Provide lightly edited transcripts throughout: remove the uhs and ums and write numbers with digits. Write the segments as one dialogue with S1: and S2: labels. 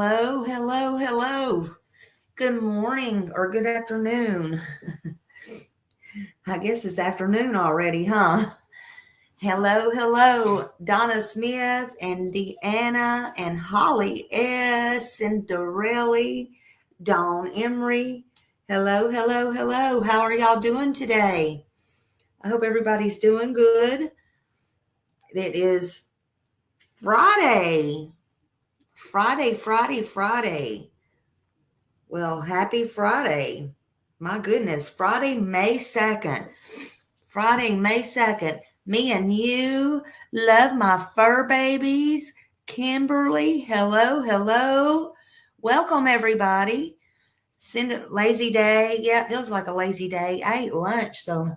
S1: Hello, hello, hello. Good morning or good afternoon. I guess it's afternoon already, huh? Hello, hello. Donna Smith and Deanna and Holly S. Cinderelli, Dawn Emery. Hello, hello, hello. How are y'all doing today? I hope everybody's doing good. It is Friday. Friday. Well, happy Friday. My goodness, Friday, May 2nd. Friday, May 2nd. Me and you love my fur babies. Kimberly, hello, hello. Welcome, everybody. Send a lazy day. Yeah, it feels like a lazy day. I ate lunch, so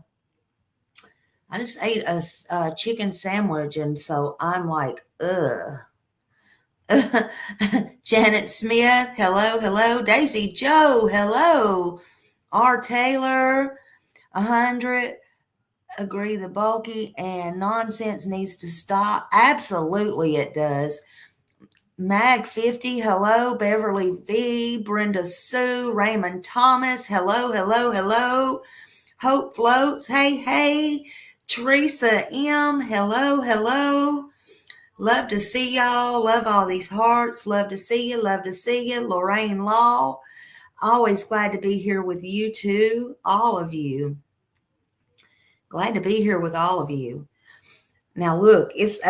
S1: I just ate a chicken sandwich, and so I'm like, ugh. Janet Smith, hello, hello. Daisy Joe, hello. R. Taylor, 100. Agree the bulky and nonsense needs to stop. Absolutely, it does. Mag 50, hello. Beverly V, Brenda Sue, Raymond Thomas, hello, hello, hello. Hope Floats, hey, hey. Teresa M, hello, hello. Love to see y'all. Love all these hearts. Love to see you. Love to see you. Lorraine Law. Always glad to be here with you too. All of you. Glad to be here with all of you. Now look, it's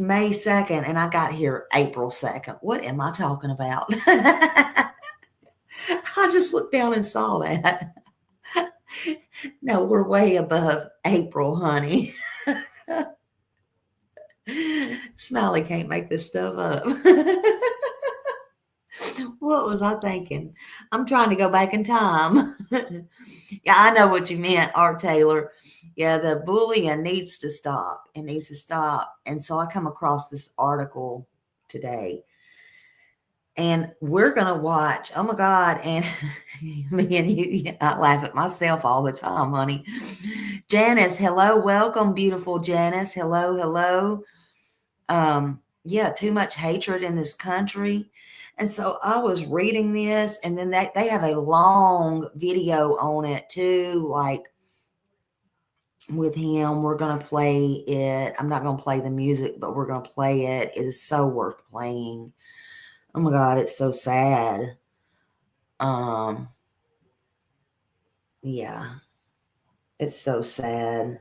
S1: May 2nd and I got here April 2nd. What am I talking about? I just looked down and saw that. No, we're way above April, honey. Smiley can't make this stuff up. What was I thinking? I'm trying to go back in time. Yeah, I know what you meant, Art Taylor. Yeah, the bullying needs to stop. It needs to stop. And so I come across this article today. And we're going to watch. Oh, my God. And me and you, I laugh at myself all the time, honey. Janice, hello. Welcome, beautiful Janice. Hello, hello. Yeah, too much hatred in this country. And so I was reading this, and then they have a long video on it too, like with him. We're going to play it. I'm not going to play the music, but we're going to play it. It is so worth playing. Oh my God, it's so sad. Yeah, it's so sad.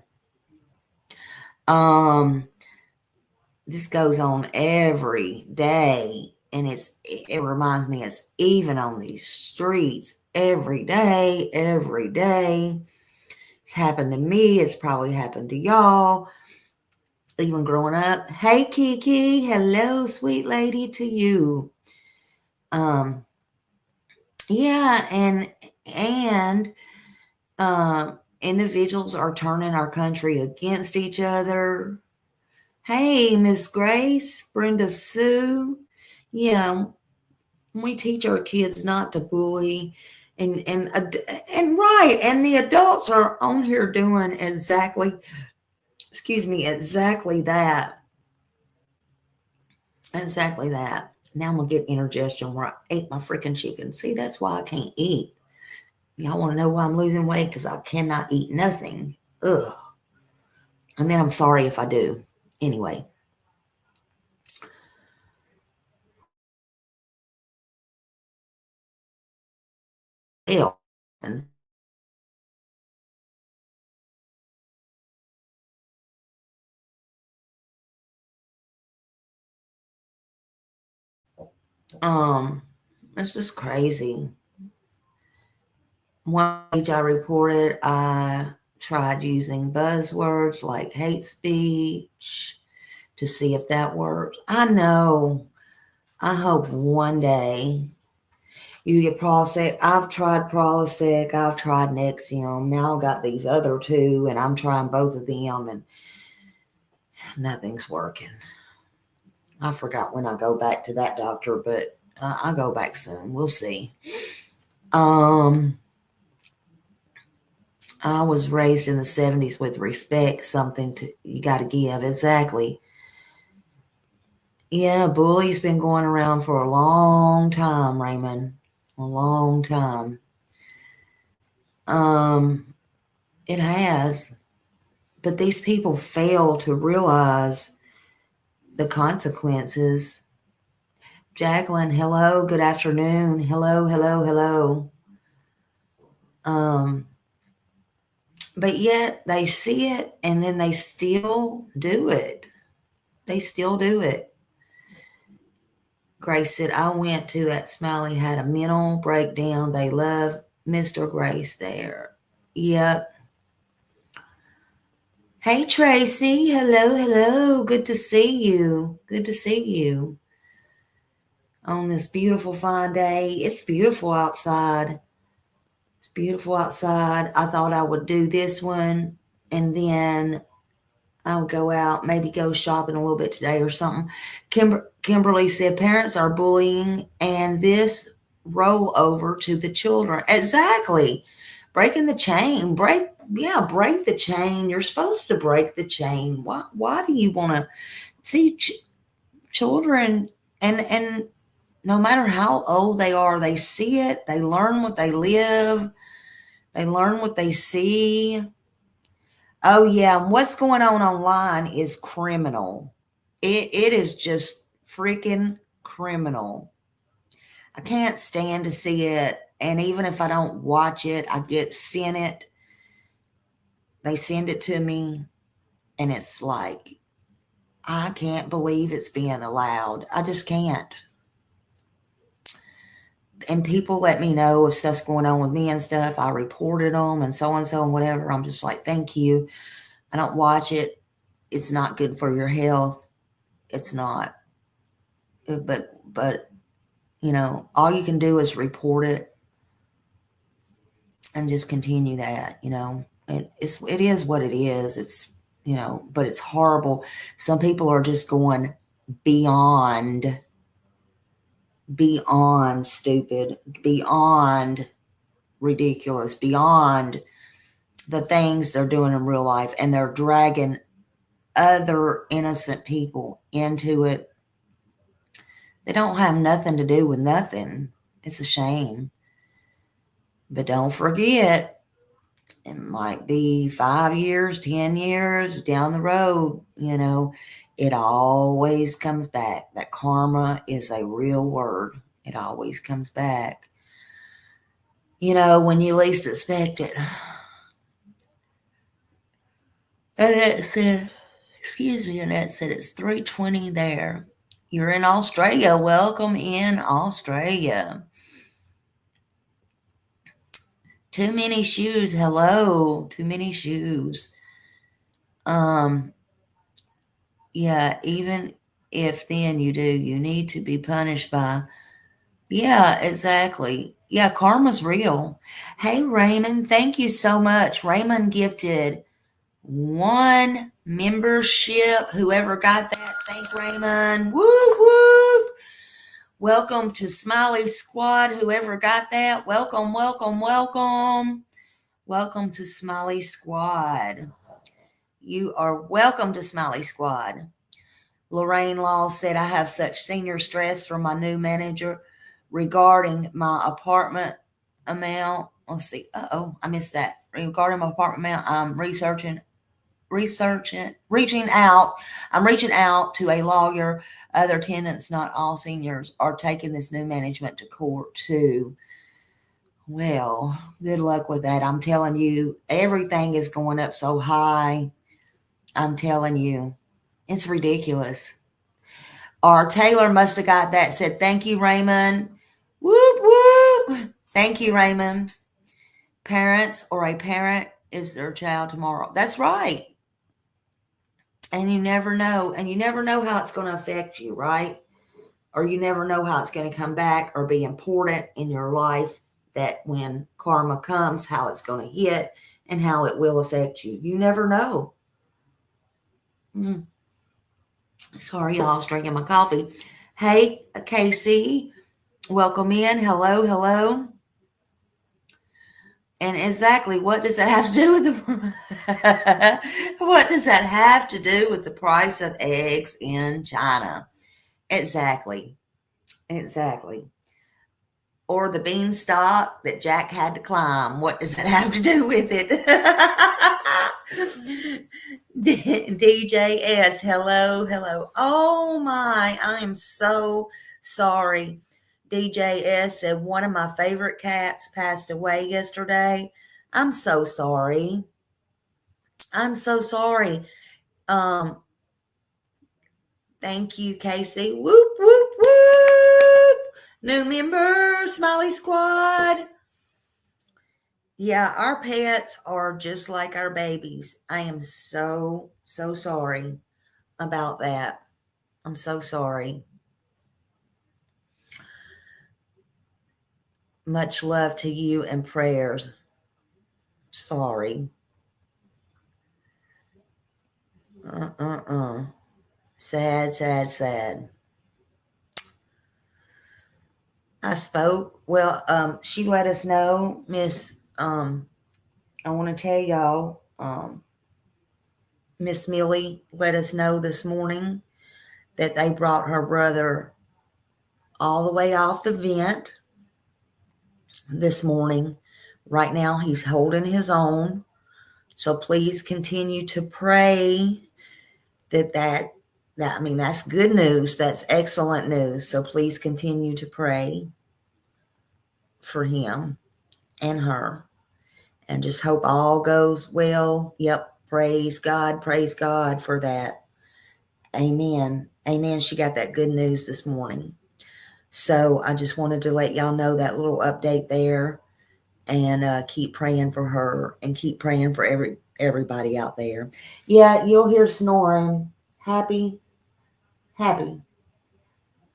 S1: This goes on every day. And it reminds me it's even on these streets every day. It's happened to me. It's probably happened to y'all. Even growing up. Hey, Kiki. Hello, sweet lady, to you. Yeah, and individuals are turning our country against each other. Hey, Miss Grace, Brenda Sue. Yeah, we teach our kids not to bully, and right, and the adults are on here doing exactly that. Now I'm gonna get indigestion where I ate my freaking chicken. See, that's why I can't eat. Y'all want to know why I'm losing weight? Because I cannot eat nothing. Ugh. And then I'm sorry if I do. Anyway. Ew. It's just crazy. One page I reported, I tried using buzzwords like hate speech to see if that worked. I know. I hope one day you get Prilosec. I've tried Prilosec. I've tried Nexium. Now I've got these other two, and I'm trying both of them, and nothing's working. I forgot when I go back to that doctor, but I'll go back soon. We'll see. I was raised in the 70s with respect, something you got to give. Exactly. Yeah, bully's been going around for a long time, Raymond. A long time. Um, it has. But these people fail to realize the consequences. Jacqueline, hello, good afternoon. Hello, hello, hello. Um, but yet they see it and then they still do it. They still do it. Grace said, I went to at Smiley, had a mental breakdown. They love Mr. Grace there. Yep. Hey, Tracy. Hello, hello. Good to see you. Good to see you on this beautiful, fine day. It's beautiful outside. It's beautiful outside. I thought I would do this one and then I'll go out, maybe go shopping a little bit today or something. Kimberly said parents are bullying and this roll over to the children. Exactly. Breaking the chain. Break the chain. You're supposed to break the chain. Why do you want to see children and no matter how old they are, they see it, they learn what they live, they learn what they see. Oh yeah, and what's going on online is criminal. It is just freaking criminal. I can't stand to see it, and even if I don't watch it, I get sent it. They send it to me, and it's like I can't believe it's being allowed. I just can't. And people let me know if stuff's going on with me and stuff. I reported them and so and whatever. I'm just like, thank you. I don't watch it. It's not good for your health. It's not. But you know, all you can do is report it and just continue that. You know, it is what it is. It's but it's horrible. Some people are just going beyond stupid, beyond ridiculous, beyond the things they're doing in real life, and they're dragging other innocent people into it. They don't have nothing to do with nothing. It's a shame. But don't forget, it might be 5 years, 10 years down the road, it always comes back. That karma is a real word. It always comes back. When you least expect it. Annette said, excuse me, Annette said it's 3:20 there. You're in Australia. Welcome in Australia. Too many shoes. Hello. Too many shoes. Yeah, even if then you do, you need to be punished by. Yeah, exactly. Yeah, karma's real. Hey, Raymond, thank you so much. Raymond gifted 1 membership. Whoever got that, thank Raymond. Woo woo. Welcome to Smiley Squad. Whoever got that, welcome, welcome, welcome. Welcome to Smiley Squad. You are welcome to Smiley Squad. Lorraine Law said, I have such senior stress from my new manager regarding my apartment amount. Let's see. I missed that. Regarding my apartment amount, I'm reaching out. I'm reaching out to a lawyer. Other tenants, not all seniors, are taking this new management to court too. Well, good luck with that. I'm telling you, everything is going up so high. I'm telling you, it's ridiculous. Our Taylor must have got that. Said, thank you, Raymond. Whoop, whoop. Thank you, Raymond. Parents or a parent is their child tomorrow. That's right. And you never know. And you never know how it's going to affect you, right? Or you never know how it's going to come back or be important in your life, that when karma comes, how it's going to hit and how it will affect you. You never know. Sorry, y'all, I was drinking my coffee. Hey, Casey, welcome in. Hello, hello. And exactly, what does that have to do with the what does that have to do with the price of eggs in China? Exactly. Exactly. Or the beanstalk that Jack had to climb. What does that have to do with it? DJS, hello, hello. Oh my, I am so sorry. DJS said one of my favorite cats passed away yesterday. I'm so sorry. I'm so sorry. Um, Thank you, Casey. Whoop, whoop, whoop. New member, Smiley Squad. Yeah, our pets are just like our babies. I am so, so sorry about that. I'm so sorry. Much love to you and prayers. Sorry. Sad, sad, sad. I spoke. Well, she let us know, Miss, I want to tell y'all, Miss Millie let us know this morning that they brought her brother all the way off the vent this morning. Right now, he's holding his own. So please continue to pray that I mean, that's good news. That's excellent news. So please continue to pray for him and her and just hope all goes well. Yep. Praise God for that. Amen. Amen. She got that good news this morning. So I just wanted to let y'all know that little update there, and keep praying for her and keep praying for everybody out there. Yeah, you'll hear snoring. Happy.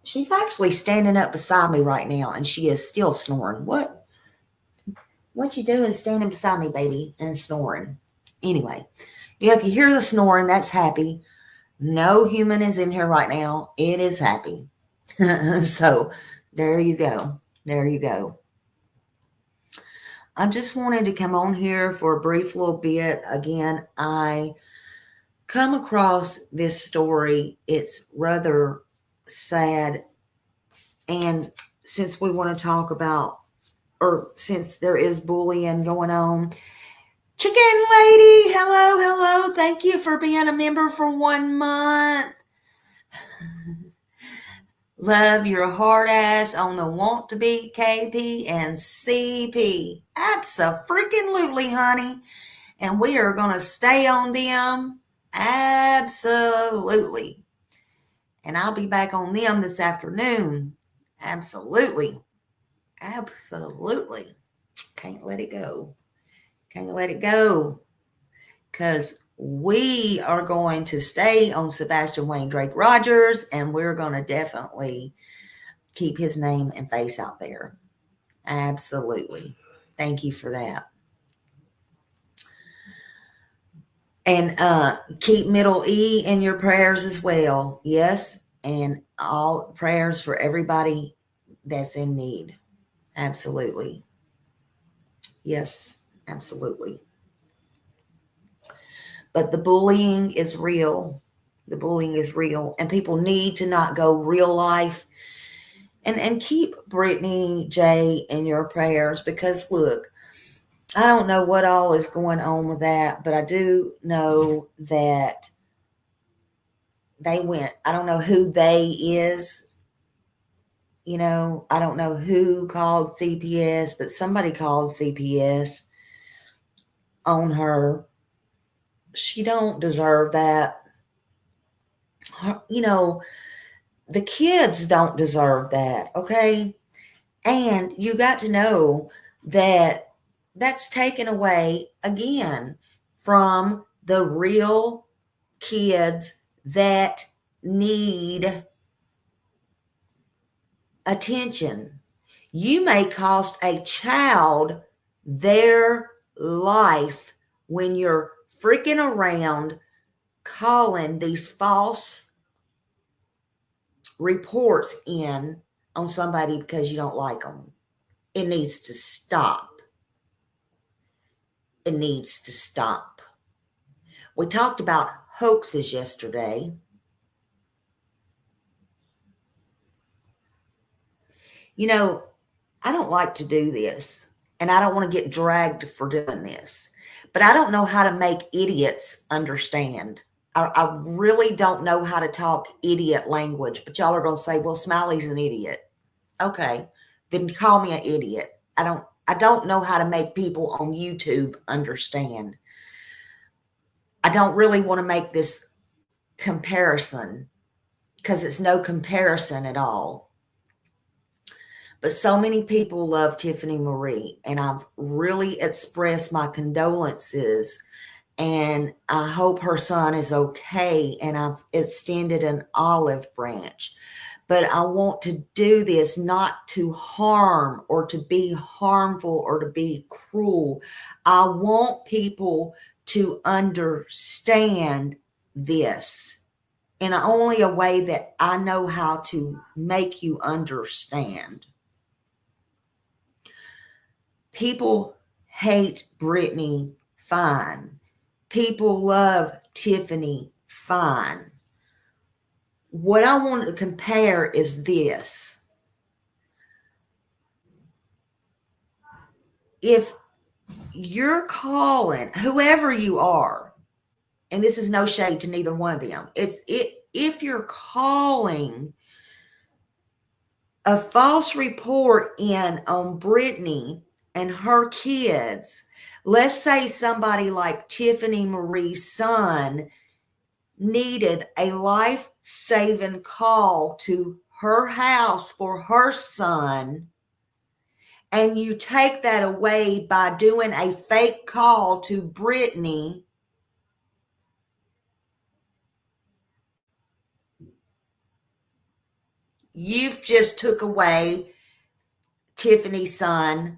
S1: She's actually standing up beside me right now, and she is still snoring. What you doing standing beside me, baby, and snoring? Anyway, yeah, if you hear the snoring, that's Happy. No human is in here right now. It is Happy. So there you go. There you go. I just wanted to come on here for a brief little bit. Again, I come across this story. It's rather sad. And since we want to talk about, or since there is bullying going on, Chicken Lady, hello, hello. Thank you for being a member for 1 month. Love your hard ass on the want to be KP and CP. Abso-freaking-lutely, honey. And we are going to stay on them. Absolutely. And I'll be back on them this afternoon. Absolutely. Absolutely. Can't let it go. Can't let it go. Because we are going to stay on Sebastian Wayne Drake Rogers, and we're going to definitely keep his name and face out there. Absolutely. Thank you for that. And keep Middle E in your prayers as well. Yes. And all prayers for everybody that's in need. Absolutely. Yes, absolutely. But the bullying is real. The bullying is real. And people need to not go real life. And keep Brittany J in your prayers, because look, I don't know what all is going on with that, but I do know that they went, I don't know who they is, I don't know who called CPS, but somebody called CPS on her. She don't deserve that. The kids don't deserve that, okay? And you got to know that that's taken away again from the real kids that need attention. You may cost a child their life when you're freaking around calling these false reports in on somebody because you don't like them. It needs to stop. It needs to stop. We talked about hoaxes yesterday. You know, I don't like to do this, and I don't want to get dragged for doing this, but I don't know how to make idiots understand. I really don't know how to talk idiot language, but y'all are going to say, well, Smiley's an idiot. Okay, then call me an idiot. I don't know how to make people on YouTube understand. I don't really want to make this comparison because it's no comparison at all. But so many people love Tiffany Marie, and I've really expressed my condolences, and I hope her son is okay, and I've extended an olive branch. But I want to do this not to harm or to be harmful or to be cruel. I want people to understand this in only a way that I know how to make you understand. People hate Brittany, fine. People love Tiffany, fine. What I want to compare is this. If you're calling, whoever you are, and this is no shade to neither one of them, if you're calling a false report in on Brittany and her kids, let's say somebody like Tiffany Marie's son needed a life-saving call to her house for her son, and you take that away by doing a fake call to Brittany, you've just took away Tiffany's son's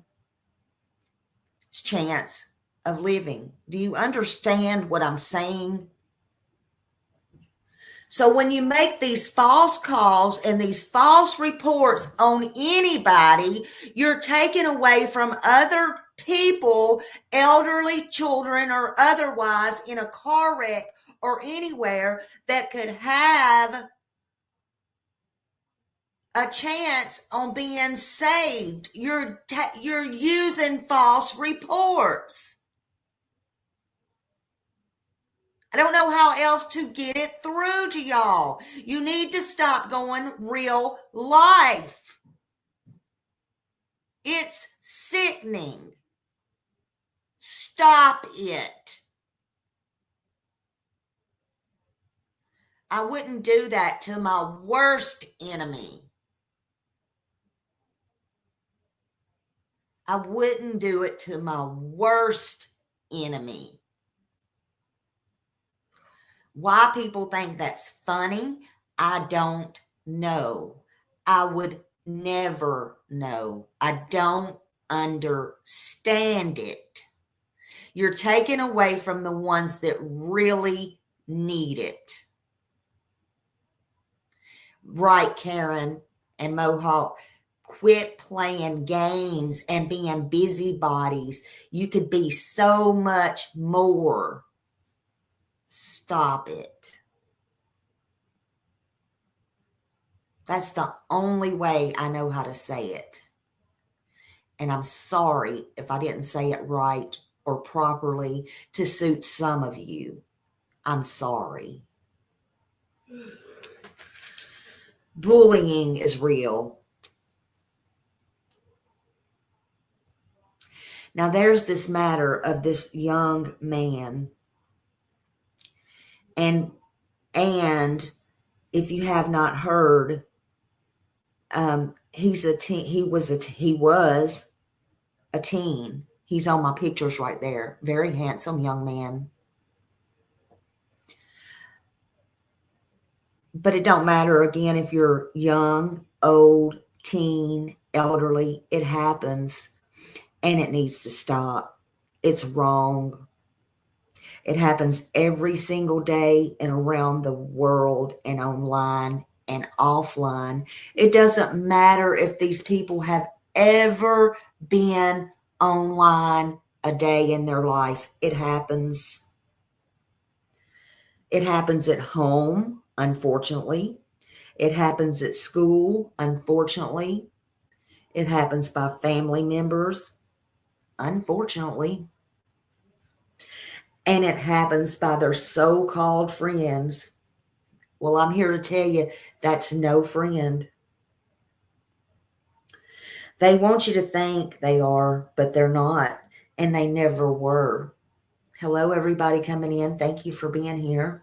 S1: chance of living. Do you understand what I'm saying? So when you make these false calls and these false reports on anybody, you're taking away from other people, elderly children or otherwise, in a car wreck or anywhere that could have a chance on being saved. You're using false reports. I don't know how else to get it through to y'all. You need to stop going real life. It's sickening. Stop it. I wouldn't do that to my worst enemy. I wouldn't do it to my worst enemy. Why people think that's funny, I don't know. I would never know. I don't understand it. You're taking away from the ones that really need it. Right, Karen and Mohawk, quit playing games and being busybodies. You could be so much more. Stop it. That's the only way I know how to say it. And I'm sorry if I didn't say it right or properly to suit some of you. I'm sorry. Bullying is real. Now there's this matter of this young man. And if you have not heard, he was a teen. He's on my pictures right there. Very handsome young man. But it don't matter, again, if you're young, old, teen, elderly. It happens, and it needs to stop. It's wrong. It happens every single day and around the world and online and offline. It doesn't matter if these people have ever been online a day in their life. It happens. It happens at home, unfortunately. It happens at school, unfortunately. It happens by family members, unfortunately. And it happens by their so-called friends. Well, I'm here to tell you that's no friend. They want you to think they are, but they're not, and they never were. Hello, everybody coming in. Thank you for being here.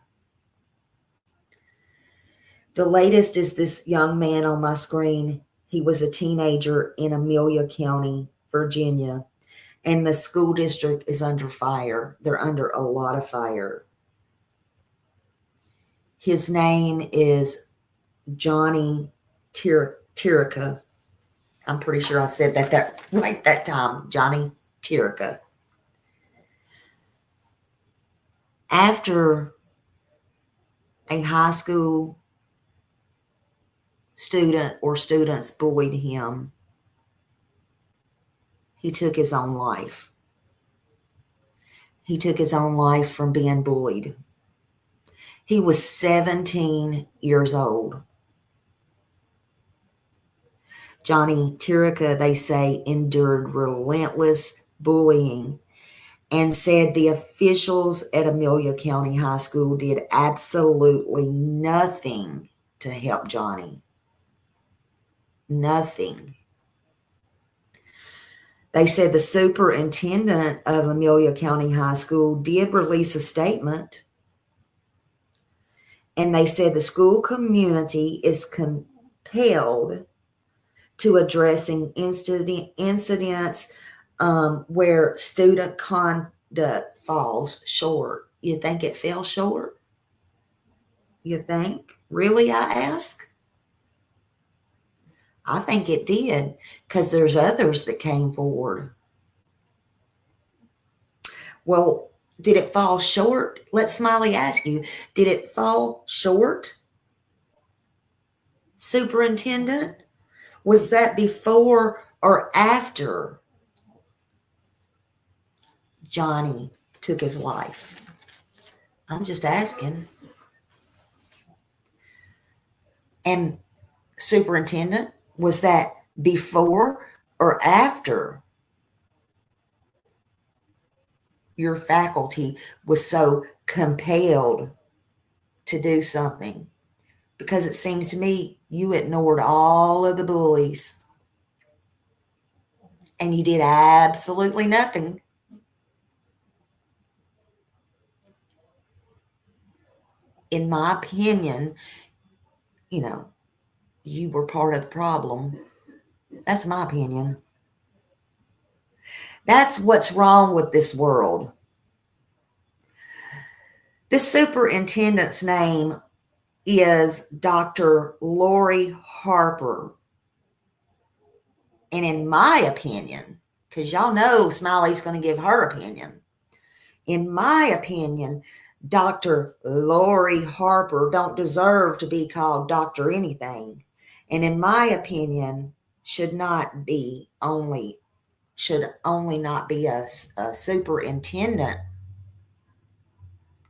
S1: The latest is this young man on my screen. He was a teenager in Amelia County, Virginia, and the school district is under fire. They're under a lot of fire. His name is Johnny Tyrcha. I'm pretty sure I said that right that time. Johnny Tyrcha. After a high school student or students bullied him, he took his own life. He took his own life from being bullied. He was 17 years old. Johnny Tyrcha, they say, endured relentless bullying and said the officials at Amelia County High School did absolutely nothing to help Johnny. Nothing. They said the superintendent of Amelia County High School did release a statement, and they said the school community is compelled to addressing incidents where student conduct falls short. You think it fell short? You think? Really, I ask? I think it did, because there's others that came forward. Well, did it fall short? Let Smiley ask you, did it fall short? Superintendent? Was that before or after Johnny took his life? I'm just asking. And superintendent, was that before or after your faculty was so compelled to do something? Because it seems to me you ignored all of the bullies and you did absolutely nothing. In my opinion, you were part of the problem. That's my opinion. That's what's wrong with this world. This superintendent's name is Dr. Lori Harper. And in my opinion, because y'all know Smiley's going to give her opinion. In my opinion, Dr. Lori Harper don't deserve to be called Dr. anything. And in my opinion, should only not be a superintendent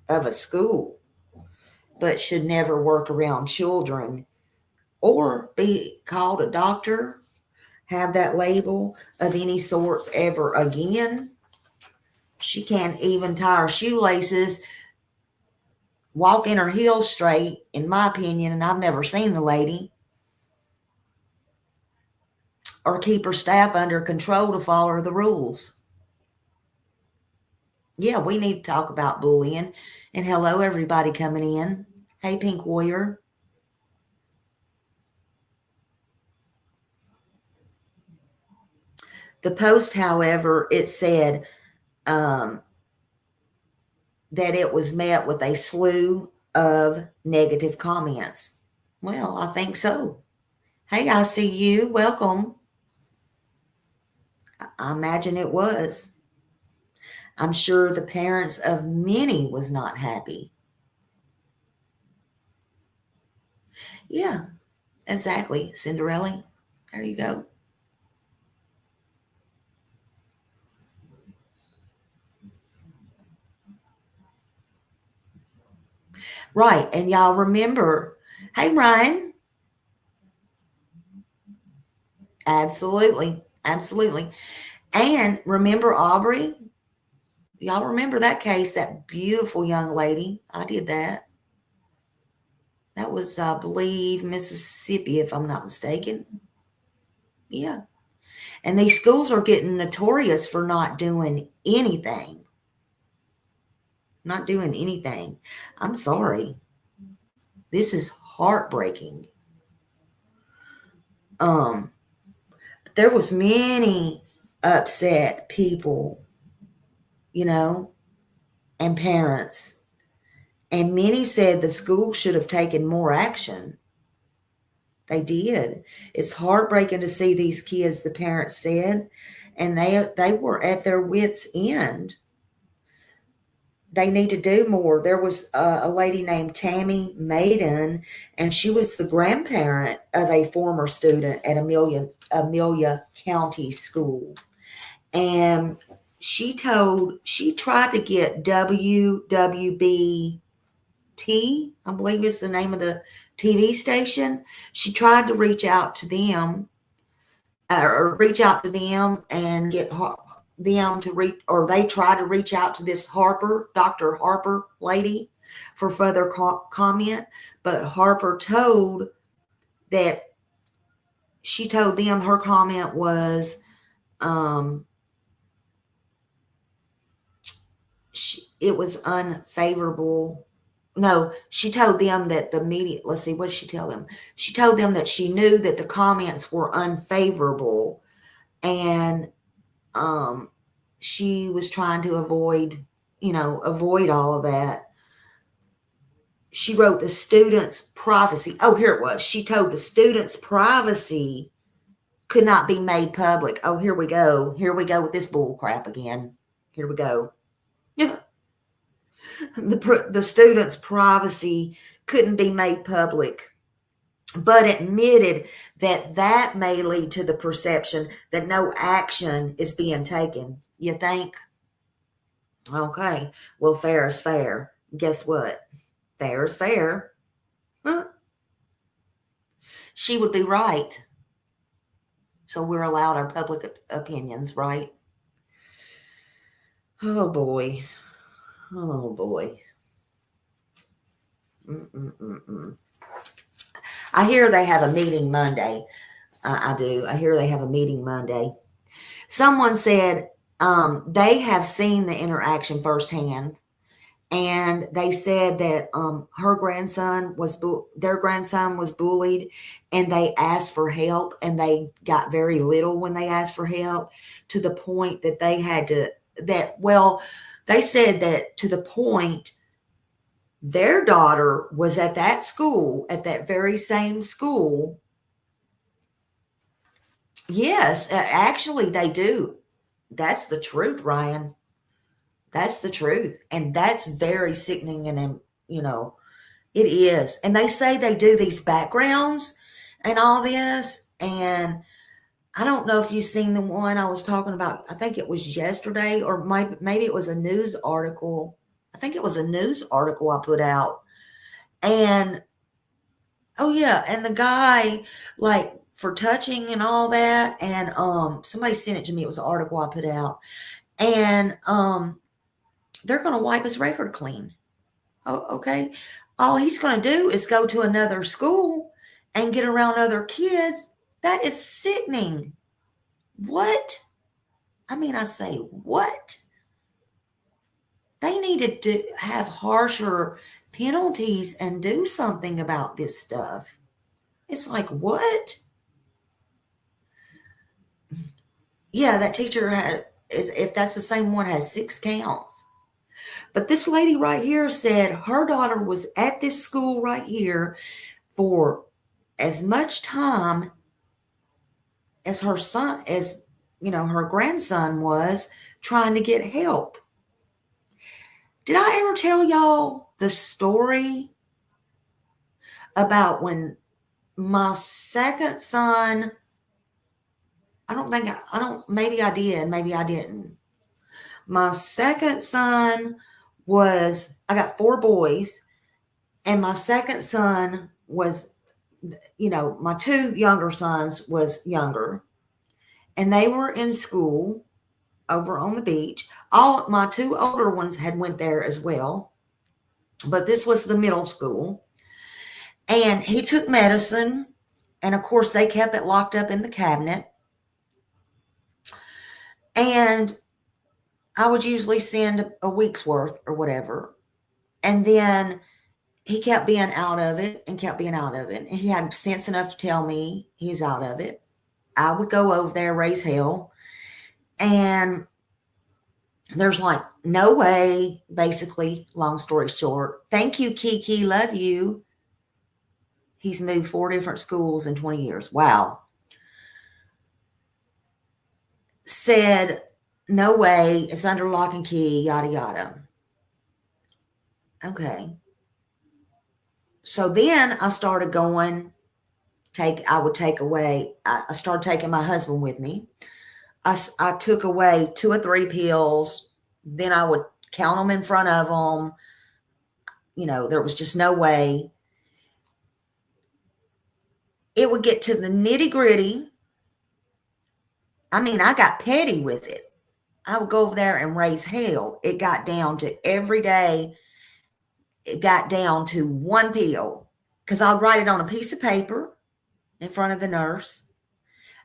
S1: of a school, but should never work around children or be called a doctor, have that label of any sorts ever again. She can't even tie her shoelaces, walk in her heels straight, in my opinion, and I've never seen the lady, or keep her staff under control to follow the rules. Yeah, we need to talk about bullying. And hello, everybody coming in. Hey, Pink Warrior. The post, however, it said that it was met with a slew of negative comments. Well, I think so. Hey, I see you. Welcome. I imagine it was. I'm sure the parents of many was not happy. Yeah, exactly. Cinderella. There you go. Right. And y'all remember, hey, Ryan. Absolutely. Absolutely. And remember Aubrey? Y'all remember that case, that beautiful young lady? I did that. That was, I believe, Mississippi, if I'm not mistaken. Yeah. And these schools are getting notorious for not doing anything. Not doing anything. I'm sorry. This is heartbreaking. Um, there was many upset people, you know, and parents. And many said the school should have taken more action. They did. It's heartbreaking to see these kids, the parents said, and they were at their wits' end. They need to do more. There was a lady named Tammy Maiden, and she was the grandparent of a former student at Amelia County School. And she tried to get WWBT, I believe is the name of the TV station. She tried to reach out to them and get them to reach, or they try to reach out to this Dr. Harper lady for further comment. But Harper told them her comment was, it was unfavorable. No, she told them that the media, let's see, what did she tell them? She told them that she knew that the comments were unfavorable, and she was trying to avoid all of that. She wrote the students' privacy. Oh, here it was. She told the students' privacy could not be made public. Oh, here we go. Here we go with this bull crap again. Here we go. Yeah. The students' privacy couldn't be made public, but admitted that may lead to the perception that no action is being taken. You think? Okay. Well, fair is fair. Guess what? Fair is fair. Huh? She would be right. So we're allowed our public opinions, right? Oh, boy. Oh, boy. I hear they have a meeting Monday. I do. I hear they have a meeting Monday. Someone said they have seen the interaction firsthand, and they said that their grandson was bullied, and they asked for help, and they got very little when they asked for help, to the point that they had to they said that to the point their daughter was at that school, at that very same school. Yes, actually they do. That's the truth, Ryan. That's the truth. And that's very sickening. And, it is. And they say they do these backgrounds and all this. And I don't know if you've seen the one I was talking about. I think it was yesterday, or maybe it was a news article. I think it was a news article I put out. And, oh yeah, and the guy, like, for touching and all that, and somebody sent it to me. It was an article I put out. And they're going to wipe his record clean. Oh, okay. All he's going to do is go to another school and get around other kids. That is sickening. What? I mean, I say, what? They needed to have harsher penalties and do something about this stuff. It's like, what? Yeah, that teacher if that's the same one, has 6 counts. But this lady right here said her daughter was at this school right here for as much time as her son, her grandson was trying to get help. Did I ever tell y'all the story about when my second son, maybe I did, maybe I didn't. My second son I got 4 boys, and my second son was, my 2 younger sons was younger. and they were in school over on the beach. All my 2 older ones had went there as well, but this was the middle school. And he took medicine, and of course they kept it locked up in the cabinet. And I would usually send a week's worth or whatever. And then he kept being out of it and kept being out of it. And he had sense enough to tell me he was out of it. I would go over there, raise hell. And there's like no way, basically, long story short. Thank you, Kiki. Love you. He's moved 4 different schools in 20 years. Wow. Said, no way, it's under lock and key, yada, yada. Okay. So then I started going, I would take away, I started taking my husband with me. I took away 2 or 3 pills. Then I would count them in front of them. You know, there was just no way. It would get to the nitty gritty. I mean, I got petty with it. I would go over there and raise hell. It got down to every day. It got down to 1 pill, because I'd write it on a piece of paper in front of the nurse.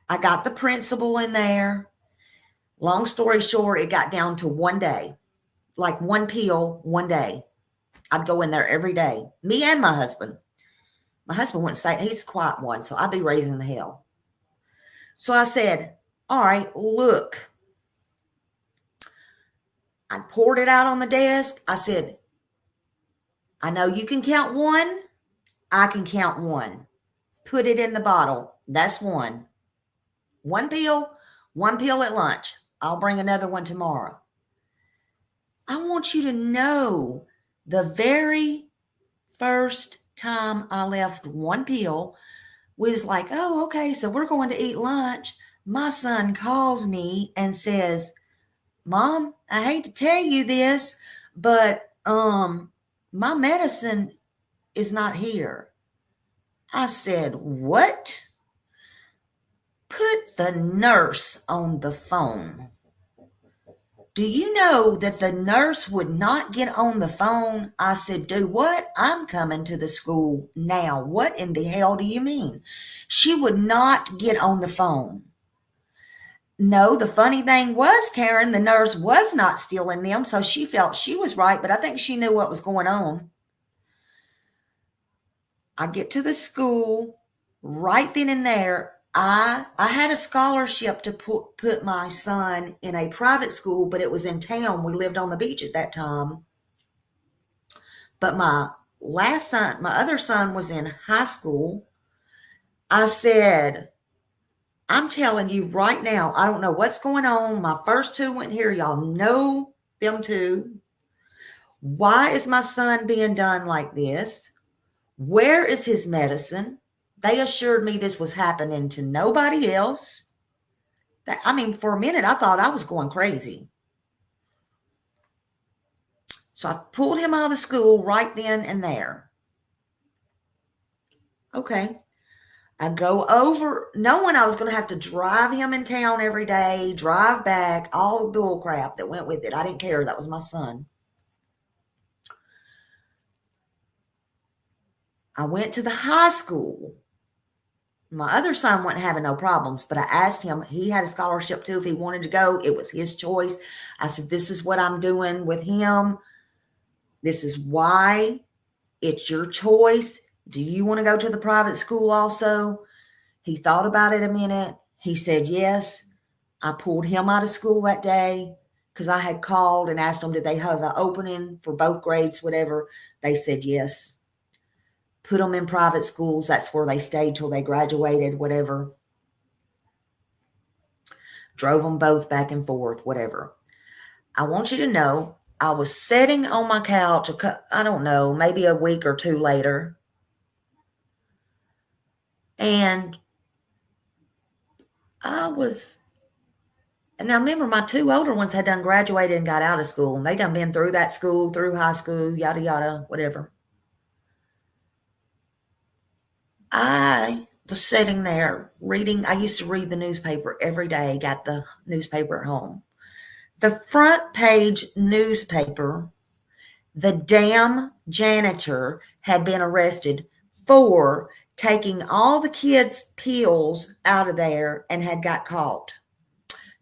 S1: I got the principal in there. Long story short, it got down to 1 day, like 1 pill, 1 day. I'd go in there every day, me and my husband. My husband wouldn't say, he's a quiet one, so I'd be raising the hell. So I said, all right, look. I poured it out on the desk. I said, I know you can count 1. I can count 1. Put it in the bottle. That's 1. 1 pill, 1 pill at lunch. I'll bring another one tomorrow. I want you to know, the very first time I left 1 pill was like, oh, okay, so we're going to eat lunch. My son calls me and says, Mom, I hate to tell you this, but my medicine is not here. I said, what? Put the nurse on the phone. Do you know that the nurse would not get on the phone? I said, do what? I'm coming to the school now. What in the hell do you mean? She would not get on the phone. No, the funny thing was, Karen, the nurse was not stealing them, so she felt she was right, but I think she knew what was going on. I get to the school right then and there. I had a scholarship to put my son in a private school, but it was in town. We lived on the beach at that time. But my other son was in high school. I said, I'm telling you right now, I don't know what's going on. My first 2 went here. Y'all know them 2. Why is my son being done like this? Where is his medicine? They assured me this was happening to nobody else. For a minute, I thought I was going crazy. So I pulled him out of school right then and there. Okay. I go over, knowing I was going to have to drive him in town every day, drive back, all the bull crap that went with it. I didn't care. That was my son. I went to the high school. My other son wasn't having no problems, but I asked him, he had a scholarship too. If he wanted to go, it was his choice. I said, this is what I'm doing with him. This is why. It's your choice. Do you want to go to the private school also? He thought about it a minute. He said yes. I pulled him out of school that day because I had called and asked them, did they have an opening for both grades, whatever. They said yes. Put them in private schools. That's where they stayed till they graduated, whatever. Drove them both back and forth, whatever. I want you to know, I was sitting on my couch, I don't know, maybe a week or 2 later. And I remember my 2 older ones had done graduated and got out of school. And they done been through that school, through high school, yada, yada, whatever. I was sitting there reading. I used to read the newspaper every day, got the newspaper at home. The front page newspaper, the damn janitor had been arrested for taking all the kids' pills out of there and had got caught.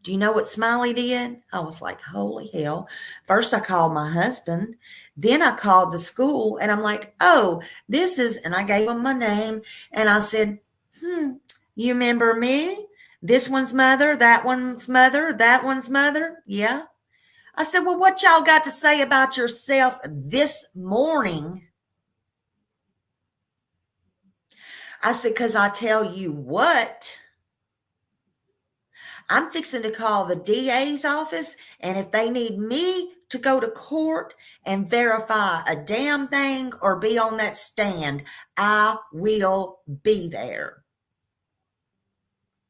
S1: Do you know what Smiley did? I was like, holy hell. First, I called my husband. Then I called the school and I'm like, oh, this is, and I gave him my name and I said, you remember me? This one's mother, that one's mother, that one's mother. Yeah. I said, well, what y'all got to say about yourself this morning? I said, because I tell you what, I'm fixing to call the DA's office, and if they need me to go to court and verify a damn thing or be on that stand, I will be there.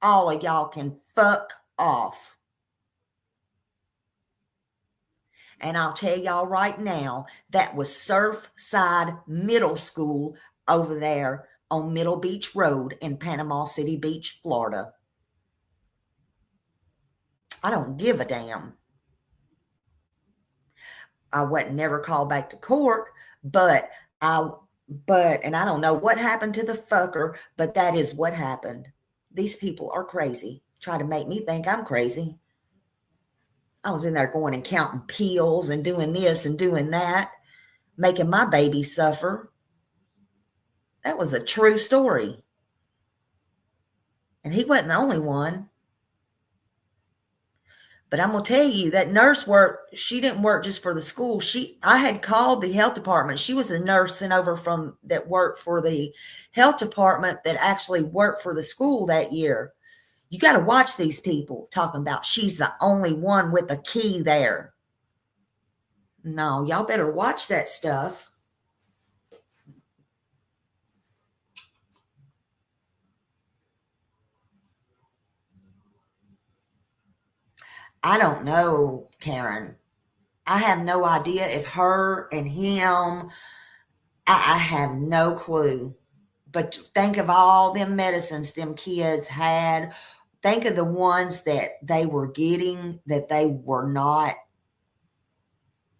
S1: All of y'all can fuck off. And I'll tell y'all right now, that was Surfside Middle School over there on Middle Beach Road in Panama City Beach, Florida. I don't give a damn. I wasn't never called back to court, and I don't know what happened to the fucker, but that is what happened. These people are crazy. Try to make me think I'm crazy. I was in there going and counting pills and doing this and doing that, making my baby suffer. That was a true story. And he wasn't the only one. But I'm going to tell you, that nurse she didn't work just for the school. I had called the health department. She was a nurse sent over that worked for the health department that actually worked for the school that year. You got to watch these people talking about she's the only one with a key there. No, y'all better watch that stuff. I don't know, Karen. I have no idea if her and him, I have no clue. But think of all them medicines them kids had. Think of the ones that they were getting that they were not,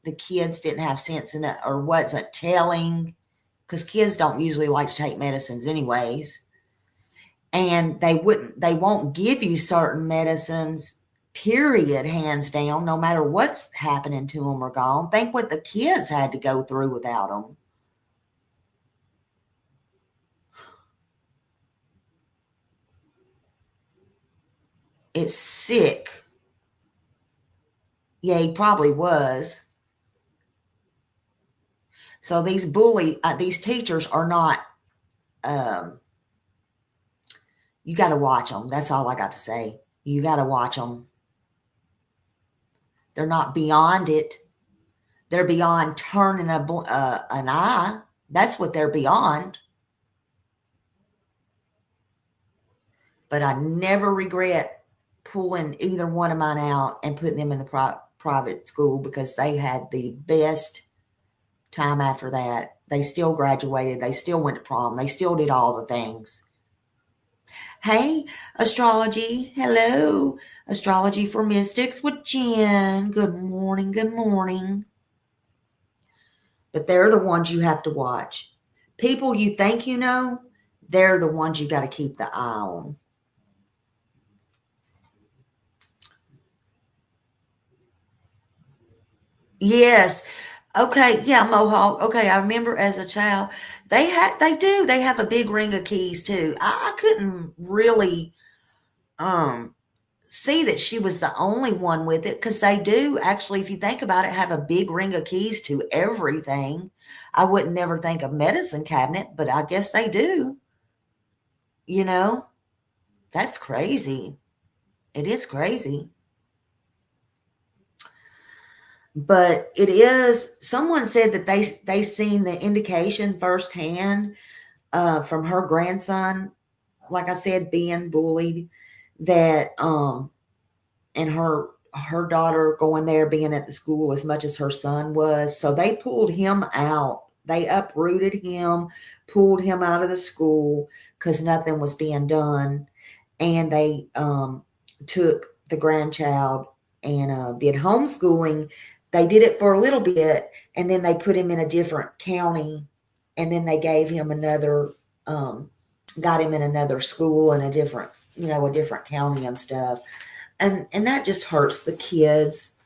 S1: the kids didn't have sense in it or wasn't telling, because kids don't usually like to take medicines anyways. And they won't give you certain medicines, period, hands down, no matter what's happening to them or gone. Think what the kids had to go through without them. It's sick. Yeah, he probably was. So these teachers are not, you got to watch them. That's all I got to say. You got to watch them. They're not beyond it. They're beyond turning an eye. That's what they're beyond. But I never regret pulling either one of mine out and putting them in the private school, because they had the best time after that. They still graduated. They still went to prom. They still did all the things. Hey, astrology. Hello. Astrology for Mystics with Jen. Good morning. Good morning. But they're the ones you have to watch. People you think you know, they're the ones you got to keep the eye on. Yes. Okay. Yeah, Mohawk. Okay, I remember as a child, they have a big ring of keys too. I couldn't really see that she was the only one with it, because they do actually, if you think about it, have a big ring of keys to everything. I wouldn't never think of medicine cabinet, but I guess they do. You know, that's crazy. It is crazy. But it is, someone said that they seen the indication firsthand from her grandson, like I said, being bullied, that and her daughter going there being at the school as much as her son was. So they pulled him out They uprooted him, pulled him out of the school because nothing was being done. And they took the grandchild and did homeschooling. They did it for a little bit, and then they put him in a different county, and then they gave him another, got him in another school in a different, a different county and stuff. And that just hurts the kids.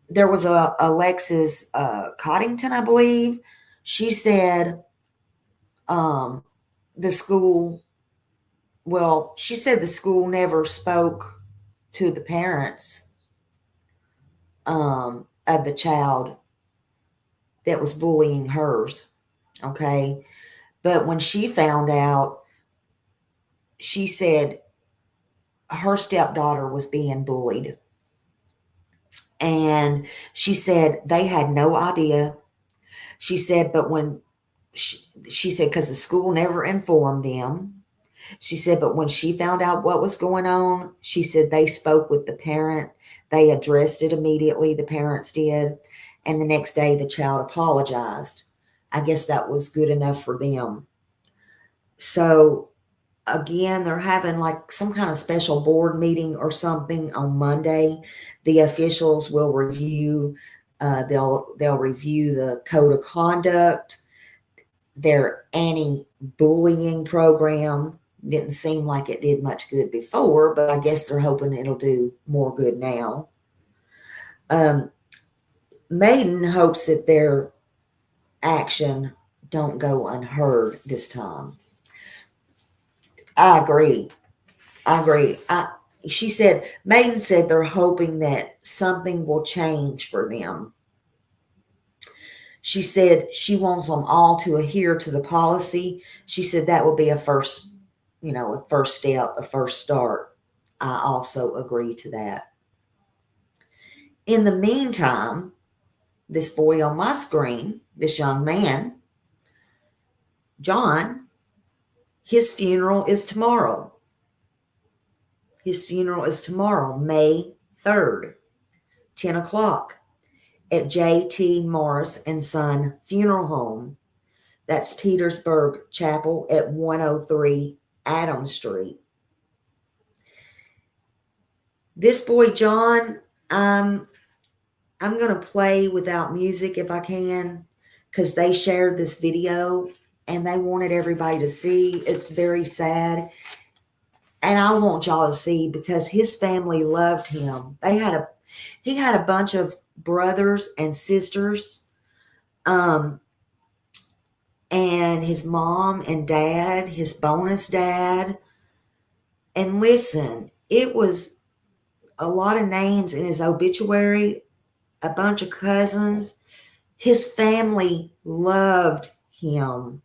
S1: There was a Alexis Coddington, I believe. She said the school, well, she said the school never spoke to the parents of the child that was bullying hers. Okay. But when she found out, she said her stepdaughter was being bullied. And she said they had no idea. She said, but when she said, because the school never informed them. She said, but when she found out what was going on, she said they spoke with the parent. They addressed it immediately. The parents did. And the next day, the child apologized. I guess that was good enough for them. So, again, they're having like some kind of special board meeting or something on Monday. The officials will review. They'll review the code of conduct, their anti-bullying program. Didn't seem like it did much good before, but I guess they're hoping it'll do more good now. Maiden hopes that their action don't go unheard this time. I agree. She said, Maiden said they're hoping that something will change for them. She said she wants them all to adhere to the policy. She said that would be a first step, a first start. I also agree to that. In the meantime, this boy on my screen, this young man, John, his funeral is tomorrow. His funeral is tomorrow, May 3rd, 10 o'clock at J.T. Morris and Son Funeral Home. That's Petersburg Chapel at 103 Adams Street. This boy, John, I'm going to play without music if I can, because they shared this video and they wanted everybody to see. It's very sad. And I want y'all to see because his family loved him. He had a bunch of brothers and sisters, and his mom and dad, his bonus dad. And listen, it was a lot of names in his obituary, a bunch of cousins. His family loved him.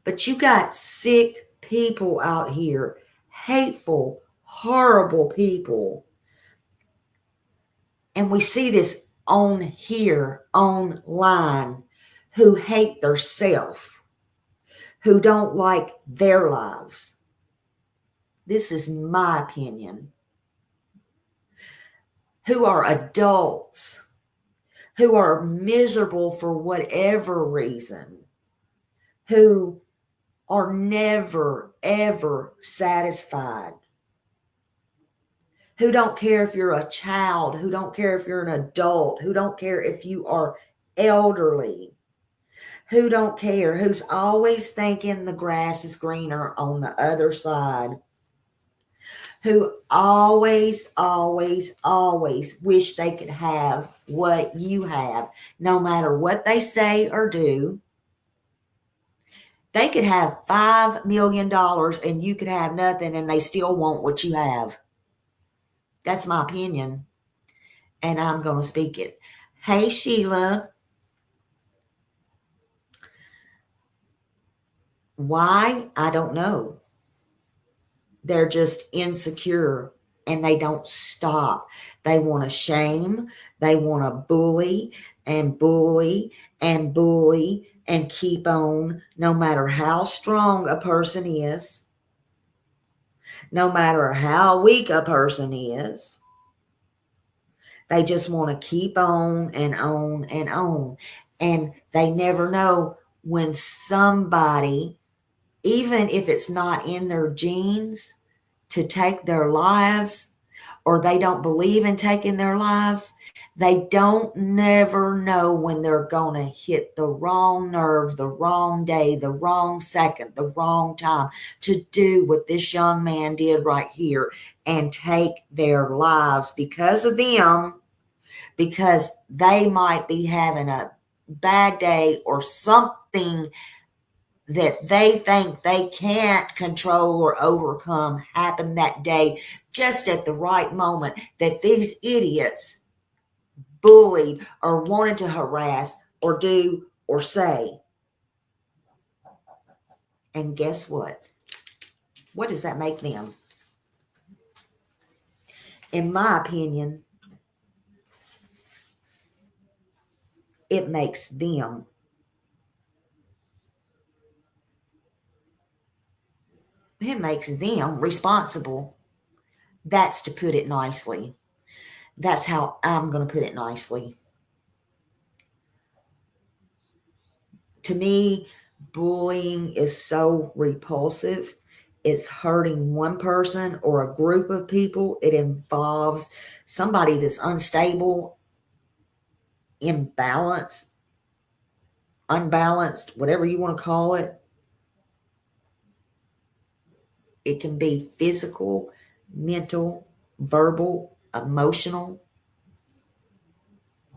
S1: But you got sick people out here, hateful, horrible people. And we see this on here, online, who hate theirself, who don't like their lives. This is my opinion. Who are adults, who are miserable for whatever reason, who are never, ever satisfied, who don't care if you're a child, who don't care if you're an adult, who don't care if you are elderly, who don't care, who's always thinking the grass is greener on the other side, who always, always, always wish they could have what you have, no matter what they say or do. They could have $5 million and you could have nothing and they still want what you have. That's my opinion. And I'm going to speak it. Hey, Sheila. Why? I don't know. They're just insecure and they don't stop. They want to shame. They want to bully and bully and bully and keep on, no matter how strong a person is, no matter how weak a person is. They just want to keep on and on and on. And they never know when somebody, even if it's not in their genes to take their lives, or they don't believe in taking their lives, they don't never know when they're going to hit the wrong nerve, the wrong day, the wrong second, the wrong time to do what this young man did right here and take their lives because of them, because they might be having a bad day or something that they think they can't control or overcome happen that day, just at the right moment that these idiots bullied or wanted to harass or do or say. And guess what? What does that make them? In my opinion, it makes them responsible. That's to put it nicely. That's how I'm going to put it nicely. To me, bullying is so repulsive. It's hurting one person or a group of people. It involves somebody that's unstable, imbalanced, unbalanced, whatever you want to call it. It can be physical, mental, verbal, emotional,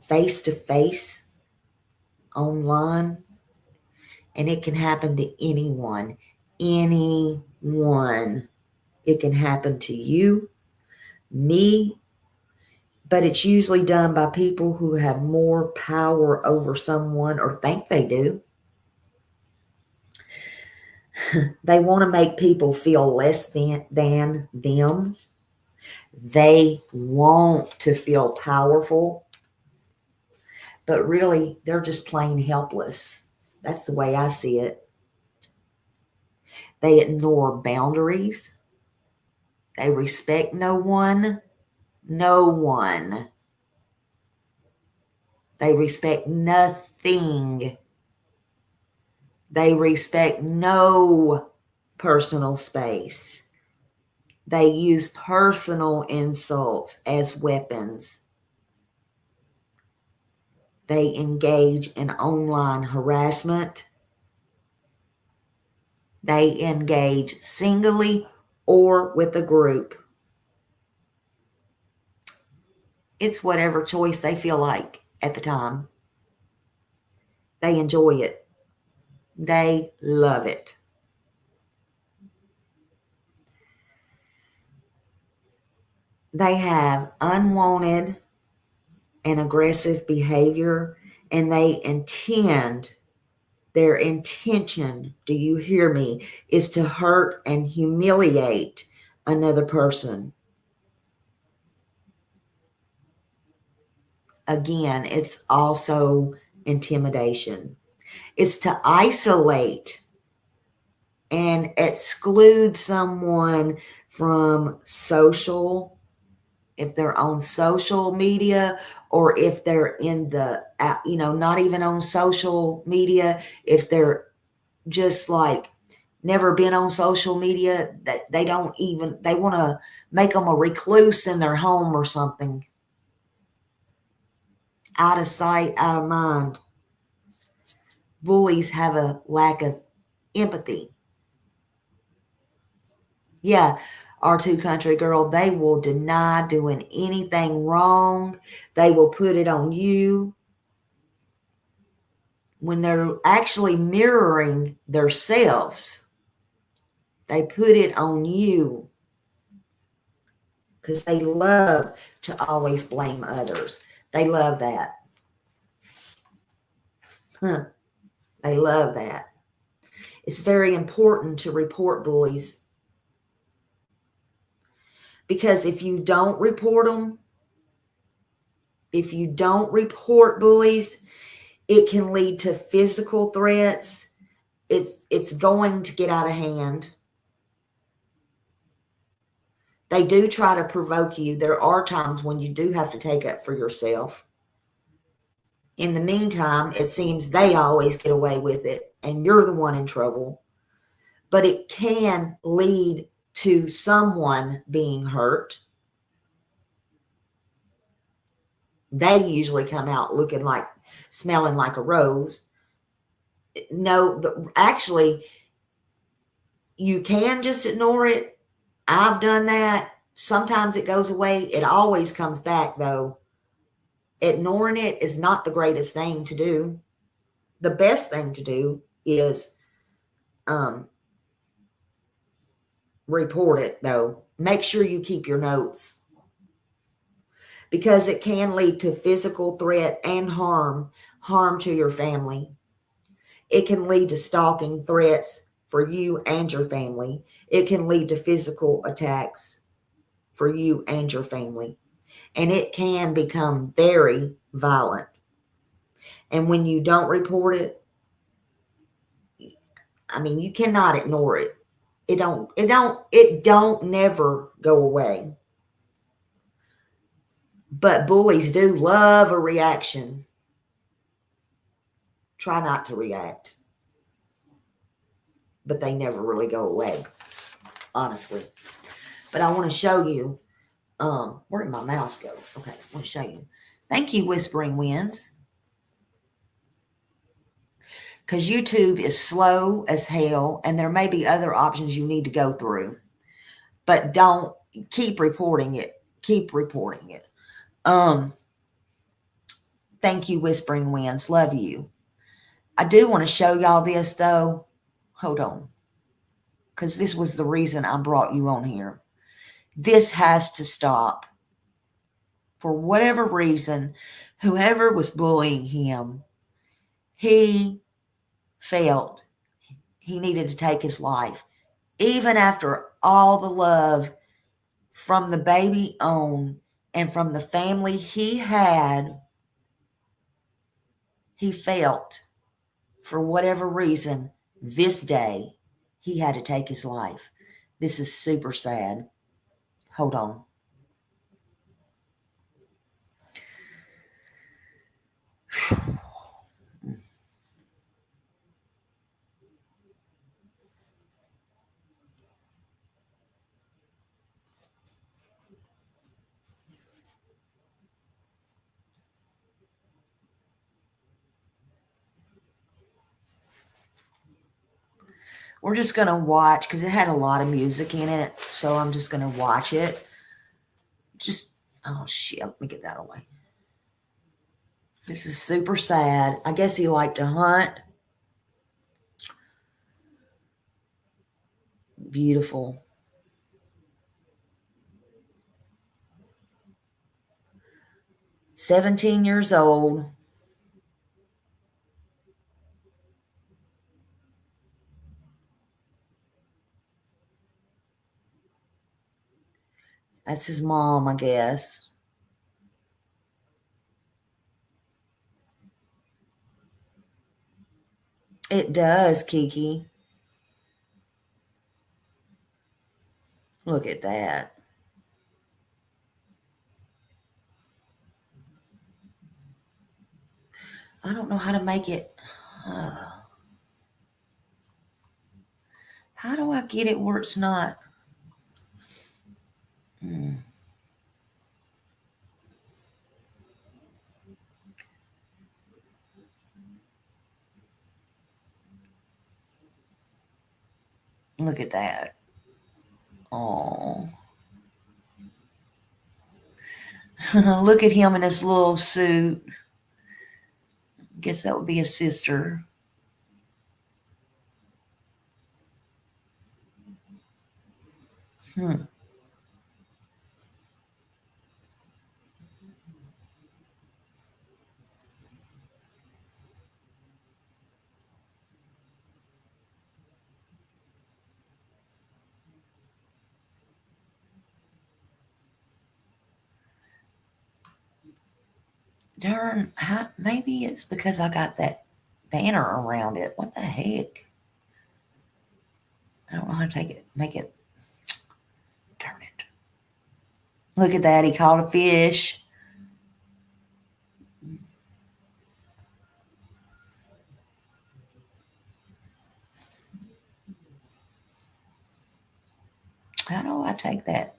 S1: face to face, online, and it can happen to anyone. Anyone. It can happen to you, me, but it's usually done by people who have more power over someone or think they do. They want to make people feel less than them. They want to feel powerful, but really they're just plain helpless. That's the way I see it. They ignore boundaries. They respect no one. No one. They respect nothing. They respect no personal space. They use personal insults as weapons. They engage in online harassment. They engage singly or with a group. It's whatever choice they feel like at the time. They enjoy it. They love it. They have unwanted and aggressive behavior, and their intention, do you hear me, is to hurt and humiliate another person. Again, it's also intimidation. It's to isolate and exclude someone from social, if they're on social media, or if they're in the, not even on social media, if they're just like never been on social media, that they want to make them a recluse in their home or something. Out of sight, out of mind. Bullies have a lack of empathy. Yeah, R2 Country Girl, they will deny doing anything wrong. They will put it on you when they're actually mirroring themselves. They put it on you because they love to always blame others. They love that. They love that. It's very important to report bullies, because if you don't report them, if you don't report bullies, it can lead to physical threats. It's going to get out of hand. They do try to provoke you. There are times when you do have to take up for yourself. In the meantime, it seems they always get away with it and you're the one in trouble. But it can lead to someone being hurt. They usually come out looking like, smelling like a rose. No, actually, you can just ignore it. I've done that. Sometimes it goes away. It always comes back, though. Ignoring it is not the greatest thing to do. The best thing to do is report it, though. Make sure you keep your notes, because it can lead to physical threat and harm to your family. It can lead to stalking threats for you and your family. It can lead to physical attacks for you and your family. And it can become very violent. And when you don't report it, I mean, you cannot ignore it. It don't never go away. But bullies do love a reaction. Try not to react. But they never really go away, honestly. But I want to show you, where did my mouse go? Okay, I want to show you. Thank you, Whispering Winds. Because YouTube is slow as hell, and there may be other options you need to go through. But don't keep reporting it. Keep reporting it. Thank you, Whispering Winds. Love you. I do want to show y'all this, though. Hold on. Because this was the reason I brought you on here. This has to stop. For whatever reason, whoever was bullying him, he felt he needed to take his life. Even after all the love from the baby on and from the family he had, he felt, for whatever reason, this day, he had to take his life. This is super sad. Hold on. We're just going to watch, because it had a lot of music in it, so I'm just going to watch it. Oh shit, let me get that away. This is super sad. I guess he liked to hunt. Beautiful. "17 years old. That's his mom, I guess. It does, Kiki. Look at that. I don't know how to make it. How do I get it where it's not? Look at that. Oh. Look at him in his little suit. Guess that would be his sister. Darn, maybe it's because I got that banner around it. What the heck? I don't know how to make it. Darn it. Look at that. He caught a fish. How do I take that?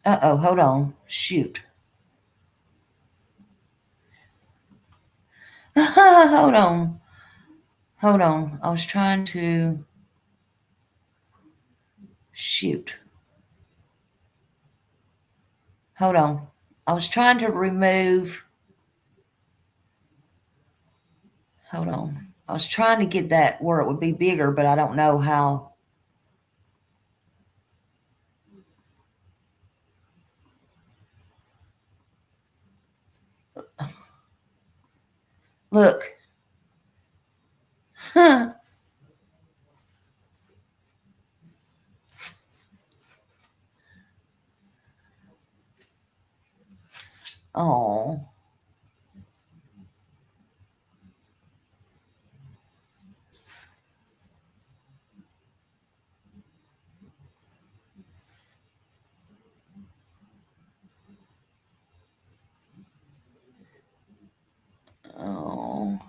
S1: Uh-oh, hold on. Shoot. Hold on. Hold on. I was trying to shoot. Hold on. I was trying to remove. Hold on. I was trying to get that where it would be bigger, but I don't know how. Look. Oh. Oh.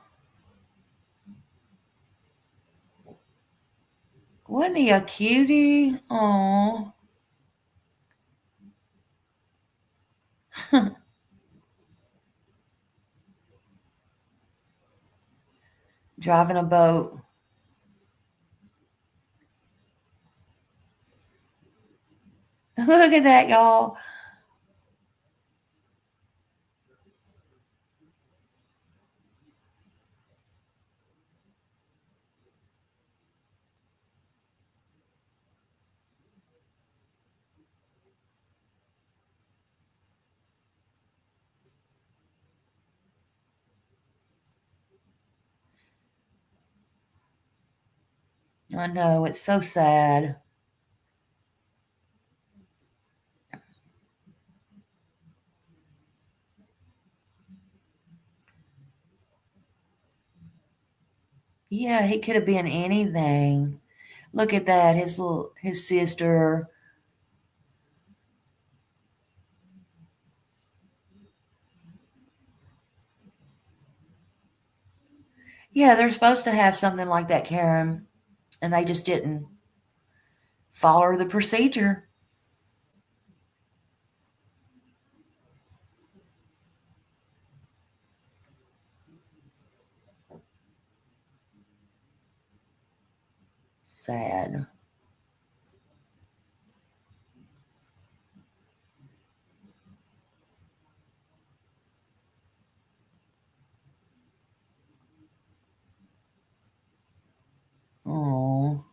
S1: Wasn't he a cutie? Oh. Driving a boat. Look at that, y'all. I know, it's so sad. Yeah, he could have been anything. Look at that, his sister. Yeah, they're supposed to have something like that, Karen, and they just didn't follow the procedure. Sad. Oh.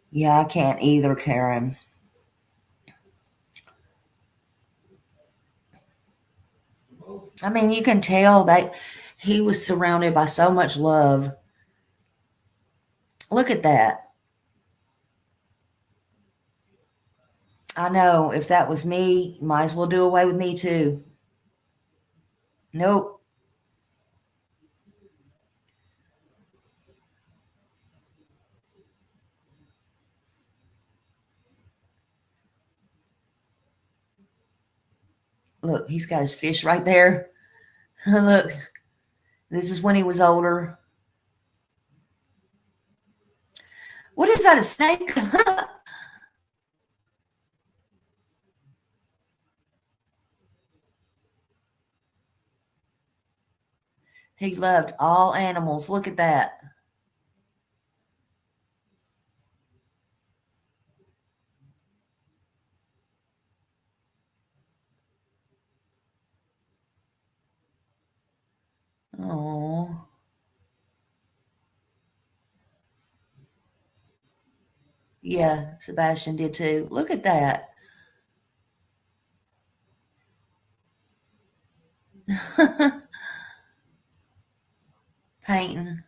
S1: Yeah, I can't either, Karen. I mean, you can tell that he was surrounded by so much love. Look at that. I know if that was me, might as well do away with me too. Nope. Look, he's got his fish right there. Look, this is when he was older. What is that, a snake? He loved all animals. Look at that. Oh, yeah, Sebastian did too. Look at that. Painting.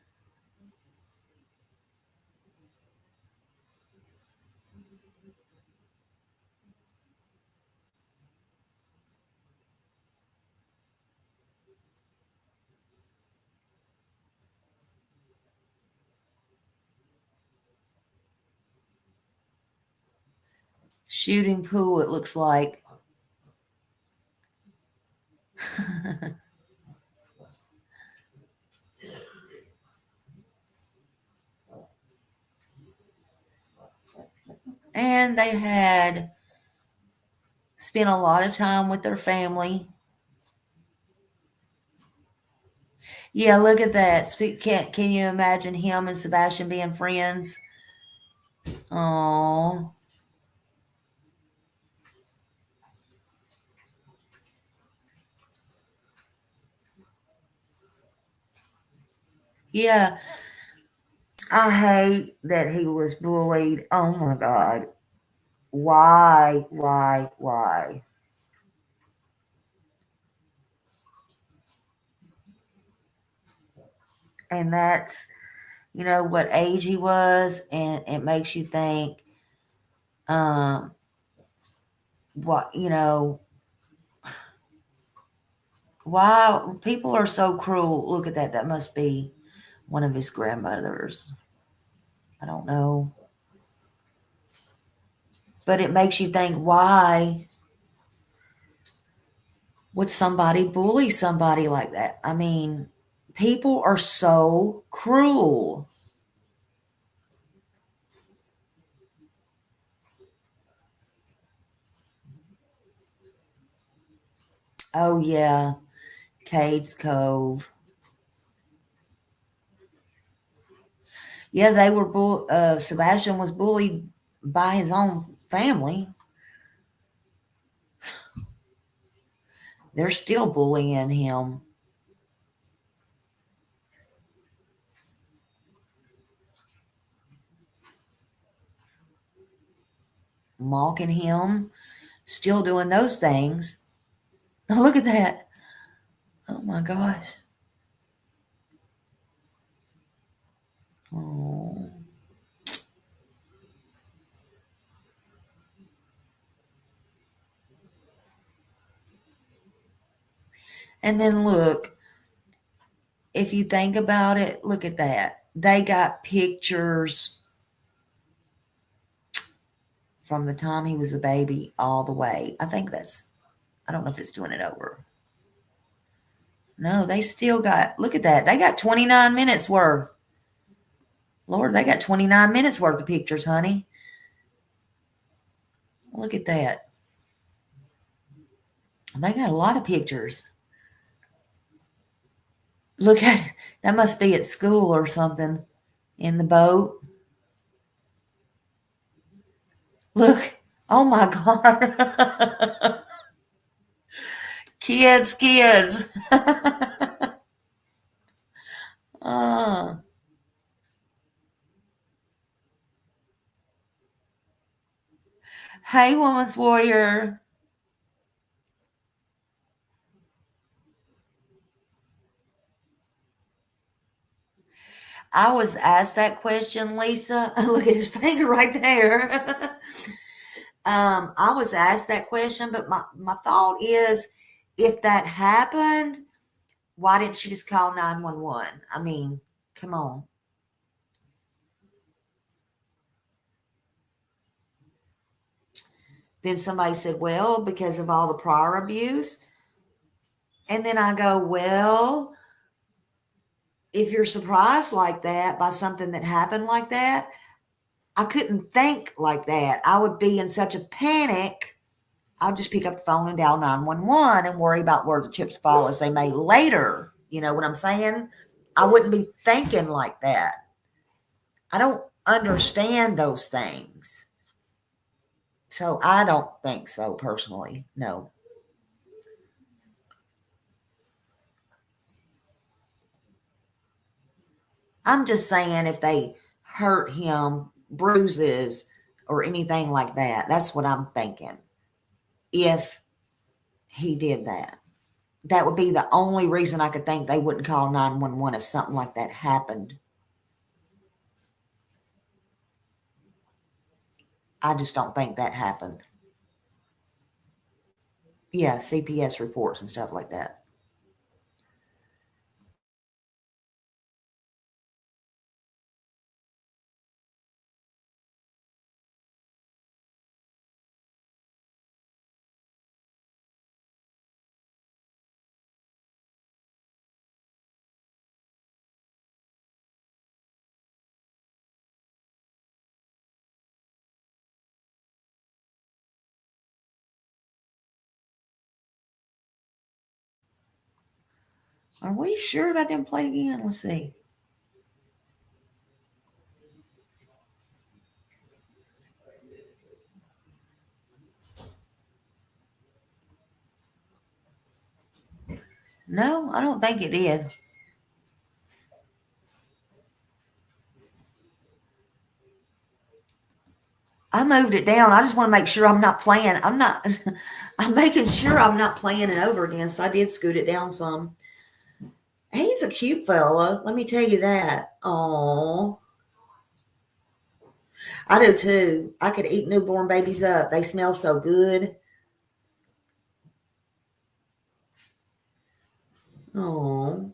S1: Shooting pool, it looks like. And they had spent a lot of time with their family. Yeah, look at that. Can you imagine him and Sebastian being friends? Oh, yeah. I hate that he was bullied. Oh my God. Why? Why? Why? And that's, what age he was, and it makes you think, um, what, why people are so cruel. Look at that. That must be one of his grandmothers. I don't know. But it makes you think, why would somebody bully somebody like that? I mean, people are so cruel. Oh, yeah. Cade's Cove. Yeah, they were Sebastian was bullied by his own family. They're still bullying him, mocking him, still doing those things. Oh, look at that. Oh my gosh. Oh. And then look, if you think about it, look at that. They got pictures from the time he was a baby all the way. I don't know if it's doing it over. No, they still got, look at that. They got 29 minutes worth. Lord, they got 29 minutes worth of pictures, honey. Look at that. They got a lot of pictures. Look at that, must be at school or something in the boat. Look. Oh my God. Kids. uh, hey, Woman's Warrior. I was asked that question, Lisa. Look at his finger right there. I was asked that question, but my thought is, if that happened, why didn't she just call 911? I mean, come on. Then somebody said, well, because of all the prior abuse. And then I go, well, if you're surprised like that by something that happened like that, I couldn't think like that. I would be in such a panic. I'll just pick up the phone and dial 911 and worry about where the chips fall as they may later. You know what I'm saying? I wouldn't be thinking like that. I don't understand those things. So I don't think so personally. No. I'm just saying if they hurt him, bruises, or anything like that, that's what I'm thinking. If he did that, that would be the only reason I could think they wouldn't call 911 if something like that happened. I just don't think that happened. Yeah, CPS reports and stuff like that. Are we sure that didn't play again? Let's see. No, I don't think it did. I moved it down. I just want to make sure I'm not playing. I'm making sure I'm not playing it over again. So I did scoot it down some. He's a cute fella. Let me tell you that. Oh, I do too. I could eat newborn babies up. They smell so good. Oh,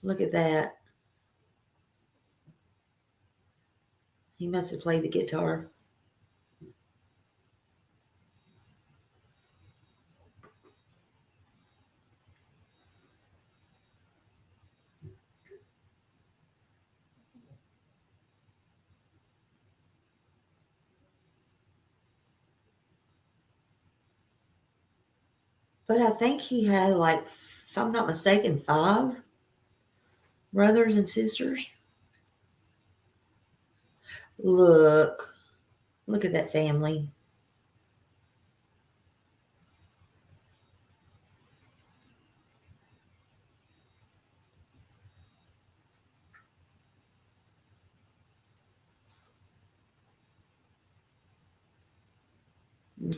S1: look at that. He must have played the guitar. But I think he had, like, if I'm not mistaken, 5 brothers and sisters. Look at that family.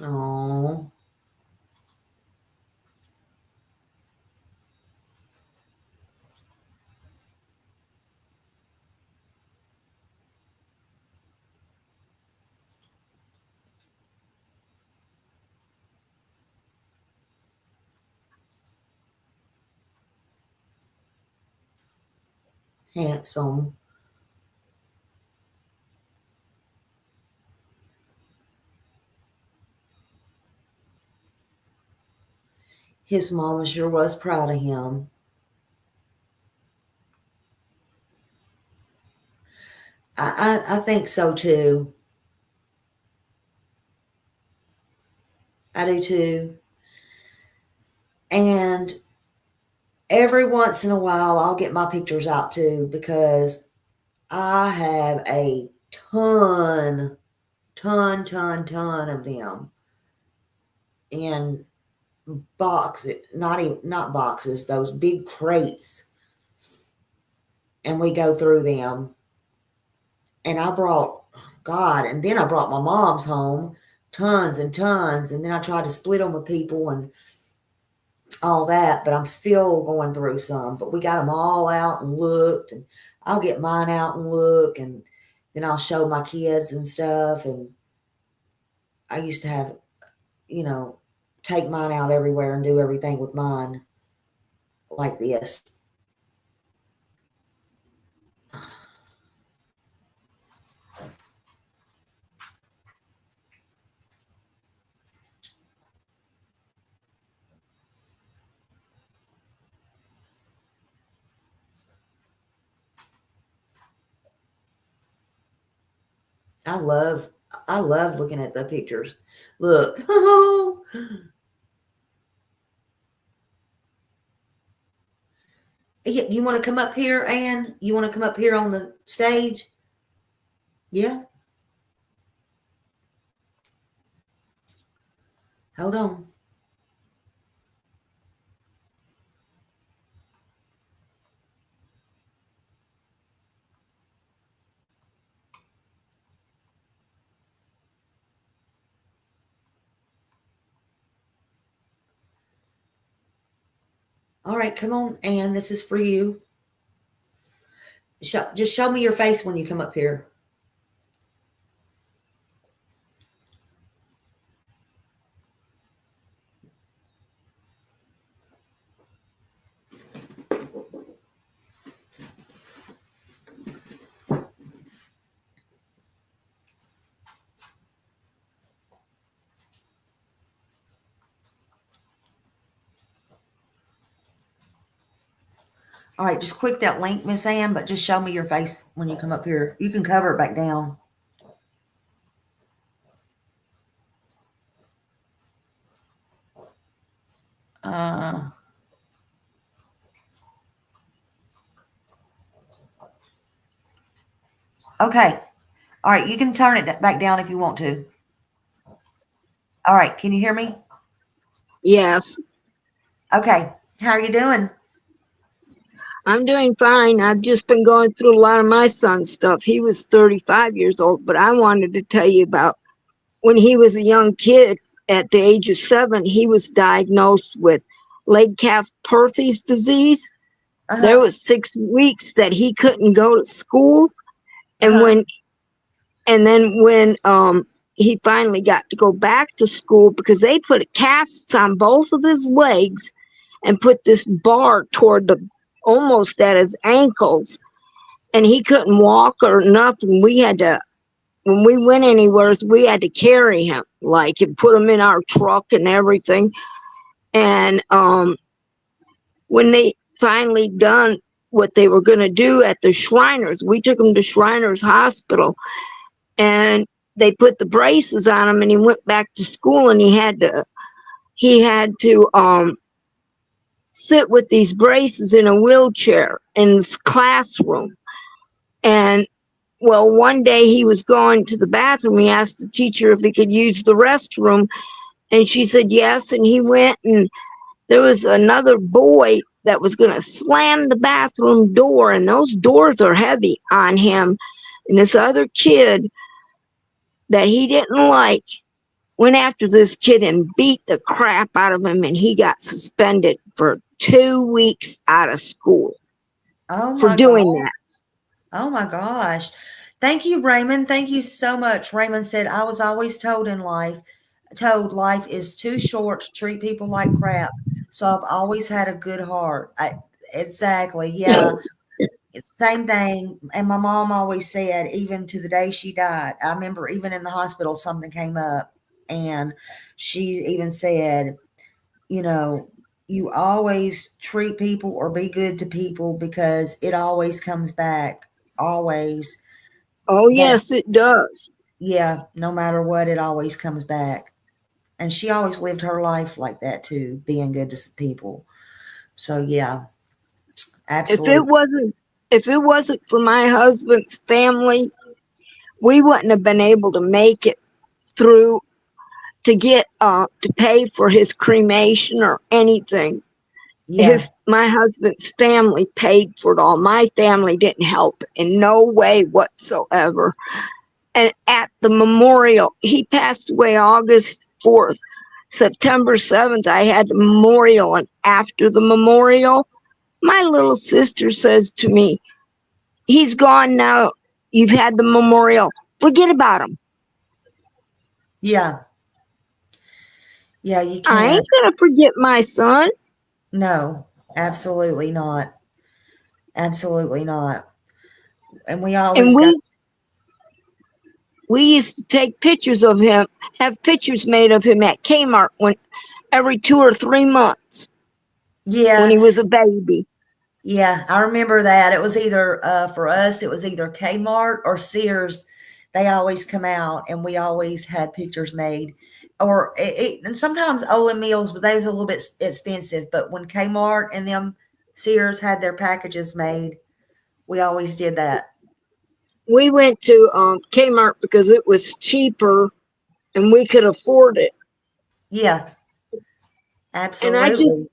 S1: Oh, handsome. His mama sure was proud of him. I think so too. I do too. And every once in a while, I'll get my pictures out too because I have a ton of them in boxes, not boxes, those big crates, and we go through them. And I brought God, and then I brought my mom's home, tons and tons, and then I tried to split them with people and all that, but I'm still going through some. But we got them all out and looked, and I'll get mine out and look, and then I'll show my kids and stuff. And I used to have, you know, take mine out everywhere and do everything with mine like this. I love I love looking at the pictures. Look. You want to come up here, Ann? You want to come up here on the stage? Yeah. Hold on. All right, come on, Ann. This is for you. Just show me your face when you come up here. All right, just click that link, Miss Ann, but just show me your face when you come up here. You can cover it back down. Okay. All right, you can turn it back down if you want to. All right, can you hear me?
S2: Yes.
S1: Okay. How are you doing?
S2: I'm doing fine. I've just been going through a lot of my son's stuff. He was 35 years old, but I wanted to tell you about when he was a young kid at the age of 7, he was diagnosed with leg calf Perthes disease. There
S1: Uh-huh.
S2: was 6 weeks that he couldn't go to school. And
S1: Uh-huh.
S2: when he finally got to go back to school because they put casts on both of his legs and put this bar toward the almost at his ankles, and he couldn't walk or nothing. We had to, when we went anywhere, we had to carry him, like, and put him in our truck and everything. And when they finally done what they were going to do at the Shriners, we took him to Shriners Hospital, and they put the braces on him, and he went back to school, and he had to sit with these braces in a wheelchair in this classroom. And well, one day he was going to the bathroom. He asked the teacher if he could use the restroom, and she said yes. And he went, and there was another boy that was going to slam the bathroom door, and those doors are heavy on him. And this other kid that he didn't like went after this kid and beat the crap out of him, and he got suspended for 2 weeks out of school
S1: Oh
S2: for
S1: my God.
S2: doing that.
S1: Oh my gosh. Thank you, Raymond. Thank you so much. Raymond said, I was always told life is too short to treat people like crap. So I've always had a good heart. Exactly. Yeah. It's the same thing. And my mom always said, even to the day she died, I remember even in the hospital, something came up and she even said, you know, you always treat people or be good to people because it always comes back. Always.
S2: Oh,
S1: That,
S2: yes, it does.
S1: yeah, no matter what, it always comes back. And she always lived her life like that too, being good to people. So, yeah,
S2: If it
S1: absolutely.
S2: wasn't if it wasn't for my husband's family, we wouldn't have been able to make it through to get to pay for his cremation or anything.
S1: Yeah,
S2: My husband's family paid for it all. My family didn't help in no way whatsoever. And at the memorial, he passed away August 4th. September 7th, I had the memorial, and after the memorial, my little sister says to me, he's gone now. You've had the memorial. Forget about him.
S1: yeah, yeah, you
S2: I
S1: can't.
S2: ain't gonna forget my son.
S1: No, absolutely not. Absolutely not. And we always
S2: And
S1: got,
S2: we used to take pictures of him, have pictures made of him at Kmart when every 2 or 3 months when
S1: yeah,
S2: he was a baby.
S1: yeah, I remember that. It was either for us, it was either Kmart or Sears. They always come out, and we always had pictures made. Or and sometimes Olin Mills, but they was a little bit expensive. But when Kmart and them Sears had their packages made. We always did that.
S2: We went to Kmart because it was cheaper and we could afford it.
S1: Yeah,
S2: And
S1: absolutely.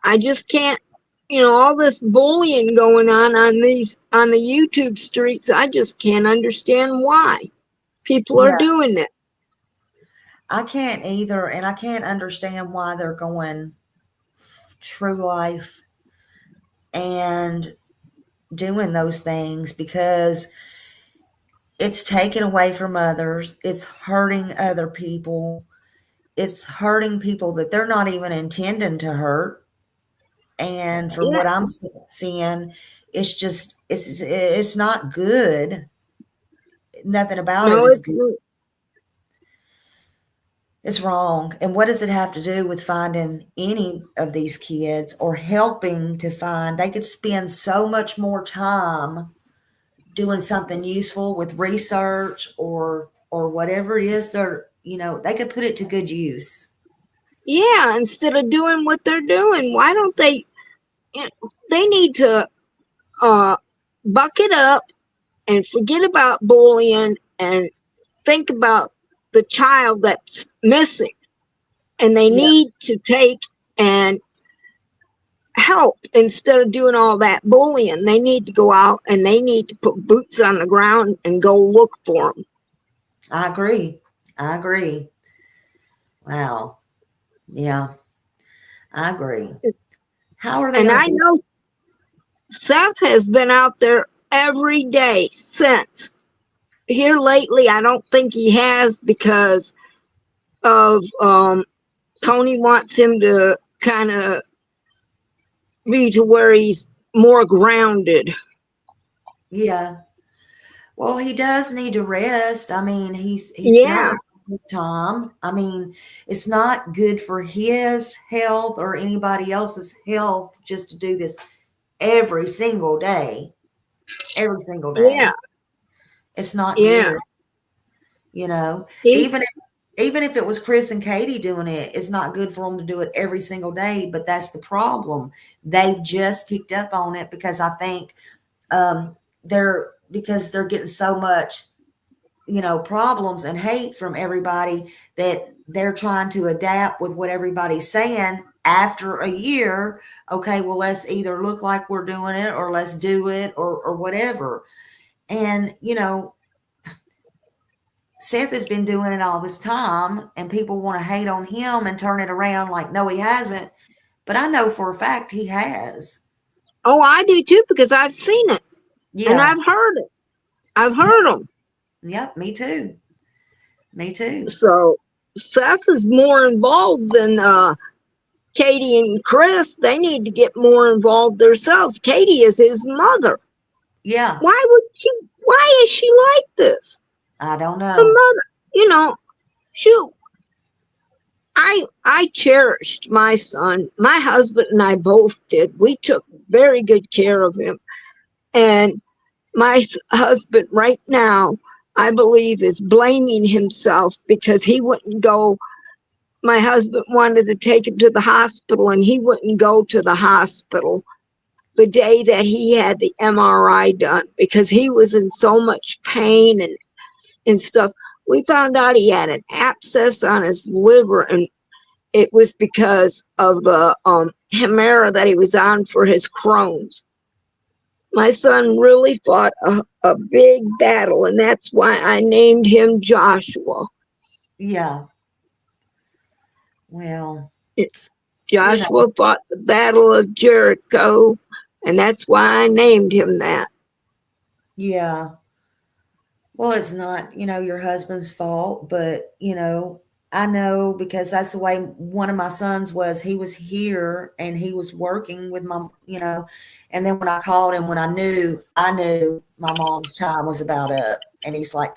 S2: I just can't, all this bullying going on the YouTube streets. I just can't understand why people are
S1: Yeah,
S2: doing that.
S1: I can't either, and I can't understand why they're going True Life and doing those things because it's taken away from others. It's hurting other people. It's hurting people that they're not even intending to hurt. And from
S2: Yeah,
S1: what I'm seeing, it's just it's not good. Nothing about it
S2: no,
S1: is
S2: it's
S1: good. It's wrong. And what does it have to do with finding any of these kids or helping to find? They could spend so much more time doing something useful with research or whatever it is they could put it to good use.
S2: yeah. Instead of doing what they're doing, why don't they? They need to uh, buck it up and forget about bullying and think about the child that's missing. And they
S1: Yeah,
S2: need to take and help instead of doing all that bullying. They need to go out and they need to put boots on the ground and go look for them.
S1: I agree. I agree. Wow. Yeah, I agree. How are they
S2: And
S1: going to
S2: I
S1: feel?
S2: know Seth has been out there every day since. Here lately, I don't think he has because of Tony wants him to kind of be to where he's more grounded.
S1: Yeah. Well, he does need to rest. I mean, he's been out
S2: Yeah,
S1: there all this time. I mean, it's not good for his health or anybody else's health just to do this every single day. Every single
S2: yeah,
S1: day. It's not
S2: yeah.
S1: good, you know.
S2: He,
S1: Even if it was Chris and Katie doing it, it's not good for them to do it every single day. But that's the problem. They've just picked up on it because I think they're getting so much problems and hate from everybody that they're trying to adapt with what everybody's saying after a year. Okay, well, let's either look like we're doing it or let's do it or whatever. And Seth has been doing it all this time, and people want to hate on him and turn it around like, no, he hasn't. But I know for a fact he has.
S2: oh, I do too because I've seen it and
S1: Yeah.
S2: I've heard it. I've
S1: Yep.
S2: heard them.
S1: Yep. Me too. Me too.
S2: So Seth is more involved than Katie and Chris. They need to get more involved themselves. Katie is his mother.
S1: Yeah.
S2: Why would she? Why is she like this?
S1: I don't
S2: The
S1: know.
S2: mother, shoot. I cherished my son. My husband and I both did. We took very good care of him. And my husband right now, I believe, is blaming himself because he wouldn't go. My husband wanted to take him to the hospital and he wouldn't go to the hospital the day that he had the MRI done because he was in so much pain and stuff. We found out he had an abscess on his liver, and it was because of the Humira that he was on for his Crohn's. My son really fought a big battle, and that's why I named him Joshua.
S1: Yeah. Well, you know,
S2: Joshua fought the Battle of Jericho, and that's why I named him that.
S1: yeah. Well, it's not, your husband's fault, but, I know because that's the way one of my sons was. He was here and he was working with and then when I called him, when I knew my mom's time was about up. And he's like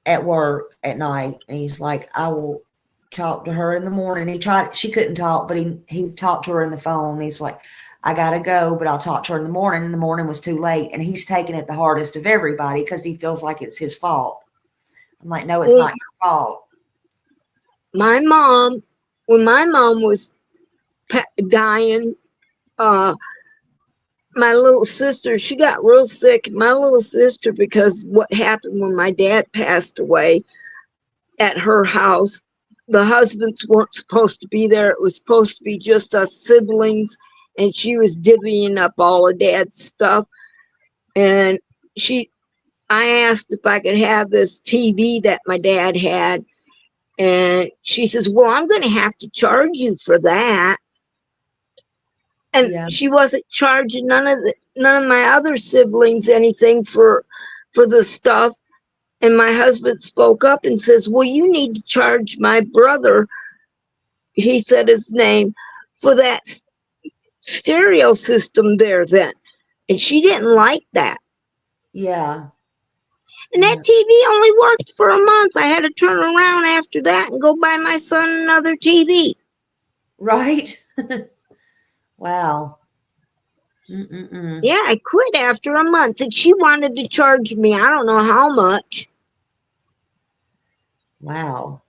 S1: at work at night, and he's like, I will talk to her in the morning. She couldn't talk, but he talked to her on the phone. He's like, I gotta go, but I'll talk to her in the morning. And the morning was too late. And he's taking it the hardest of everybody because he feels like it's his fault. I'm like, no, it's
S2: Well,
S1: not your fault.
S2: my mom, when my mom was dying, my little sister, she got real sick. My little sister, because what happened when my dad passed away at her house, the husbands weren't supposed to be there. It was supposed to be just us siblings, and she was divvying up all of dad's stuff. And she, I asked if I could have this TV that my dad had, and she says, "Well, I'm going to have to charge you for that." And
S1: Yeah.
S2: she wasn't charging none of my other siblings anything for the stuff. And my husband spoke up and says, "Well, you need to charge my brother," he said his name, "for that stereo system there then." And she didn't like that.
S1: Yeah.
S2: And that
S1: Yeah.
S2: TV only worked for a month. I had to turn around after that and go buy my son another TV.
S1: Right? Wow. Mm-mm-mm.
S2: Yeah, I quit after a month, and she wanted to charge me, I don't know how much.
S1: Wow.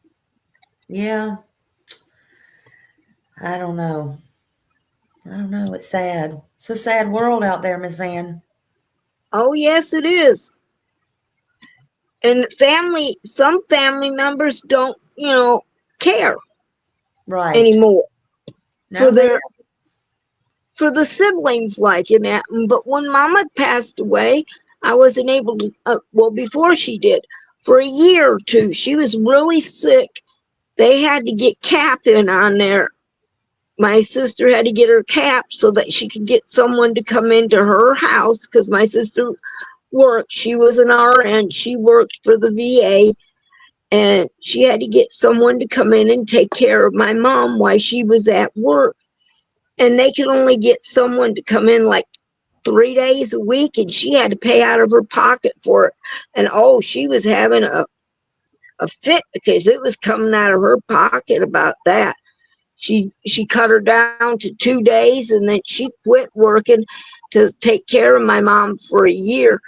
S1: Yeah. I don't know. I don't know. It's sad. It's a sad world out there, Miss Ann.
S2: Oh, yes, it is. And some family members don't, care
S1: Right.
S2: anymore for
S1: No, they
S2: their for the siblings liking that. But when Mama passed away, I wasn't able to. Well, before she did, for a year or two, she was really sick. They had to get cap in on there. My sister had to get her cap so that she could get someone to come into her house because my sister worked. She was an RN. She worked for the VA, and she had to get someone to come in and take care of my mom while she was at work. And they could only get someone to come in like 3 days a week, and she had to pay out of her pocket for it. And oh, she was having a fit because it was coming out of her pocket about that. She cut her down to 2 days, and then she quit working to take care of my mom for a year.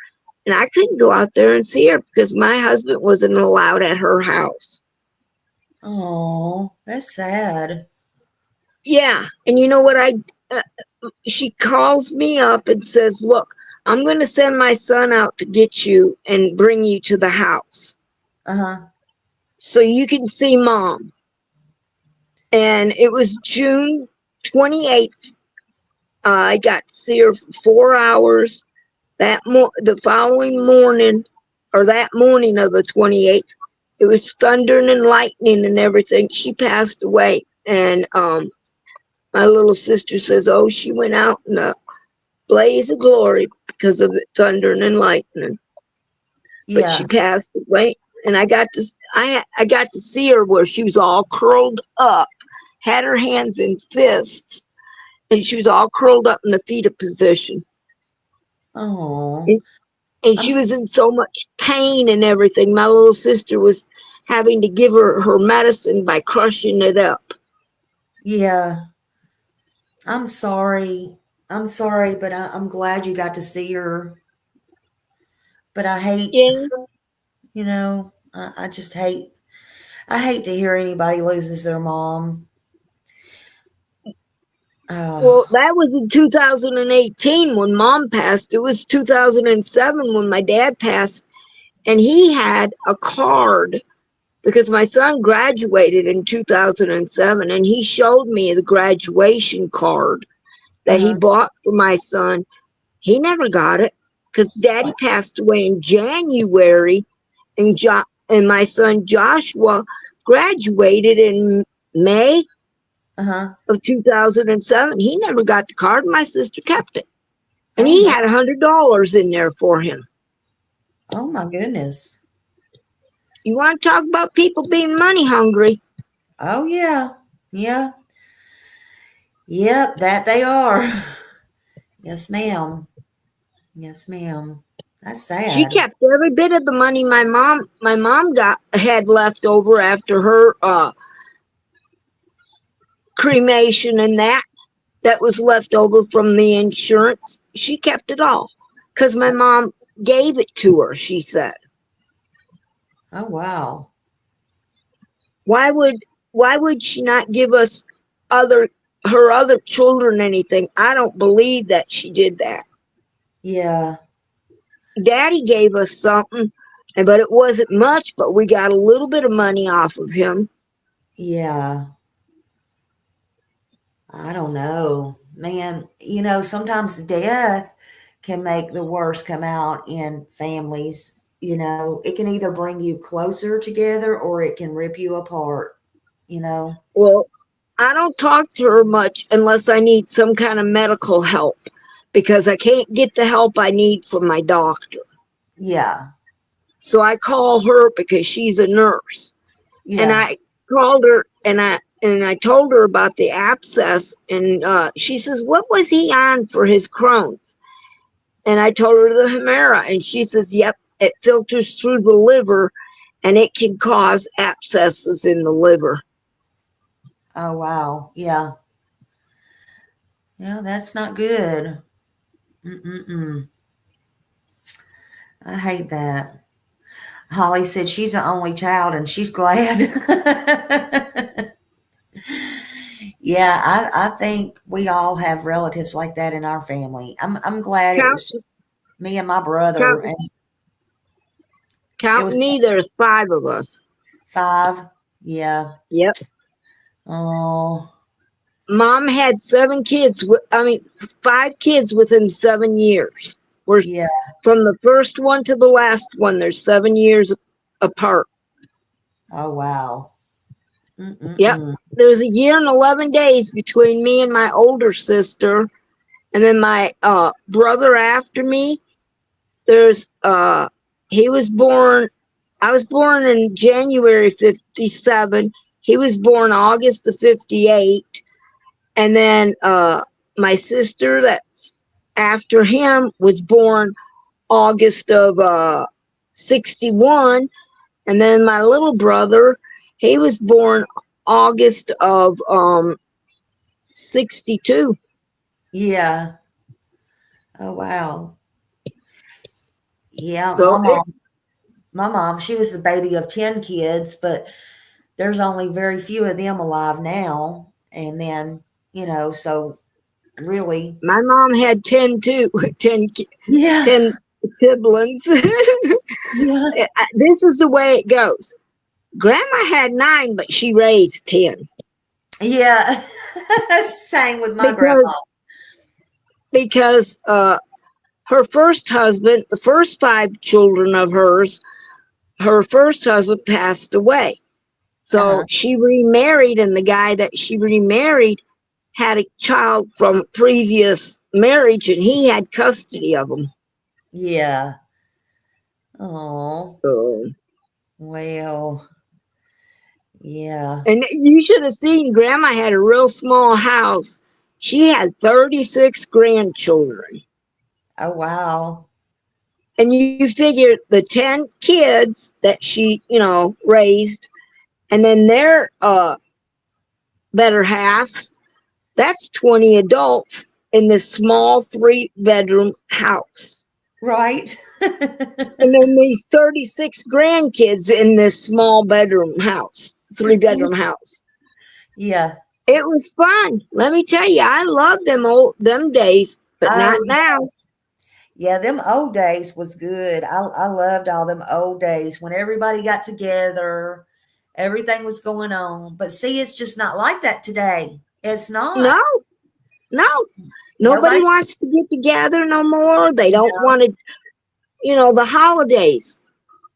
S2: And I couldn't go out there and see her because my husband wasn't allowed at her house.
S1: Oh, that's sad.
S2: Yeah, and you know what uh, she calls me up and says, "Look, I'm going to send my son out to get you and bring you to the house
S1: Uh-huh.
S2: so you can see mom." And it was June 28th. I got to see her for 4 hours. The following morning, or that morning of the 28th, it was thundering and lightning and everything. She passed away, and my little sister says, "Oh, she went out in a blaze of glory because of the thundering and lightning." But she
S1: Yeah.
S2: passed away, and I got to see her where she was all curled up, had her hands in fists, and she was all curled up in the fetal position.
S1: Oh.
S2: And, and
S1: I'm
S2: she was in so much pain and everything. My little sister was having to give her medicine by crushing it up.
S1: yeah. I'm sorry. I'm sorry, but I'm glad you got to see her. But I hate,
S2: Yeah.
S1: I just I hate to hear anybody loses their mom.
S2: Well,
S1: Oh,
S2: that was in 2018 when mom passed. It was 2007 when my dad passed, and he had a card because my son graduated in 2007, and he showed me the graduation card that he
S1: uh-huh.
S2: bought for my son. He never got it because daddy passed away in January, and my son Joshua graduated in May
S1: Uh-huh.
S2: of 2007. He never got the card. My sister kept it, and
S1: Oh
S2: he
S1: my
S2: had $100 in there for him.
S1: oh my goodness.
S2: You want to talk about people being money hungry?
S1: Oh yeah. Yeah. Yep, that they are. Yes, ma'am. Yes, ma'am. That's
S2: She
S1: sad.
S2: kept every bit of the money my mom got had left over after her cremation, and that was left over from the insurance. She kept it all because my mom gave it to her. She said,
S1: Oh wow.
S2: "Why would she not give us other her other children anything?" I don't believe that she did that.
S1: Yeah.
S2: Daddy gave us something, but it wasn't much, but we got a little bit of money off of him.
S1: Yeah. I don't know. Man, sometimes death can make the worst come out in families. It can either bring you closer together or it can rip you apart, you know?
S2: Well, I don't talk to her much unless I need some kind of medical help because I can't get the help I need from my doctor.
S1: Yeah.
S2: So I call her because she's a nurse. And
S1: Yeah.
S2: I called her and I told her about the abscess, and she says, "What was he on for his Crohn's?" And I told her the Humira, and she says, "Yep, it filters through the liver, and it can cause abscesses in the liver."
S1: Oh, wow. Yeah. Yeah, that's not good. Mm-mm-mm. I hate that. Holly said she's the only child and she's glad. Yeah, I think we all have relatives like that in our family. I'm glad it
S2: Count,
S1: was just me and my brother,
S2: count,
S1: and it
S2: count
S1: was
S2: me. There's 5 of us.
S1: five. Yeah.
S2: Yep.
S1: Oh,
S2: Mom had 7 kids. I mean, 5 kids within 7 years. We're
S1: yeah.
S2: from the first one to the last one. There's 7 years apart.
S1: Oh, wow.
S2: Yep.
S1: Mm-mm-mm.
S2: There's a year and 11 days between me and my older sister, and then my brother after me. There's he was born. I was born in January '57. He was born August the '58, and then my sister that's after him was born August of '61, and then my little brother, he was born August of '62.
S1: Yeah. Oh, wow. Yeah,
S2: So it,
S1: my mom, she was the baby of 10 kids, but there's only very few of them alive now. And then, so really,
S2: my mom had 10 too, 10,
S1: yeah,
S2: 10 siblings.
S1: yeah,
S2: This is the way it goes. Grandma had 9, but she raised 10
S1: yeah. Same with my grandma.
S2: because her first husband, the first 5 children of hers, her first husband passed away. So
S1: Uh-huh.
S2: she remarried, and the guy that she remarried had a child from previous marriage, and he had custody of them.
S1: Yeah. Oh,
S2: So,
S1: well, yeah.
S2: and you should have seen Grandma had a real small house. She had 36 grandchildren.
S1: Oh, wow.
S2: And you figure the 10 kids that she, raised, and then their better halves, that's 20 adults in this small 3-bedroom house.
S1: Right.
S2: And then these 36 grandkids in this small bedroom house, 3-bedroom house.
S1: Yeah.
S2: It was fun. Let me tell you, I loved them days, but not
S1: Oh,
S2: now.
S1: yeah, them old days was good. I loved all them old days when everybody got together, everything was going on. But see, it's just not like that today. It's
S2: No,
S1: not.
S2: no. Nobody
S1: Nobody.
S2: wants to get together no more. They don't
S1: No.
S2: want to, the holidays.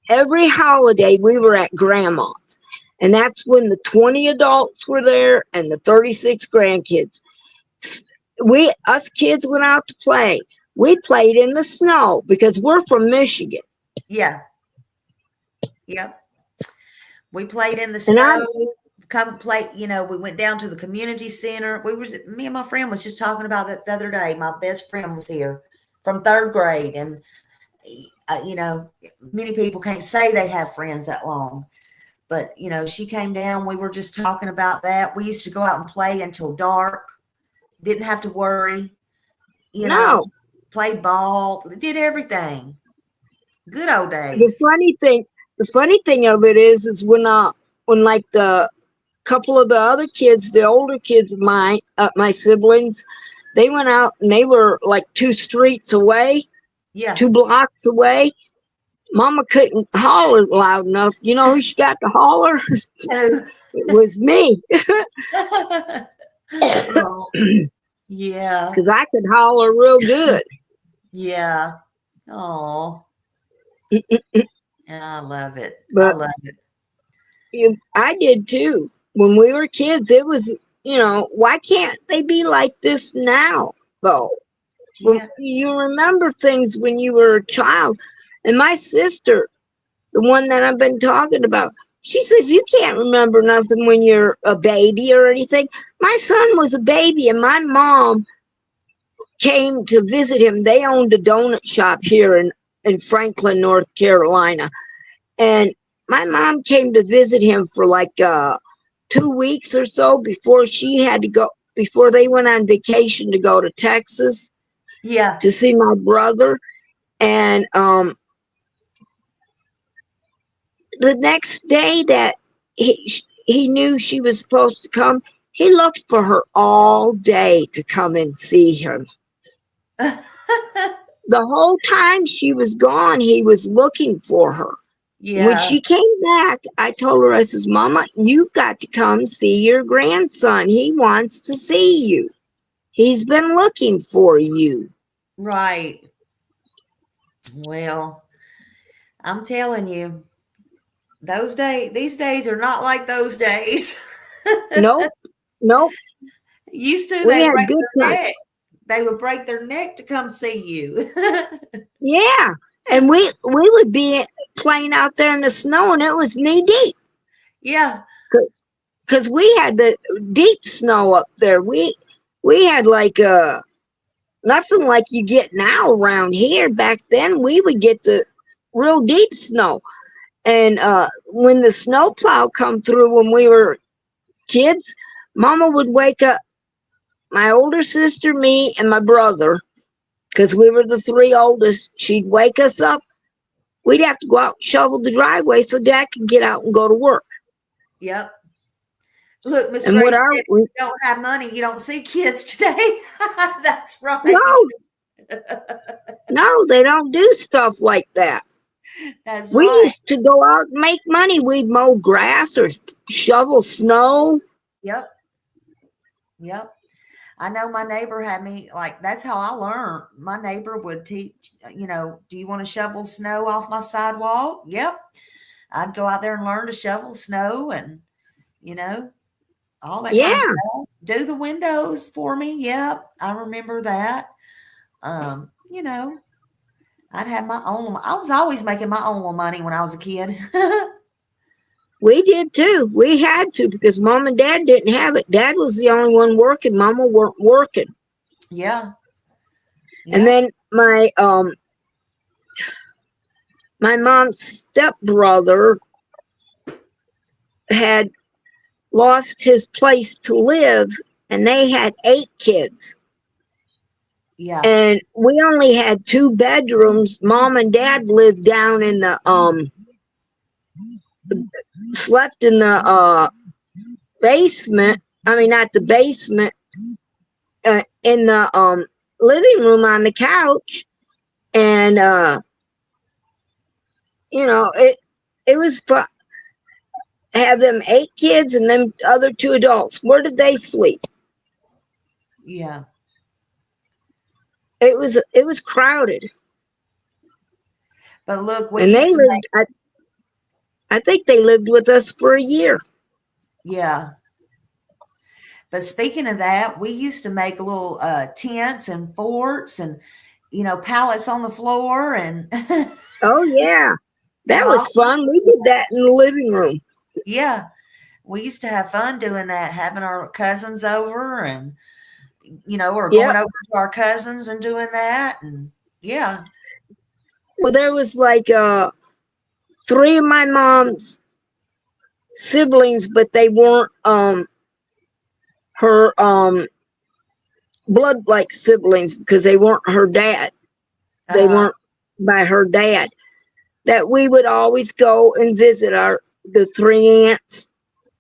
S2: Every holiday we were at grandma's. And that's when the 20 adults were there and the 36 grandkids. Us kids went out to play. We played in the snow because we're from Michigan.
S1: Yeah. Yep. We played in the
S2: And I,
S1: snow. Come play. We went down to the community center. Me and my friend was just talking about that the other day. My best friend was here from third grade, and many people can't say they have friends that long. But she came down. We were just talking about that. We used to go out and play until dark. Didn't have to worry. You know,
S2: no,
S1: played ball. Did everything. Good old
S2: the
S1: days.
S2: funny thing, the funny thing of it is when like the couple of the other kids, the older kids of my siblings, they went out and they were like 2 streets away.
S1: Yeah.
S2: 2 blocks away. Mama couldn't holler loud enough. You know who she got to holler?
S1: Oh.
S2: It was me.
S1: Oh, yeah.
S2: Because I could holler real good.
S1: Yeah. Oh, I love it. I
S2: But
S1: love it.
S2: I did too. When we were kids, it was, why can't they be like this now, though?
S1: Yeah.
S2: You remember things when you were a child. And my sister, the one that I've been talking about, she says you can't remember nothing when you're a baby or anything. My son was a baby, and my mom came to visit him. They owned a donut shop here in Franklin, North Carolina. And my mom came to visit him for like 2 weeks or so before she had to go, before they went on vacation to go to Texas
S1: Yeah.
S2: to see my brother. And the next day that he knew she was supposed to come, he looked for her all day to come and see him. The whole time she was gone, he was looking for her. When
S1: Yeah.
S2: she came back, I told her, I says, Mama, you've got to come see your grandson. He wants to see you. He's been looking for you.
S1: Right. Well, I'm telling you, these days are not like those days.
S2: Nope, nope.
S1: Used to,
S2: We
S1: they'd
S2: had
S1: break
S2: good
S1: their neck.
S2: times.
S1: They would break their neck to come see you.
S2: Yeah. And we would be playing out there in the snow, and it was knee deep
S1: Yeah.
S2: because we had the deep snow up there. We had like nothing like you get now around here. Back then, we would get the real deep snow. And when the snowplow come through when we were kids, Mama would wake up my older sister, me, and my brother, because we were the three oldest. She'd wake us up. We'd have to go out and shovel the driveway so Dad could get out and go to work.
S1: Yep. Look, Miss
S2: And what
S1: Grace
S2: our
S1: said, if you don't have money, you don't see kids today. That's right.
S2: no, no, they don't do stuff like that.
S1: That's
S2: We
S1: right.
S2: used to go out and make money. We'd mow grass or shovel snow.
S1: Yep. Yep. I know my neighbor had me like that's how I learned. My neighbor would teach, do you want to shovel snow off my sidewalk? Yep. I'd go out there and learn to shovel snow and, you know, all that kind of
S2: Yeah,
S1: stuff. Do the windows for me. Yep. I remember that. You know, I'd have my own. I was always making my own little money when I was a kid.
S2: we did too. We had to because Mom and Dad didn't have it. Dad was the only one working. Mama weren't working.
S1: Yeah.
S2: And
S1: Yep.
S2: then my mom's stepbrother had lost his place to live, and they had 8 kids.
S1: Yeah.
S2: And we only had 2 bedrooms. Mom and Dad lived down in the slept in the basement. I mean, not the basement, in the living room on the couch. And it was fun. Have them 8 kids and them other 2 adults. Where did they sleep?
S1: Yeah.
S2: It was crowded.
S1: But look, we
S2: And they
S1: used to make,
S2: lived. I think they lived with us for a year.
S1: yeah. But speaking of that, we used to make little tents and forts and, pallets on the floor and
S2: Oh yeah,
S1: and
S2: that
S1: all.
S2: was fun. We did that in the living room.
S1: Yeah, we used to have fun doing that, having our cousins over and, or going
S2: Yep.
S1: over to our cousins and doing that. And yeah,
S2: Well, there was like 3 of my mom's siblings, but they weren't her blood like siblings because they weren't her dad. They
S1: uh-huh,
S2: weren't by her dad. That we would always go and visit the 3 aunts.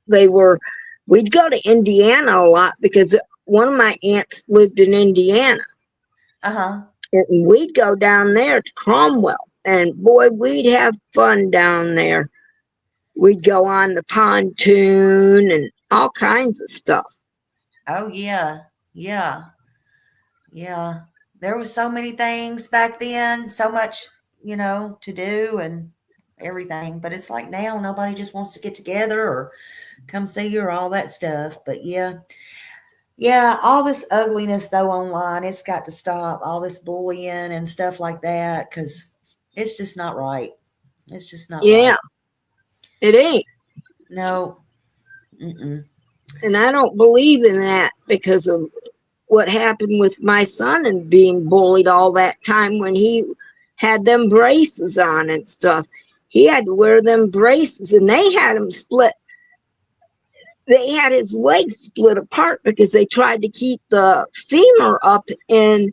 S2: They were. We'd go to Indiana a lot because one of my aunts lived in Indiana.
S1: uh-huh.
S2: And we'd go down there to Cromwell, and boy, we'd have fun down there. We'd go on the pontoon and all kinds of stuff.
S1: Oh yeah. Yeah. Yeah. There was so many things back then, so much, to do and everything. But it's like now nobody just wants to get together or come see you or all that stuff. But yeah. Yeah, all this ugliness though online, it's got to stop. All this bullying and stuff like that, because it's just not right. It's just not right.
S2: Yeah, it ain't.
S1: No. Mm-mm.
S2: And I don't believe in that because of what happened with my son and being bullied all that time when he had them braces on and stuff. He had to wear them braces, and they had him split. They had his legs split apart because they tried to keep the femur up in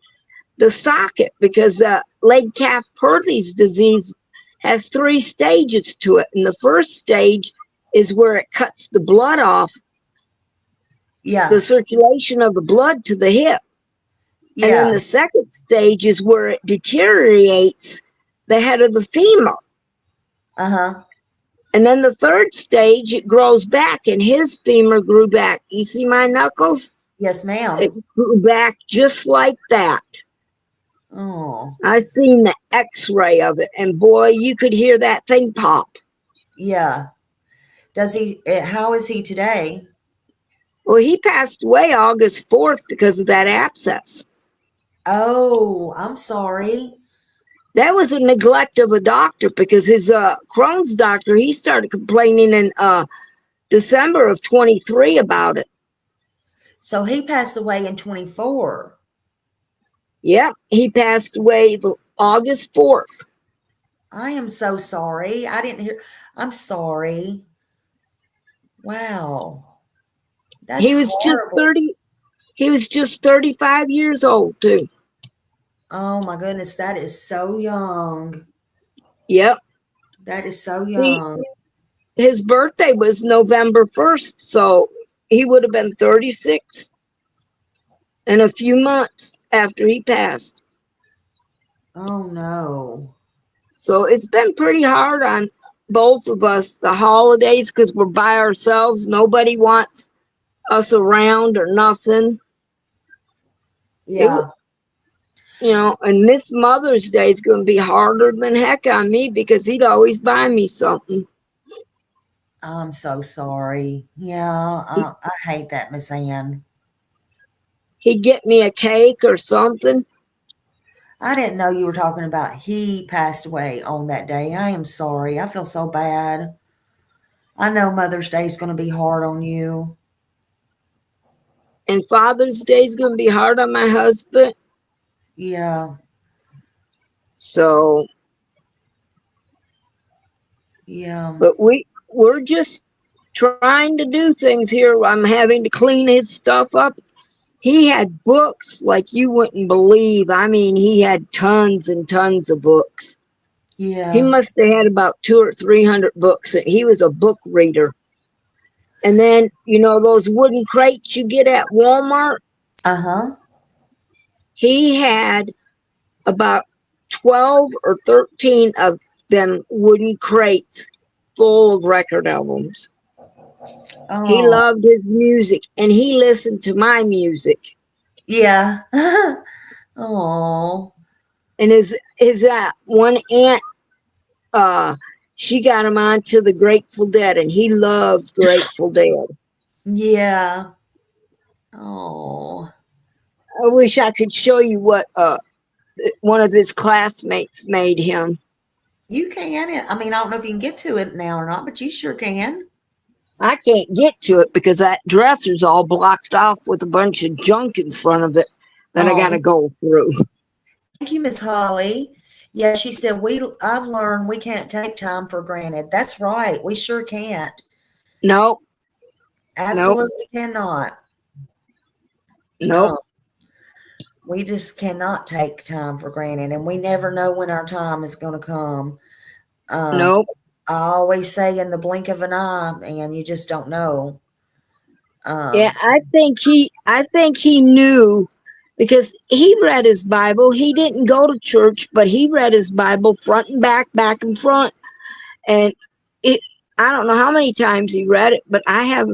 S2: the socket, because leg calf Perthes disease has 3 stages to it. And the first stage is where it cuts the blood off, the
S1: Yeah.
S2: circulation of the blood to the hip. And then
S1: Yeah.
S2: the second stage is where it deteriorates the head of the femur.
S1: Uh-huh.
S2: And then the third stage, it grows back, and his femur grew back. You see my knuckles?
S1: Yes,
S2: It
S1: ma'am.
S2: grew back just like that.
S1: Oh.
S2: I seen the x-ray of it, and boy, you could hear that thing pop.
S1: Yeah. How is he today?
S2: Well, he passed away August 4th because of that abscess.
S1: Oh, I'm sorry.
S2: That was a neglect of a doctor, because his Crohn's doctor, he started complaining in December of 23 about it.
S1: So he passed away in 24.
S2: Yep, he passed away August 4th.
S1: I am so sorry. I didn't hear. I'm sorry. Wow. That's
S2: He was just
S1: horrible.
S2: 30. He was just 35 years old too.
S1: Oh my goodness, that is so young.
S2: Yep.
S1: That is so
S2: See,
S1: young.
S2: his birthday was November 1st, so he would have been 36 in a few months after he passed.
S1: Oh no.
S2: So it's been pretty hard on both of us, the holidays, because we're by ourselves. Nobody wants us around or nothing. It,
S1: Yeah,
S2: and Miss Mother's Day is going to be harder than heck on me because he'd always buy me something.
S1: I'm so sorry. Yeah, I hate that, Miss Ann.
S2: He'd get me a cake or something.
S1: I didn't know you were talking about he passed away on that day. I am sorry. I feel so bad. I know Mother's Day is going to be hard on you.
S2: And Father's Day is going to be hard on my husband.
S1: Yeah,
S2: So,
S1: yeah,
S2: but we're just trying to do things here. I'm having to clean his stuff up. He had books like you wouldn't believe. I mean, he had tons and tons of books. He
S1: yeah.
S2: must have had about 200 or 300 books. He was a book reader. And then, those wooden crates you get at Walmart,
S1: Uh-huh.
S2: he had about 12 or 13 of them wooden crates full of record albums. He
S1: Oh,
S2: loved his music, and he listened to my music.
S1: yeah. Oh,
S2: And his one aunt, she got him onto the Grateful Dead, and he loved Grateful Dead.
S1: yeah. Oh,
S2: I wish I could show you what one of his classmates made him.
S1: you can. I mean, I don't know if you can get to it now or not, but you sure can.
S2: I can't get to it because that dresser's all blocked off with a bunch of junk in front of it that I got to
S1: Oh,
S2: go through.
S1: thank you, Miss Holly. Yeah, she said I've learned we can't take time for granted. That's right. We sure can't.
S2: Nope, nope,
S1: Absolutely cannot.
S2: nope,
S1: Um, we just cannot take time for granted, and we never know when our time is going to come. Um,
S2: nope.
S1: I always say in the blink of an eye, and you just don't know.
S2: Yeah,
S1: Um,
S2: I think he knew because he read his Bible. He didn't go to church, but he read his Bible front and back and front. And it, I don't know how many times he read it, but I have a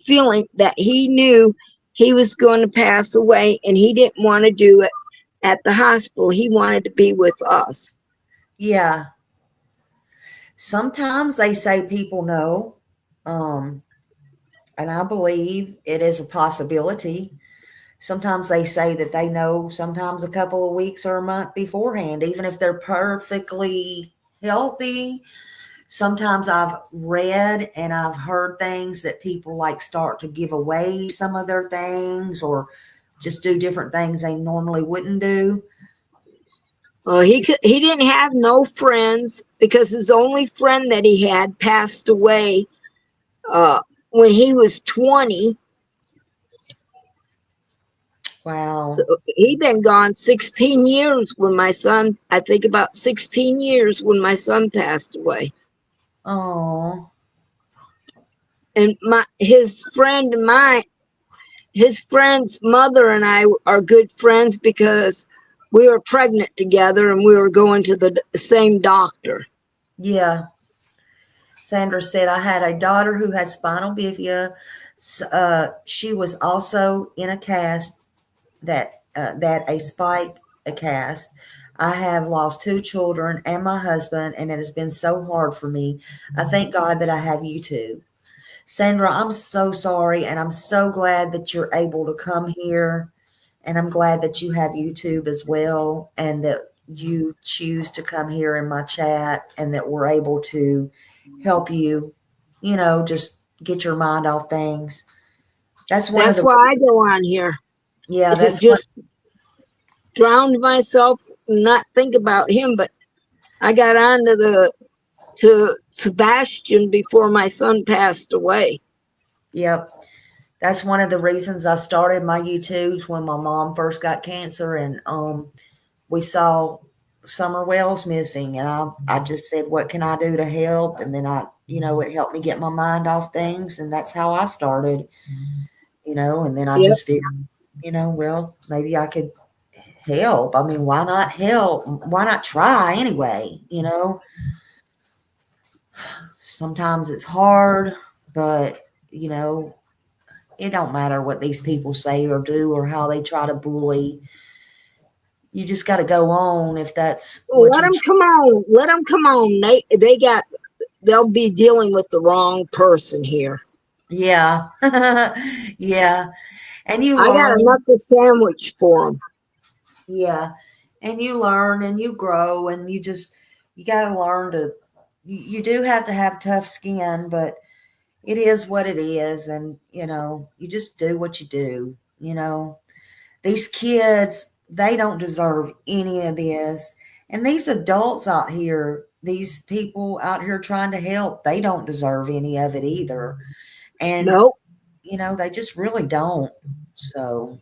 S2: feeling that he knew he was going to pass away and he didn't want to do it at the hospital. He wanted to be with us.
S1: Yeah. Sometimes they say people know, um, and I believe it is a possibility. Sometimes they say that they know sometimes a couple of weeks or a month beforehand, even if they're perfectly healthy. Sometimes I've read and I've heard things that people like start to give away some of their things or just do different things they normally wouldn't do.
S2: He didn't have no friends because his only friend that he had passed away uh, when he was 20. So
S1: Wow.
S2: he'd been gone 16 years when my son, I think about 16 years when my son passed away.
S1: Oh,
S2: And his friend's mother and I are good friends because we were pregnant together and we were going to the same doctor.
S1: yeah. Sandra said, I had a daughter who had spinal bifida. She was also in a cast that a spike a cast. I have lost two children and my husband, and it has been so hard for me. I thank God that I have you too. Sandra, I'm so sorry, and I'm so glad that you're able to come here, and I'm glad that you have YouTube as well, and that you choose to come here in my chat, and that we're able to help you, just get your mind off things. That's one of
S2: That's
S1: the,
S2: why I go on here,
S1: yeah,
S2: to
S1: that's one,
S2: just drown myself, not think about him. But I got on to Sebastian before my son passed away.
S1: yep. That's one of the reasons I started my YouTubes when my mom first got cancer, and we saw Summer Wells missing, and I just said, what can I do to help? And then it helped me get my mind off things, and that's how I started, and then I
S2: Yep.
S1: just figured, well, maybe I could help. I mean, why not help? Why not try anyway? Sometimes it's hard, but it don't matter what these people say or do or how they try to bully. You just got to go on if that's what
S2: Let
S1: you.
S2: them come on. Let them come on. They'll be dealing with the wrong person here.
S1: Yeah. Yeah. And you
S2: I got a
S1: learn.
S2: knuckle sandwich for them.
S1: Yeah. And you learn and you grow and you got to learn you do have to have tough skin, but it is what it is. And, you just do what you do. These kids, they don't deserve any of this. And these adults out here, these people out here trying to help, they don't deserve any of it either. And,
S2: Nope.
S1: they just really don't. So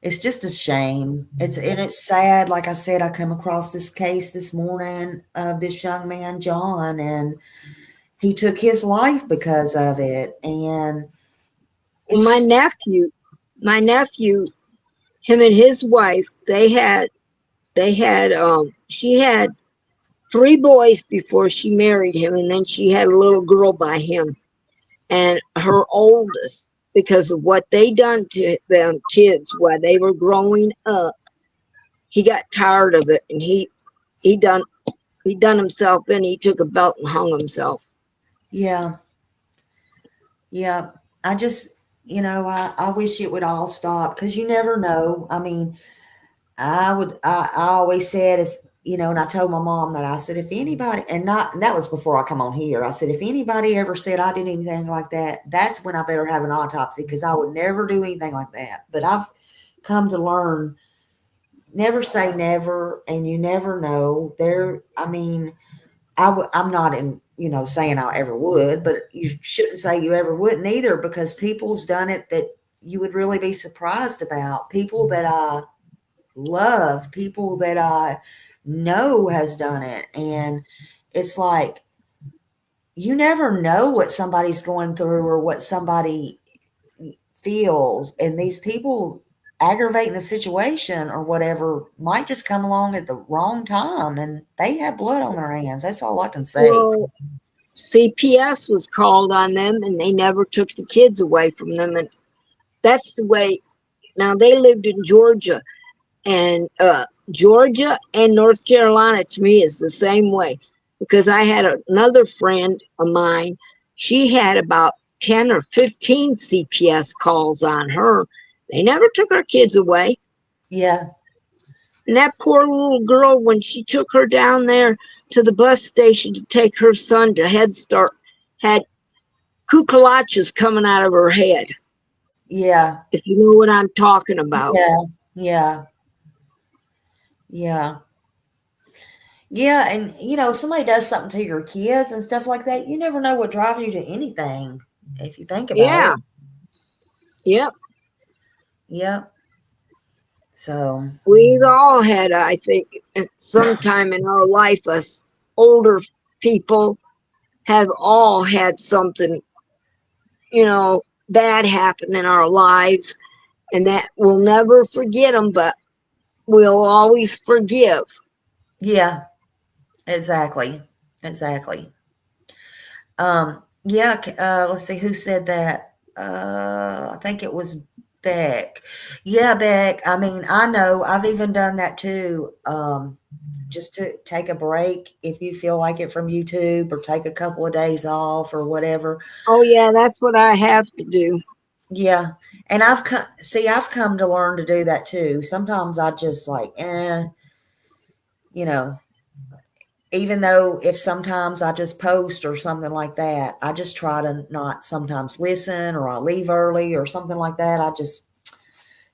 S1: it's just a shame. It's sad. Like I said, I come across this case this morning of this young man, John, and he took his life because of it. And it's
S2: My
S1: just,
S2: nephew, my nephew, him and his wife, she had three boys before she married him, and then she had a little girl by him. And her oldest, because of what they done to them kids while they were growing up, he got tired of it, and he done he done himself in. He took a belt and hung himself.
S1: yeah, yeah. I just, I wish it would all stop because you never know. I mean, I always said and I told my mom that I said, if anybody, and that was before I come on here, I said, if anybody ever said I did anything like that, that's when I better have an autopsy because I would never do anything like that. But I've come to learn, never say never, and you never know. I mean, I'm not saying I ever would, but you shouldn't say you ever wouldn't either because people's done it that you would really be surprised about. People that I love, people that I know has done it. And it's like, you never know what somebody's going through or what somebody feels. And these people, aggravating the situation or whatever might just come along at the wrong time and they have blood on their hands. That's all I can say.
S2: Well, CPS was called on them and they never took the kids away from them. And that's the way. Now, they lived in Georgia, and Georgia and North Carolina to me is the same way, because I had another friend of mine. She had about 10 or 15 CPS calls on her. They never took our kids away.
S1: Yeah.
S2: And that poor little girl, when she took her down there to the bus station to take her son to Head Start, had cucarachas coming out of her head,
S1: Yeah.
S2: if you know what I'm talking about.
S1: Yeah. Yeah. Yeah. Yeah. And, somebody does something to your kids and stuff like that. You never know what drives you to anything if you think about it.
S2: Yeah, yep.
S1: Yeah. So,
S2: We've all had, I think, at some time in our life, us older people have all had something, bad happen in our lives, and that we'll never forget them, but we'll always forgive.
S1: yeah, exactly. Exactly. Yeah, let's see who said that. I think it was Beck. Yeah, Beck. I mean, I know I've even done that too. Just to take a break if you feel like it from YouTube or take a couple of days off or whatever.
S2: Oh, yeah, that's what I have to do.
S1: Yeah. And I've come to learn to do that too. Sometimes I just like, you know, even though if sometimes I just post or something like that, I just try to not sometimes listen or I leave early or something like that.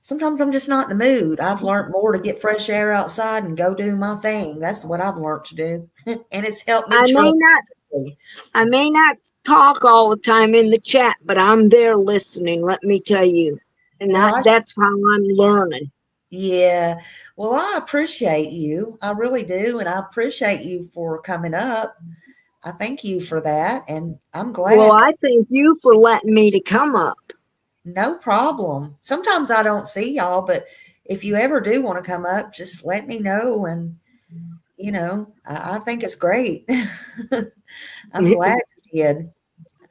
S1: Sometimes I'm just not in the mood. I've learned more to get fresh air outside and go do my thing. That's what I've learned to do. And it's helped me
S2: I may not
S1: tremendously.
S2: I may not talk all the time in the chat, but I'm there listening, let me tell you. And
S1: Well,
S2: that's how I'm learning.
S1: yeah. Well, I appreciate you. I really do. And I appreciate you for coming up. I thank you for that. And I'm
S2: Well,
S1: glad.
S2: I thank you for letting me to come up.
S1: No problem. Sometimes I don't see y'all, but if you ever do want to come up, just let me know. And, I think it's great. I'm glad you did.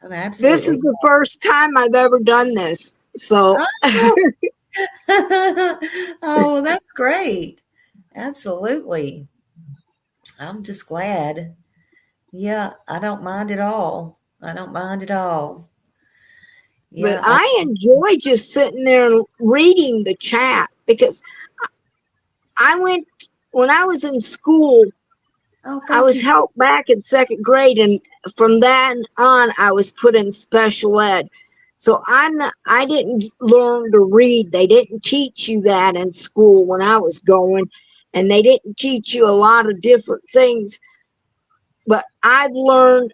S1: I'm
S2: This
S1: absolutely.
S2: is the first time I've ever done this. So,
S1: Oh, oh, well, that's great. Absolutely. I'm just glad. Yeah, I don't mind at all. I don't mind at all.
S2: but
S1: Yeah.
S2: I enjoy just sitting there and reading the chat, because when I was in school,
S1: Oh,
S2: I
S1: thank
S2: was
S1: you.
S2: helped back in second grade, and from then on, I was put in special ed. So I didn't learn to read. They didn't teach you that in school when I was going, and they didn't teach you a lot of different things. But I've learned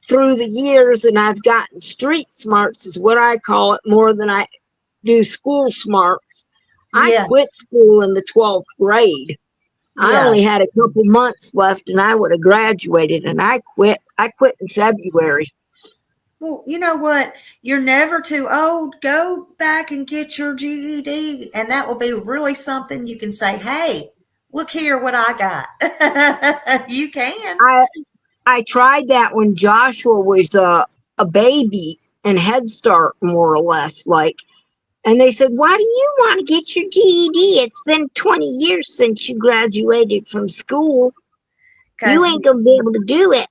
S2: through the years, and I've gotten street smarts, is what I call it, more than I do school smarts. I
S1: Yeah.
S2: quit school in the 12th grade. I
S1: Yeah.
S2: only had a couple months left and I would have graduated, and I quit. I quit in February.
S1: Well, you know what? You're never too old. Go back and get your GED, and that will be really something you can say, hey, look here what I got. You can.
S2: I I tried that when Joshua was a baby in Head Start, more or less, like. And they said, "Why do you want to get your GED? It's been 20 years since you graduated from school. You
S1: Because
S2: ain't gonna be able to do it."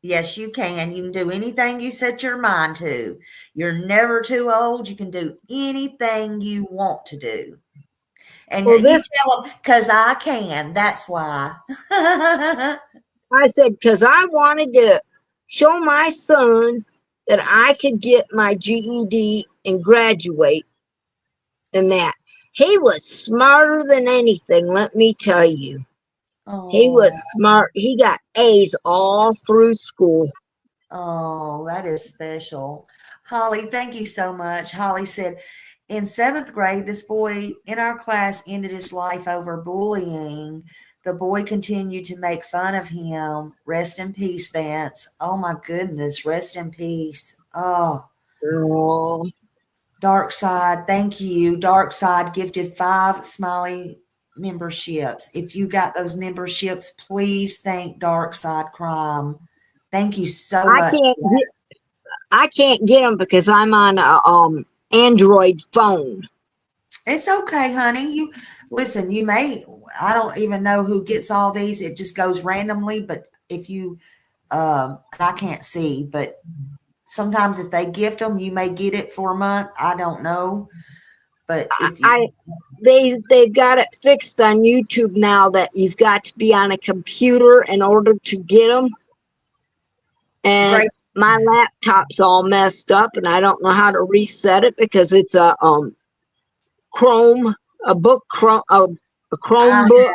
S1: yes, you can. You can do anything you set your mind to. You're never too old. You can do anything you want to do. And
S2: Well,
S1: you
S2: this
S1: tell them, because I can. That's why.
S2: I said, because I wanted to show my son that I could get my GED and graduate, and that he was smarter than anything, let me tell you. He was
S1: Oh,
S2: smart. He got A's all through school.
S1: oh, that is special. Holly, thank you so much. Holly said, in seventh grade, this boy in our class ended his life over bullying. The boy continued to make fun of him. Rest in peace, Vance. Oh my goodness, rest in peace. Oh,
S2: Oh,
S1: Dark Side, thank you. Dark Side gifted 5 Smiley memberships. If you got those memberships, please thank Dark Side Crime. Thank you so
S2: I
S1: much.
S2: can't get I can't get them because I'm on a Android phone.
S1: It's okay, honey. You listen, you may I don't even know who gets all these. It just goes randomly, but if you I can't see, but sometimes if they gift them, you may get it for a month. I don't know. But if you
S2: I they've got it fixed on YouTube now that you've got to be on a computer in order to get them. And
S1: Grace,
S2: my laptop's all messed up, and I don't know how to reset it because it's a Chrome, a book Chrome, a
S1: I
S2: Chromebook.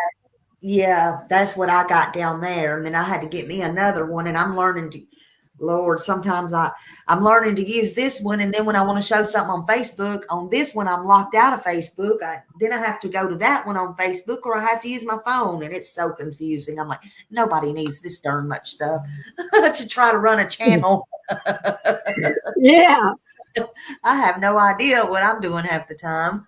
S1: yeah, that's what I got down there, and then I had to get me another one, and I'm learning to. Lord, sometimes I'm learning to use this one, and then when I want to show something on Facebook, on this one I'm locked out of Facebook. Then I have to go to that one on Facebook, or I have to use my phone, and it's so confusing. I'm like, nobody needs this darn much stuff to try to run a channel.
S2: Yeah.
S1: I have no idea what I'm doing half the time.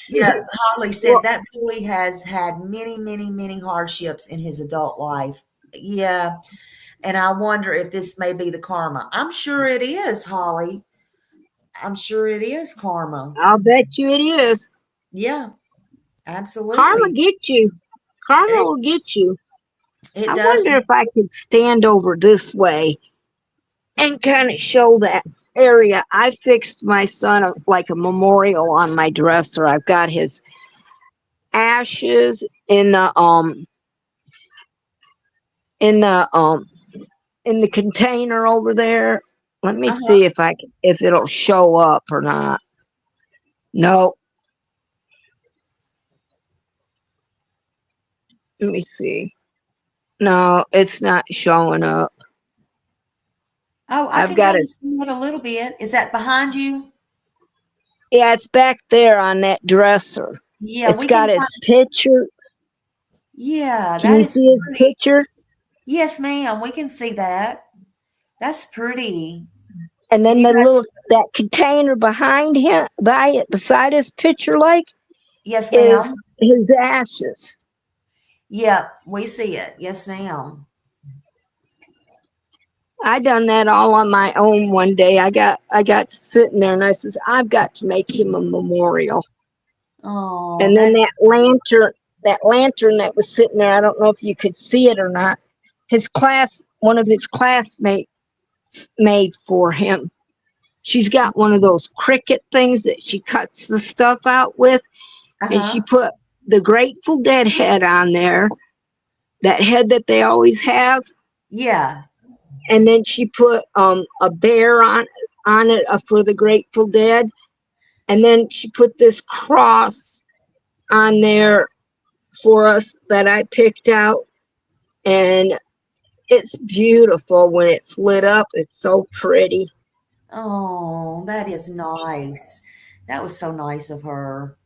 S1: Yeah, Holly said
S2: Well,
S1: that bully has had many, many, many hardships in his adult life. Yeah, and I wonder if this may be the karma. I'm sure it is, Holly. I'm sure it is karma.
S2: I'll bet you it is.
S1: Yeah,
S2: Karma
S1: absolutely.
S2: get you. Karma
S1: It
S2: will get you.
S1: it
S2: I
S1: does.
S2: wonder if I could stand over this way and kind of show that area. I fixed my son like a memorial on my dresser. I've got his ashes in the in the container over there. Let me
S1: Uh-huh.
S2: see if it'll show up or not. No, let me see. No, it's not showing up.
S1: Oh, I
S2: I've
S1: can
S2: got
S1: kind
S2: it.
S1: of see it a little bit. Is that behind you?
S2: Yeah, it's back there on that dresser.
S1: Yeah,
S2: It's
S1: we can
S2: got his
S1: kind of.
S2: picture.
S1: Yeah,
S2: Can
S1: that
S2: you
S1: is
S2: see his
S1: pretty.
S2: picture?
S1: Yes, ma'am. We can see that. That's pretty.
S2: And
S1: And
S2: then
S1: you
S2: the
S1: got.
S2: little that container behind him, by it, beside his picture, like
S1: Yes,
S2: is
S1: ma'am.
S2: his ashes.
S1: Yeah, we see it. Yes, ma'am.
S2: I done that all on my own one day. I got to sitting there and I says, I've got to make him a memorial.
S1: Oh,
S2: And then
S1: that's
S2: that lantern that was sitting there, I don't know if you could see it or not. One of his classmates made for him. She's got one of those Cricut things that she cuts the stuff out with, and she
S1: uh-huh.
S2: put the Grateful Dead head on there, that head that they always have,
S1: Yeah.
S2: and then she put a bear on it for the Grateful Dead, and then she put this cross on there for us that I picked out, and it's beautiful when it's lit up. It's so pretty.
S1: Oh, that is nice. That was so nice of her.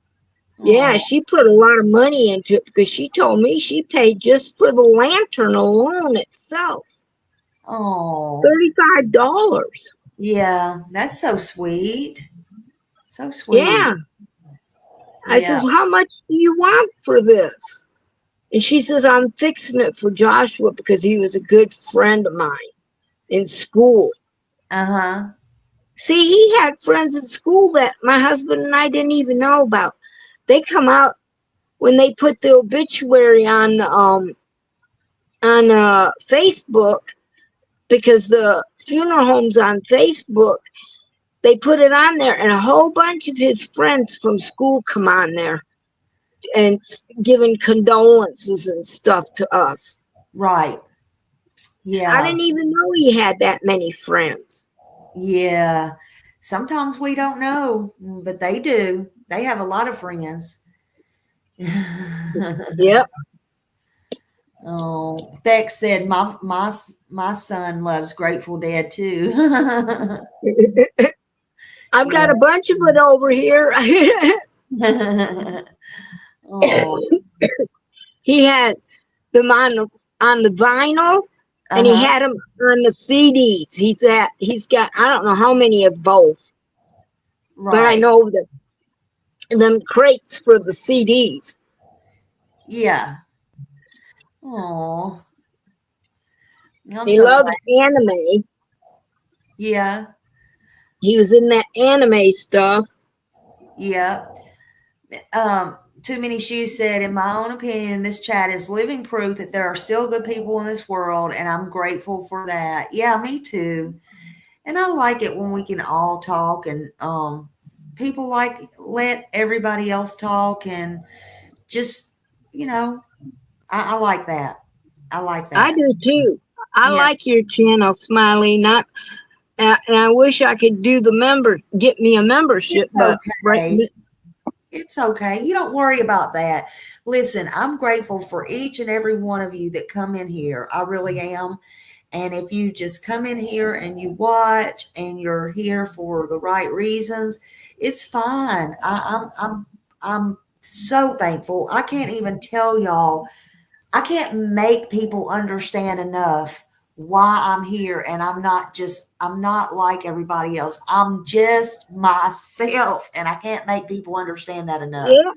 S2: Yeah,
S1: Oh,
S2: she put a lot of money into it because she told me she paid just for the lantern alone itself
S1: oh,
S2: $35.
S1: yeah, that's so sweet. So sweet.
S2: Yeah. I
S1: Yeah.
S2: says, how much do you want for this? And she says, I'm fixing it for Joshua because he was a good friend of mine in school.
S1: Uh-huh.
S2: See, he had friends in school that my husband and I didn't even know about. They come out when they put the obituary on Facebook, because the funeral home's on Facebook. They put it on there, and a whole bunch of his friends from school come on there and giving condolences and stuff to us.
S1: Right.
S2: I
S1: Yeah.
S2: didn't even know he had that many friends.
S1: Yeah. Sometimes we don't know, but they do. They have a lot of friends.
S2: Yep.
S1: Oh, Beck said my son loves Grateful Dead too.
S2: I've
S1: Yeah.
S2: got a bunch of it over here.
S1: Oh,
S2: He had them on the vinyl, and he
S1: uh-huh.
S2: had them on the CDs. He's got I don't know how many of both. but I
S1: Right.
S2: know that them crates for the CDs.
S1: Yeah. Oh, I'm
S2: He
S1: so
S2: loved
S1: glad.
S2: anime.
S1: Yeah.
S2: He was in that anime stuff.
S1: Yeah. Too Many Shoes said, in my own opinion, this chat is living proof that there are still good people in this world, and I'm grateful for that. Yeah, me too. And I like it when we can all talk and people like let everybody else talk and just, you know, I like that. I like
S2: I
S1: that.
S2: do too. I
S1: Yes,
S2: like your channel, Smiley. Not, and I wish I could do the get me a membership,
S1: it's
S2: but right.
S1: okay. It's okay. You don't worry about that. Listen, I'm grateful for each and every one of you that come in here. I really am. And if you just come in here and you watch and you're here for the right reasons, it's fine. I'm so thankful. I can't even tell y'all. I can't make people understand enough why I'm here, and I'm not like everybody else. I'm just myself, and I can't make people understand that enough.
S2: Yeah,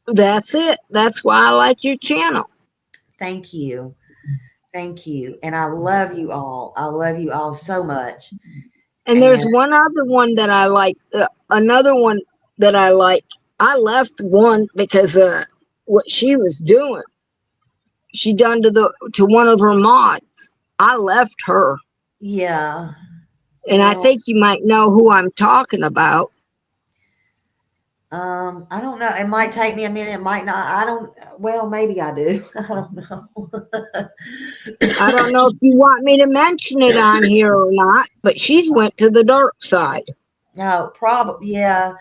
S2: that's it. That's why I like your channel.
S1: Thank you. Thank you. And I love you all. I love you all so much.
S2: And there's
S1: And
S2: one other one that I like. Another one that I like. I left one because what she was doing. She done to one of her mods. I left her,
S1: yeah,
S2: and I
S1: well,
S2: think you might know who I'm talking about.
S1: I don't know. It might take me a minute. It might not. I don't. Well, maybe I do. I don't know.
S2: I don't know if you want me to mention it on here or not, but she's went to the dark side.
S1: No, probably. Yeah,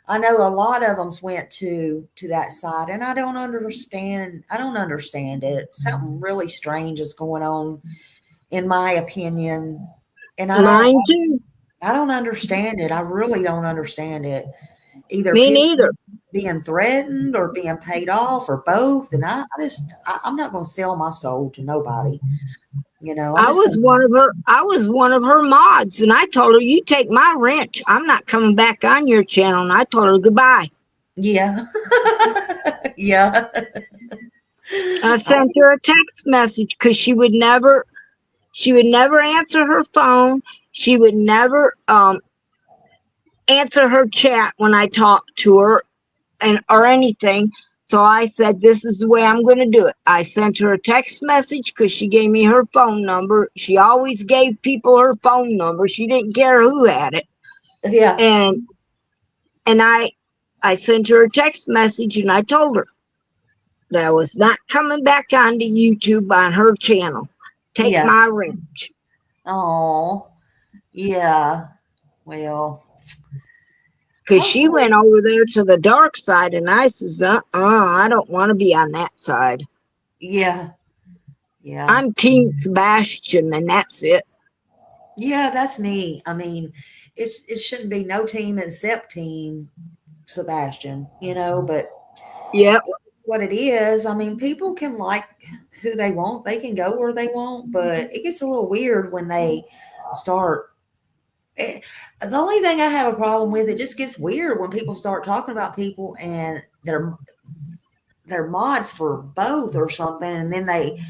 S1: I know a lot of them went to that side, and I don't understand. I don't understand it. Something really strange is going on, in my opinion, and
S2: Mine too.
S1: I don't understand it. I really don't understand it. Either
S2: Me
S1: people
S2: neither.
S1: being threatened or being paid off or both, and I'm not going to sell my soul to nobody. I'm just going.
S2: I was one of her mods, and I told her, "You take my wrench. I'm not coming back on your channel." And I told her goodbye.
S1: Yeah, yeah.
S2: I sent her a text message because she would never answer her phone. She would never answer her chat when I talked to her and or anything. So I said, "This is the way I'm going to do it." I sent her a text message because she gave me her phone number. She always gave people her phone number. She didn't care who had it.
S1: Yeah,
S2: And and I sent her a text message and I told her that I was not coming back onto YouTube on her channel. Take
S1: yeah.
S2: my wrench.
S1: Oh, yeah. Well,
S2: Because she
S1: hopefully,
S2: went over there to the dark side, and I says, I don't want to be on that side.
S1: yeah, yeah,
S2: I'm Team Sebastian, and that's it.
S1: yeah. That's me. I mean, it shouldn't be no team except Team Sebastian, but
S2: Yep.
S1: what it is. I mean, people can like who they want. They can go where they want, but it gets a little weird when they start. The only thing I have a problem with, it just gets weird when people start talking about people and they're mods for both or something, and then they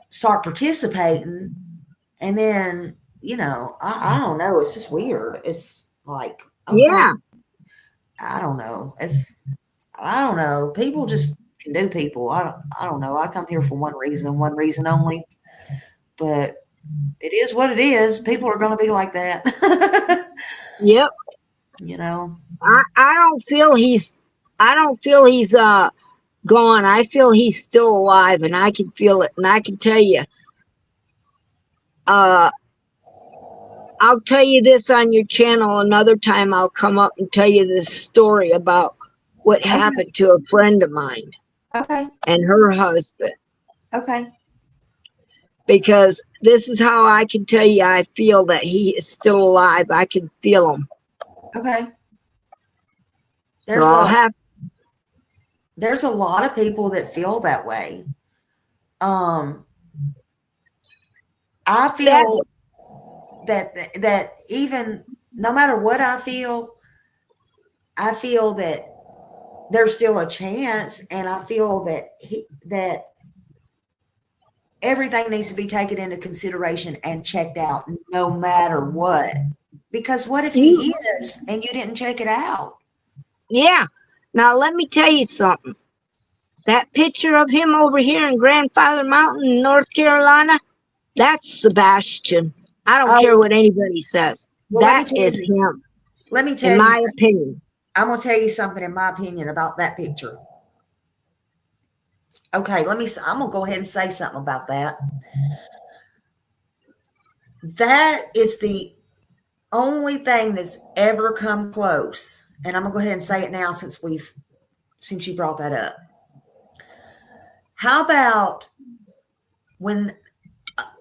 S1: start participating, and then I don't know. It's just weird. It's like, okay,
S2: Yeah.
S1: I don't know. I don't know. People just can do people. I don't know. I come here for one reason only. But it is what it is. People are going to be like that.
S2: Yep.
S1: you know.
S2: I don't feel he's gone. I feel he's still alive, and I can feel it, and I can tell you. Uh, I'll tell you this on your channel another time. I'll come up and tell you this story about what
S1: Okay.
S2: happened to a friend of mine
S1: Okay.
S2: and her husband.
S1: Okay.
S2: Because this is how I can tell you I feel that he is still alive. I can feel him.
S1: Okay.
S2: So
S1: There's
S2: I'll
S1: a
S2: have,
S1: there's a lot of people that feel that way. Um, I
S2: that.
S1: feel that even no matter what I feel, I feel that there's still a chance, and I feel that everything needs to be taken into consideration and checked out no matter what. Because what if
S2: You,
S1: he is and you didn't check it out?
S2: yeah. Now let me tell you something. That picture of him over here in Grandfather Mountain in North Carolina, that's Sebastian. I don't care
S1: Oh,
S2: what anybody says.
S1: well,
S2: That is him,
S1: let me
S2: in
S1: tell you,
S2: my opinion.
S1: I'm going to tell you something in my opinion about that picture. Okay, I'm going to go ahead and say something about that. That is the only thing that's ever come close. And I'm going to go ahead and say it now since you brought that up. How about when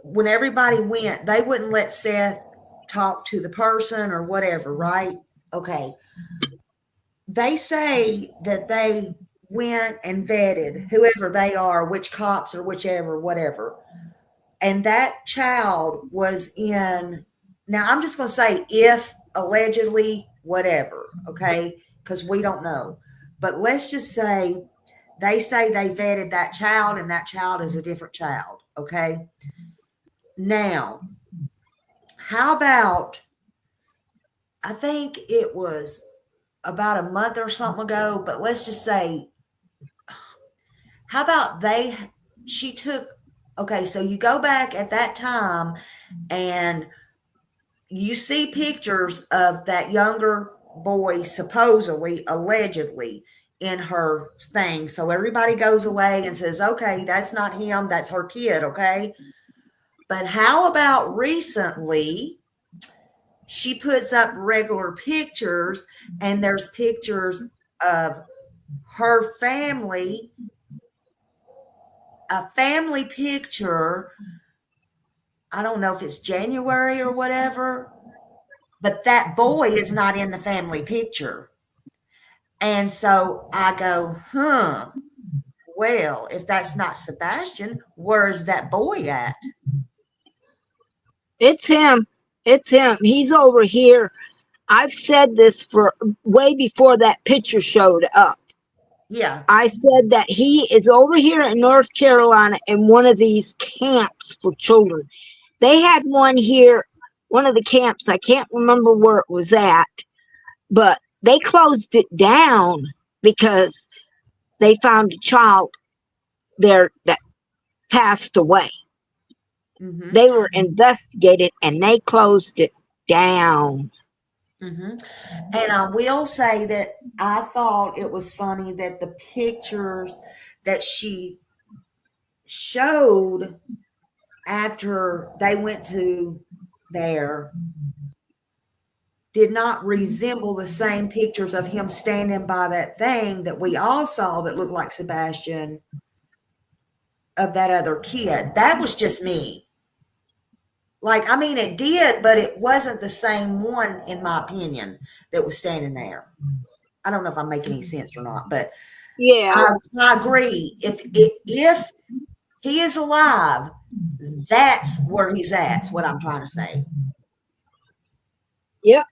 S1: when everybody went, they wouldn't let Seth talk to the person or whatever, right? Okay. They say that they went and vetted whoever they are, which cops or whichever, whatever. And that child was in, now I'm just going to say if allegedly, whatever, okay? Because we don't know. But let's just say they vetted that child and that child is a different child, okay? Now, how about, I think it was about a month or something ago, but let's just say, how about she took, okay, so you go back at that time and you see pictures of that younger boy, supposedly, allegedly, in her thing. So everybody goes away and says, okay, that's not him, that's her kid, okay? But how about recently she puts up regular pictures and there's pictures of her family, a family picture. I don't know if it's January or whatever, but that boy is not in the family picture. And so I go, well, if that's not Sebastian, where's that boy at?
S2: It's him. It's him. He's over here. I've said this for way before that picture showed up.
S1: Yeah.
S2: I said that he is over here in North Carolina in one of these camps for children. They had one here, one of the camps, I can't remember where it was at, but they closed it down because they found a child there that passed away.
S1: Mm-hmm.
S2: They were investigated and they closed it down.
S1: Mm-hmm. And I will say that I thought it was funny that the pictures that she showed after they went to there did not resemble the same pictures of him standing by that thing that we all saw that looked like Sebastian of that other kid. That was just me. Like, I mean, it did, but it wasn't the same one, in my opinion, that was standing there. I don't know if I'm making any sense or not, but
S2: Yeah,
S1: I agree. If he is alive, that's where he's at. Is what I'm trying to say,
S2: yeah.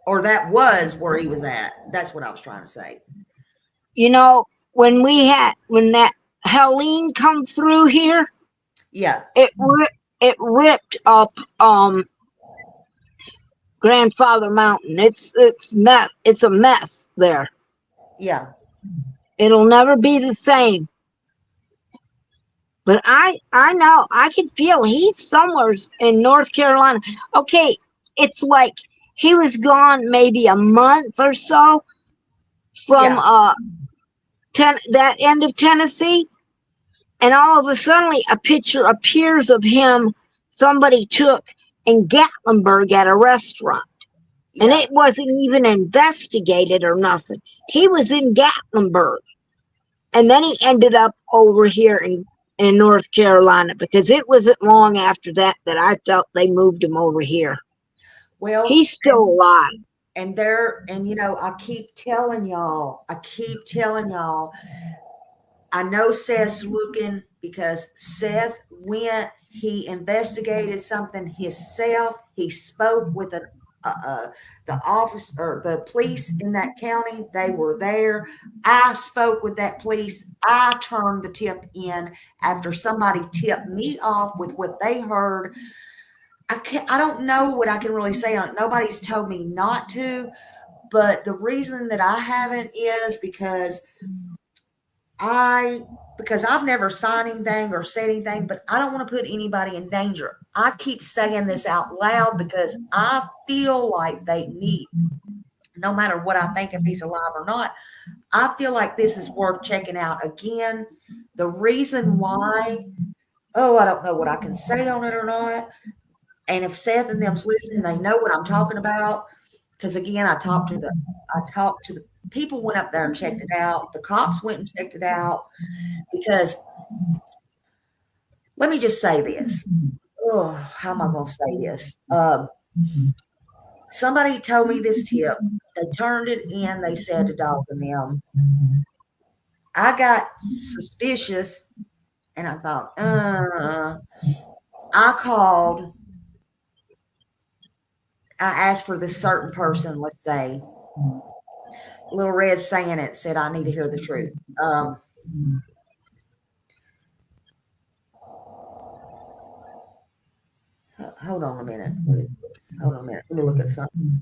S1: or that was where he was at. That's what I was trying to say.
S2: You know, when that Helene come through here,
S1: Yeah,
S2: it ripped up Grandfather Mountain. It's a mess there.
S1: yeah,
S2: It'll never be the same. But I know I can feel he's somewhere in North Carolina. Okay, it's like he was gone maybe a month or so from
S1: yeah,
S2: that end of Tennessee, and all of a sudden a picture appears of him somebody took in Gatlinburg at a restaurant. And
S1: yeah.
S2: it wasn't even investigated or nothing. He was in Gatlinburg. And then he ended up over here in North Carolina because it wasn't long after that that I felt they moved him over here.
S1: Well,
S2: He's still alive.
S1: and I keep telling y'all, I know Seth's looking because Seth went, he investigated something himself. He spoke with the office or the police in that county, they were there. I spoke with that police. I turned the tip in after somebody tipped me off with what they heard. I don't know what I can really say on it. Nobody's told me not to, but the reason that I haven't is because I've never signed anything or said anything, but I don't want to put anybody in danger. I keep saying this out loud because I feel like they need, no matter what I think if he's alive or not, I feel like this is worth checking out again. The reason why, I don't know what I can say on it or not. And if Seth and them's listening, they know what I'm talking about. Because again, I talked to the people went up there and checked it out. The cops went and checked it out. Because let me just say this. Oh, how am I going to say this? Somebody told me this tip. They turned it in. They said to dog and them. I got suspicious, and I thought, I called. I asked for this certain person, let's say, Little Red saying it, said, I need to hear the truth. Hold on a minute. What is this? Hold on a minute. Let me look at something.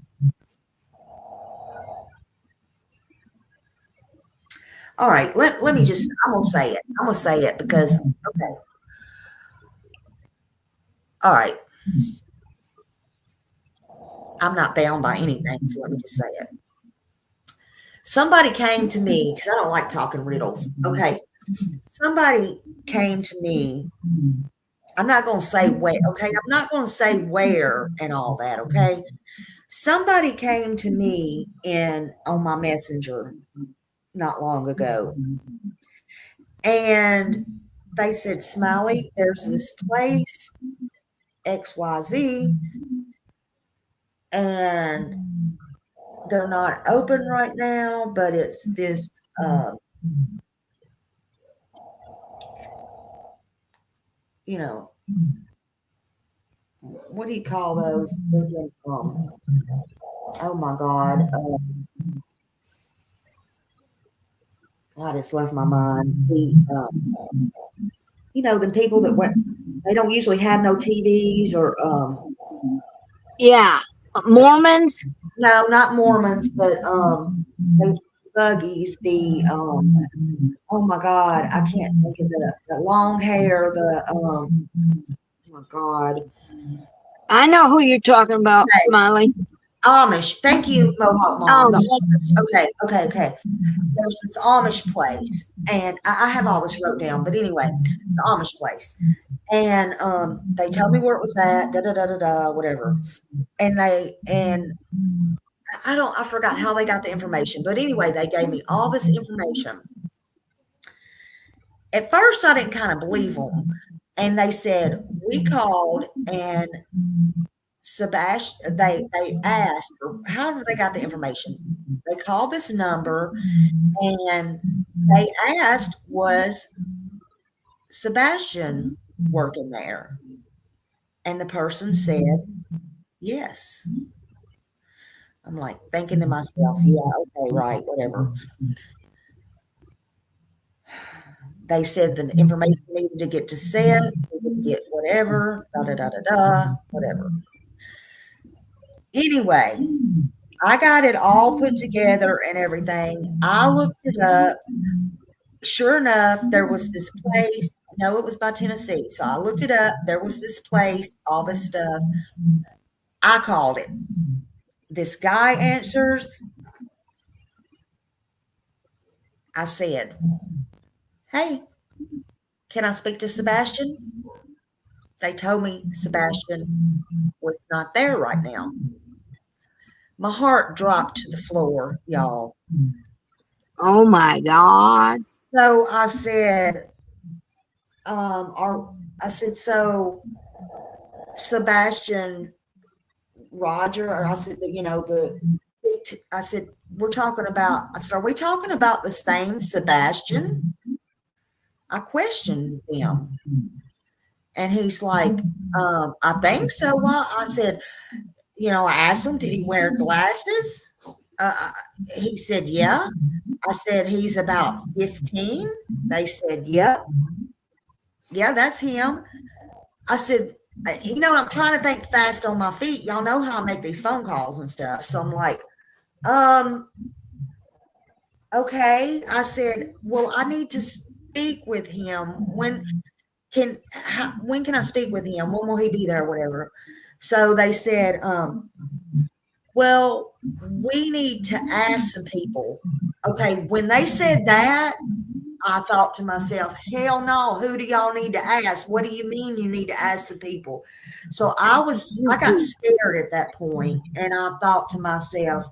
S1: All right. Let me just, I'm going to say it. I'm going to say it because, okay. All right. I'm not bound by anything, so let me just say it. Somebody came to me, because I don't like talking riddles. Okay. Somebody came to me. I'm not going to say where, okay? I'm not going to say where and all that, okay? Somebody came to me on my messenger not long ago, and they said, Smiley, there's this place, XYZ, and they're not open right now, but it's this you know, what do you call those? Oh my God. I just left my mind. The people that went, they don't usually have no TVs or
S2: Yeah, Mormons.
S1: no, not Mormons, but buggies. Oh my God, I can't think of the long hair. Oh my God.
S2: I know who you're talking about,
S1: Okay.
S2: Smiley.
S1: Amish. Thank you, Mohawk Mom.
S2: Amish.
S1: Okay. There's this Amish place, and I have all this wrote down. But anyway, the Amish place, and they told me where it was at. Whatever. And I forgot how they got the information. But anyway, they gave me all this information. At first, I didn't kind of believe them, and they said we called and Sebastian, they asked, however they got the information. They called this number and they asked, was Sebastian working there? And the person said, yes. I'm like thinking to myself, yeah, okay, right, whatever. They said the information needed to get to Seth, needed to get whatever, whatever. Anyway, I got it all put together and everything. I looked it up. Sure enough, there was this place. No, it was by Tennessee. So I looked it up. There was this place, all this stuff. I called it. This guy answers. I said, hey, can I speak to Sebastian? They told me Sebastian was not there right now. My heart dropped to the floor, y'all.
S2: Oh my God.
S1: So I said, so Sebastian Roger, or I said, I said, are we talking about the same Sebastian? I questioned him. And he's like, I think so. Why? I said, I asked him, did he wear glasses? Uh, he said, yeah. I said, he's about 15. They said, yep. Yeah, that's him. I said, I'm trying to think fast on my feet. Y'all know how I make these phone calls and stuff. So I'm like, um, okay. I said, well, I need to speak with him. When can I speak with him? When will he be there? Whatever. So they said, well, we need to ask some people. Okay. When they said that, I thought to myself, hell no, who do y'all need to ask? What do you mean you need to ask the people? So I got scared at that point, and I thought to myself,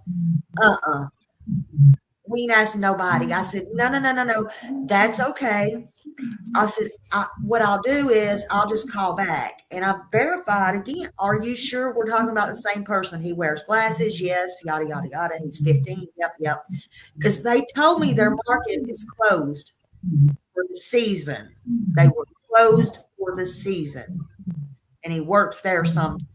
S1: we ain't asking nobody. I said, no, that's okay. I said, what I'll do is I'll just call back. And I verified again. Are you sure we're talking about the same person? He wears glasses. Yes. Yada, yada, yada. He's 15. Yep. Because they told me their market is closed for the season. They were closed for the season. And he works there sometimes.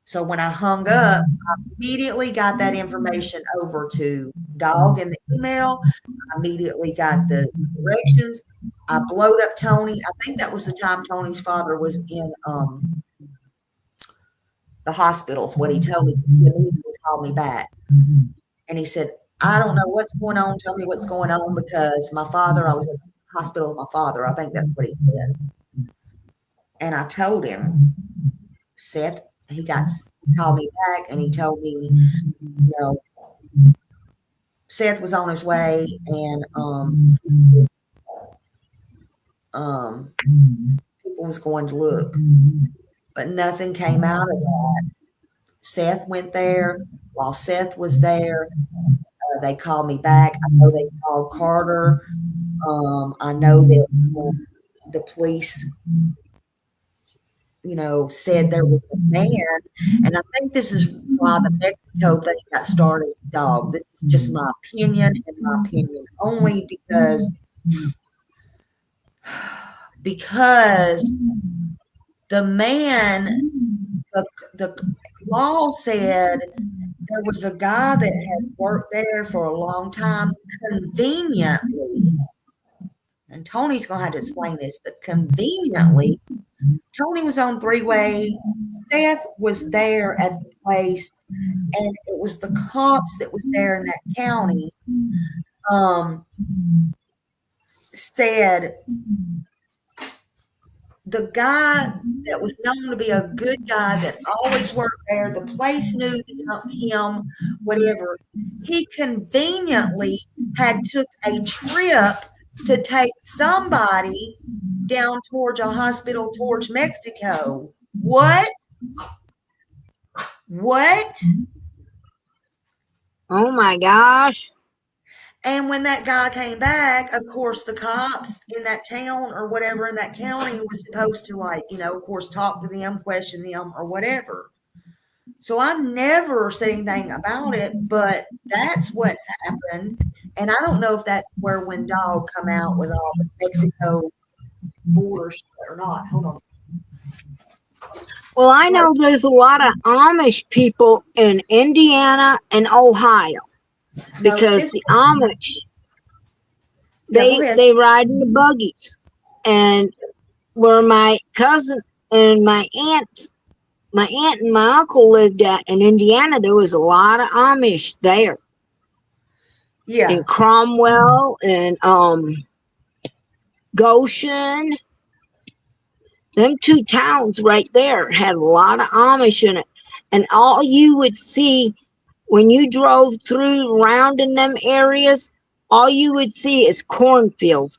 S1: So when I hung up, I immediately got that information over to Dog in the email. I immediately got the directions. I blowed up Tony. I think that was the time Tony's father was in the hospitals. What he told me, he immediately called me back. And he said, I don't know what's going on. Tell me what's going on, because I was in the hospital with my father. I think that's what he said. And I told him, Seth, he called me back, and he told me, Seth was on his way, and people was going to look, but nothing came out of that. Seth went there. While Seth was there, they called me back. I know they called Carter. I know that the police said there was a man, and I think this is why the Mexico thing got started. Dog, this is just my opinion, and my opinion only, because the man, the law said there was a guy that had worked there for a long time, conveniently, and Tony's gonna have to explain this, but conveniently, Tony was on three-way. Seth was there at the place, and it was the cops that was there in that county. Said the guy that was known to be a good guy that always worked there, the place knew him, whatever. He conveniently had took a trip to take somebody down towards a hospital towards Mexico. What?
S2: Oh my gosh.
S1: And when that guy came back, of course, the cops in that town or whatever in that county was supposed to, of course, talk to them, question them, or whatever. So I never said anything about it, but that's what happened. And I don't know if that's where when Dog come out with all the Mexico border shit or not. Hold on.
S2: Well, I know there's a lot of Amish people in Indiana and Ohio, because the Amish, they ride in the buggies. And where my cousin and my aunt and my uncle lived at in Indiana, there was a lot of Amish there.
S1: Yeah.
S2: In Cromwell and Goshen. Them two towns right there had a lot of Amish in it. And all you would see when you drove through around in them areas, all you would see is cornfields,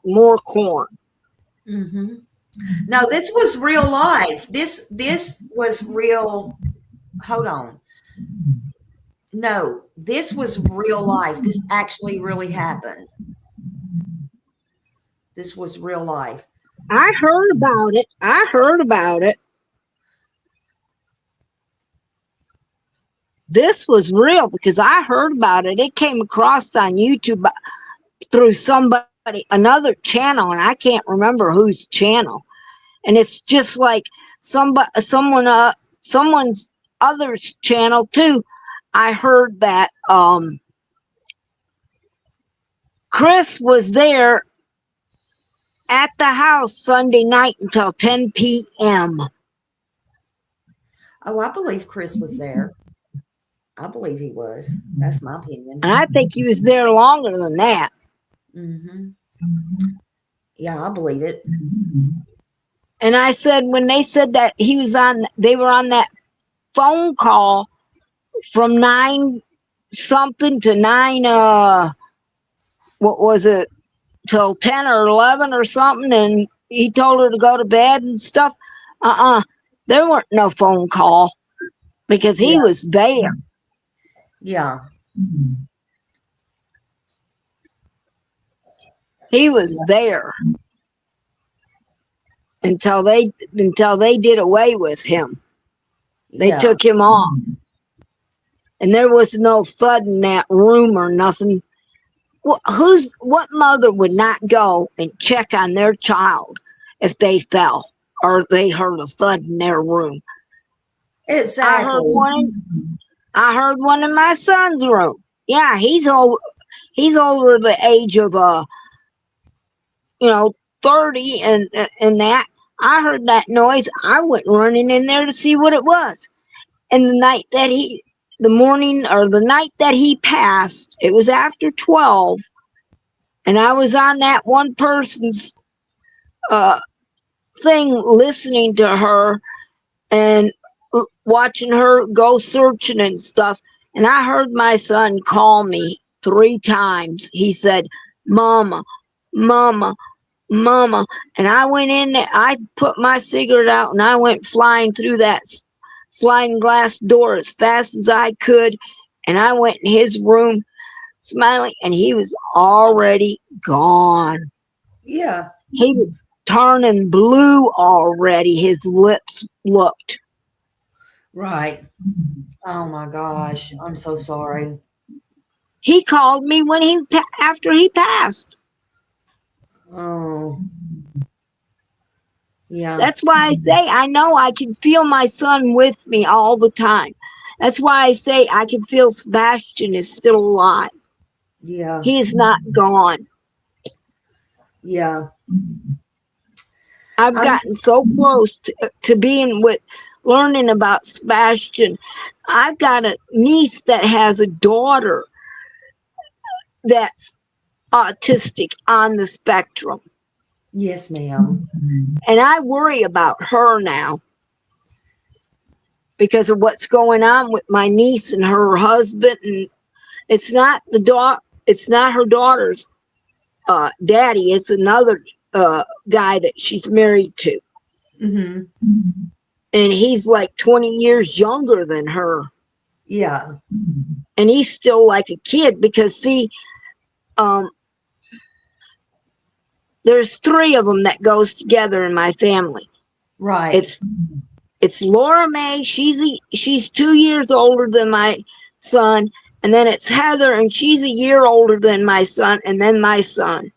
S2: more corn.
S1: Mm-hmm. No, this was real life. This was real. Hold on. No, this was real life. This actually really happened. This was real life.
S2: I heard about it. This was real because I heard about it. It came across on YouTube through another channel, and I can't remember whose channel. And it's just like someone's other channel too. I heard that Chris was there at the house Sunday night until 10 p.m.
S1: Oh, I believe Chris was there. I believe he was. That's my opinion.
S2: And I think he was there longer than that.
S1: Hmm. Yeah, I believe it.
S2: And I said, when they said that they were on that phone call from 9 something to 9, what was it, till 10 or 11 or something, and he told her to go to bed and stuff. There weren't no phone call because he
S1: Yeah,
S2: was there.
S1: yeah,
S2: He was there until they did away with him. They
S1: yeah.
S2: took him off. And there was no thud in that room or nothing. What mother would not go and check on their child if they fell or they heard a thud in their room? I heard
S1: Exactly.
S2: one. I heard one in my son's room. Yeah, he's old. He's over the age of 30 and that. I heard that noise. I went running in there to see what it was. And the morning or the night that he passed, it was after 12, and I was on that one person's thing listening to her and watching her go searching and stuff. And I heard my son call me 3 times. He said, "Mama, Mama, Mama." And I went in there, I put my cigarette out and I went flying through that sliding glass door as fast as I could. And I went in his room smiling, and he was already gone.
S1: Yeah,
S2: He was turning blue already. His lips looked.
S1: right. Oh my gosh. I'm so sorry.
S2: He called me after he passed.
S1: Oh, yeah.
S2: That's why I say I know I can feel my son with me all the time. That's why I say I can feel Sebastian is still alive.
S1: Yeah.
S2: He is not gone.
S1: Yeah.
S2: I've
S1: I'm
S2: gotten so close to being learning about Sebastian. I've got a niece that has a daughter that's autistic on the spectrum.
S1: yes, ma'am.
S2: And I worry about her now because of what's going on with my niece and her husband. And it's not it's not her daughter's daddy. It's another guy that she's married to.
S1: Hmm.
S2: And he's like 20 years younger than her.
S1: Yeah.
S2: And he's still like a kid because, see, there's 3 of them that goes together in my family.
S1: Right.
S2: It's Laura Mae. She's 2 years older than my son, and then it's Heather, and she's a year older than my son, and then my son.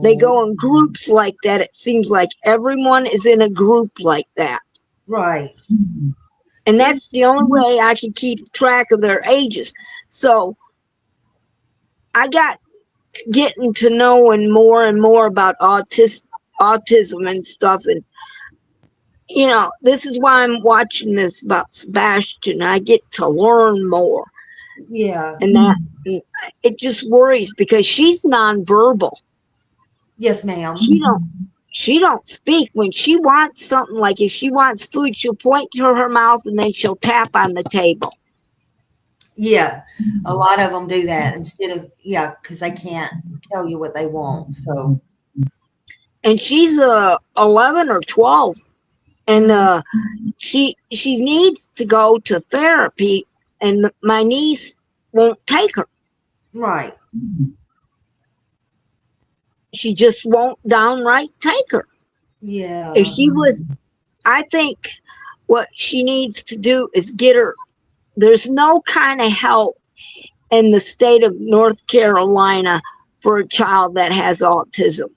S2: They
S1: Oh,
S2: go in groups like that. It seems like everyone is in a group like that.
S1: right.
S2: And
S1: It,
S2: that's the only way I can keep track of their ages. So I got getting to knowing more and more about autism and stuff. And, this is why I'm watching this about Sebastian. I get to learn more.
S1: yeah.
S2: And it just worries because she's nonverbal.
S1: Yes, ma'am.
S2: She don't speak. When she wants something, like if she wants food, she'll point to her mouth and then she'll tap on the table.
S1: Yeah. A lot of them do that instead of, yeah, because they can't tell you what they want. So,
S2: And she's 11 or 12, and
S1: mhm,
S2: she needs to go to therapy, and my niece won't take her.
S1: right.
S2: She just won't downright take her. If
S1: Yeah.
S2: she was, I think what she needs to do is get her. There's no kind of help in the state of North Carolina for a child that has autism.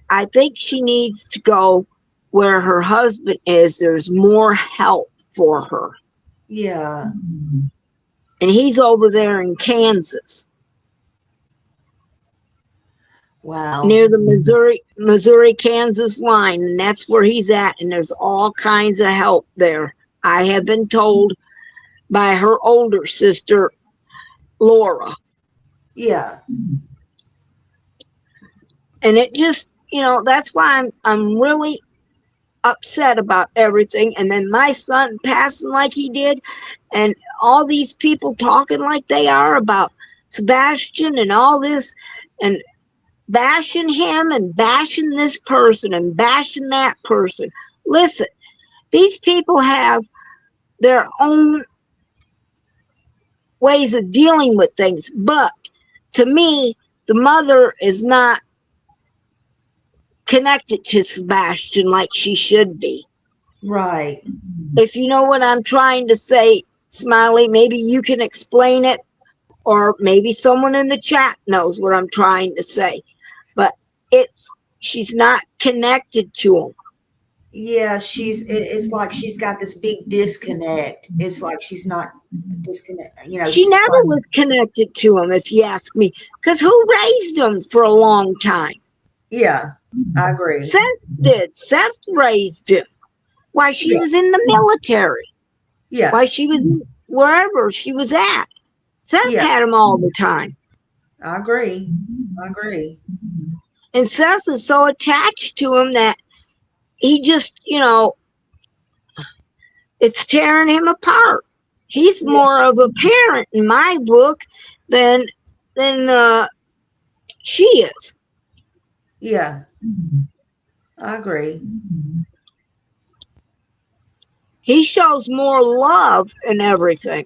S2: I think she needs to go where her husband is, there's more help for her.
S1: Yeah.
S2: And he's over there in Kansas,
S1: Wow.
S2: near the Missouri Kansas line, and that's where he's at. And there's all kinds of help there. I have been told by her older sister, Laura.
S1: Yeah.
S2: And it just, that's why I'm really upset about everything. And then my son passing like he did, and all these people talking like they are about Sebastian and all this, and bashing him and bashing this person and bashing that person. Listen, these people have their own ways of dealing with things, but to me, the mother is not connected to Sebastian like she should be.
S1: Right.
S2: If you know what I'm trying to say, Smiley, maybe you can explain it, or maybe someone in the chat knows what I'm trying to say. But she's not connected to him.
S1: Yeah, it's like she's got this big disconnect. It's like she's not disconnect,
S2: She
S1: she's
S2: never
S1: like,
S2: was connected to him, if you ask me, because who raised him for a long time?
S1: yeah, I agree.
S2: Seth did. Seth raised him while she
S1: Yeah.
S2: was in the military,
S1: Yeah.
S2: while she was wherever she was at. Seth
S1: Yeah.
S2: had him all the time.
S1: I agree. I agree.
S2: And Seth is so attached to him that he just, it's tearing him apart. He's
S1: Yeah.
S2: more of a parent in my book than she is.
S1: Yeah. I agree.
S2: He shows more love and everything.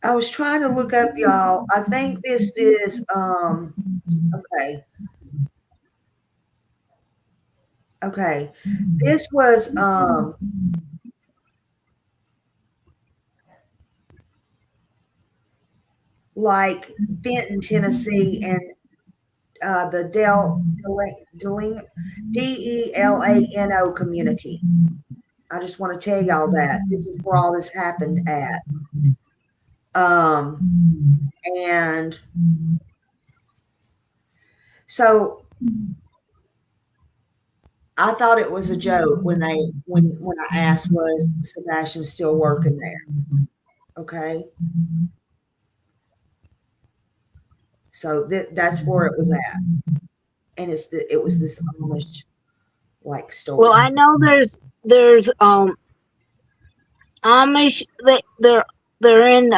S1: I was trying to look up, y'all. I think this is okay. Okay. This was like Benton, Tennessee, and the Delano community. I just want to tell y'all that this is where all this happened at. And so I thought it was a joke when I asked, was Sebastian still working there? Okay. So that's where it was at. And it was this Amish like story.
S2: Well, I know there's Amish, they're in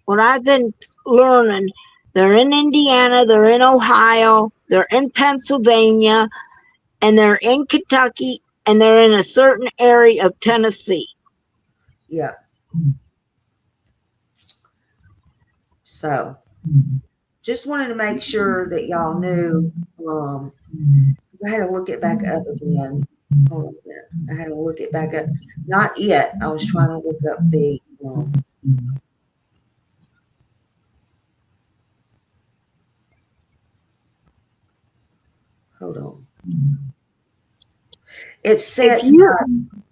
S2: what I've been learning, they're in Indiana, they're in Ohio, they're in Pennsylvania, and they're in Kentucky, and they're in a certain area of Tennessee.
S1: Yeah. So just wanted to make sure that y'all knew, because I had to look it back up again. Hold on a minute. I had to look it back up. Not yet. I was trying to look up the hold on. It sits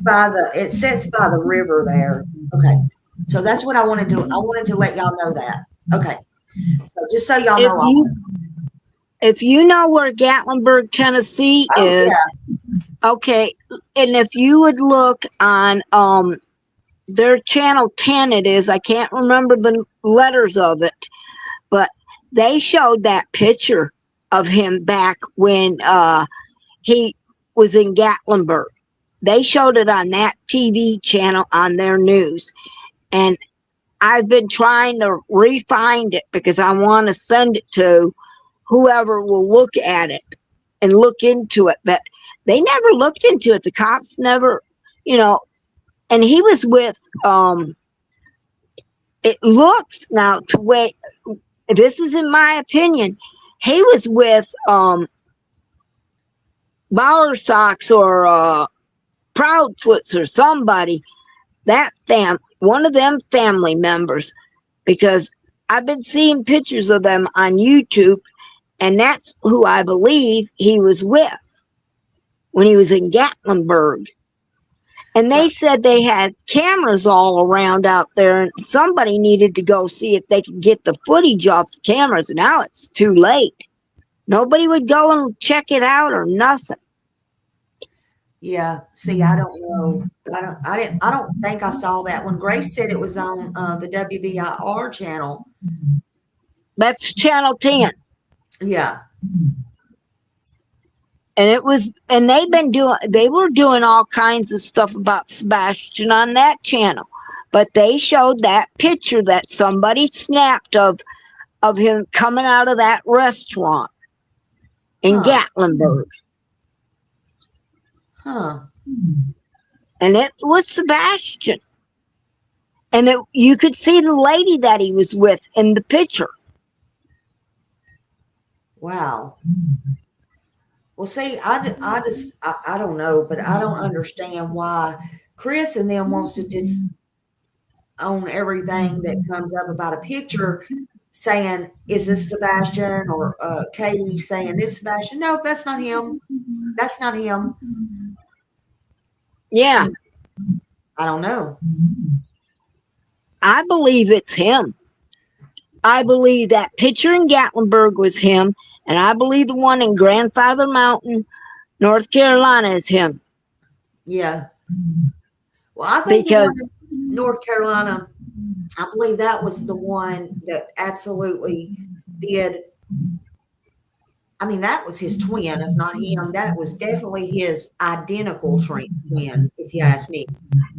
S1: by the river there. Okay. So that's what I wanted to. I wanted to let y'all know that. Okay. So just so y'all know,
S2: if you know where Gatlinburg, Tennessee is, okay, and if you would look on their channel 10, it is. I can't remember the letters of it, but they showed that picture of him back when he was in Gatlinburg. They showed it on that TV channel on their news. And I've been trying to re-find it because I want to send it to whoever will look at it and look into it. But they never looked into it. The cops never, and he was with, it looks now to wait, this is in my opinion, he was with Bauer Sox or Proudfoots or somebody, one of them family members, because I've been seeing pictures of them on YouTube, and that's who I believe he was with. when he was in Gatlinburg. And they
S1: Well,
S2: said they had cameras all around out there, and somebody needed to go see if they could get the footage off the cameras. Now it's too late. Nobody would go and check it out or nothing.
S1: yeah. See, I don't know. I don't think I saw that one. Grace said it was on the WBIR channel.
S2: That's Channel 10.
S1: Yeah.
S2: And they were doing all kinds of stuff about Sebastian on that channel. But they showed that picture that somebody snapped of him coming out of that restaurant in
S1: Huh.
S2: Gatlinburg.
S1: Huh.
S2: And it was Sebastian. And you could see the lady that he was with in the picture.
S1: Wow. Well, see, I don't know, but I don't understand why Chris and them wants to disown everything that comes up about a picture saying, is this Sebastian? Or Katie saying, this Sebastian? No, that's not him. That's not him.
S2: Yeah.
S1: I don't know.
S2: I believe it's him. I believe that picture in Gatlinburg was him. And I believe the one in Grandfather Mountain, North Carolina is him.
S1: Yeah. Well, I think the
S2: Because
S1: one in North Carolina, I believe that was the one that absolutely did. I mean, that was his twin, if not him. That was definitely his identical twin, if you ask me.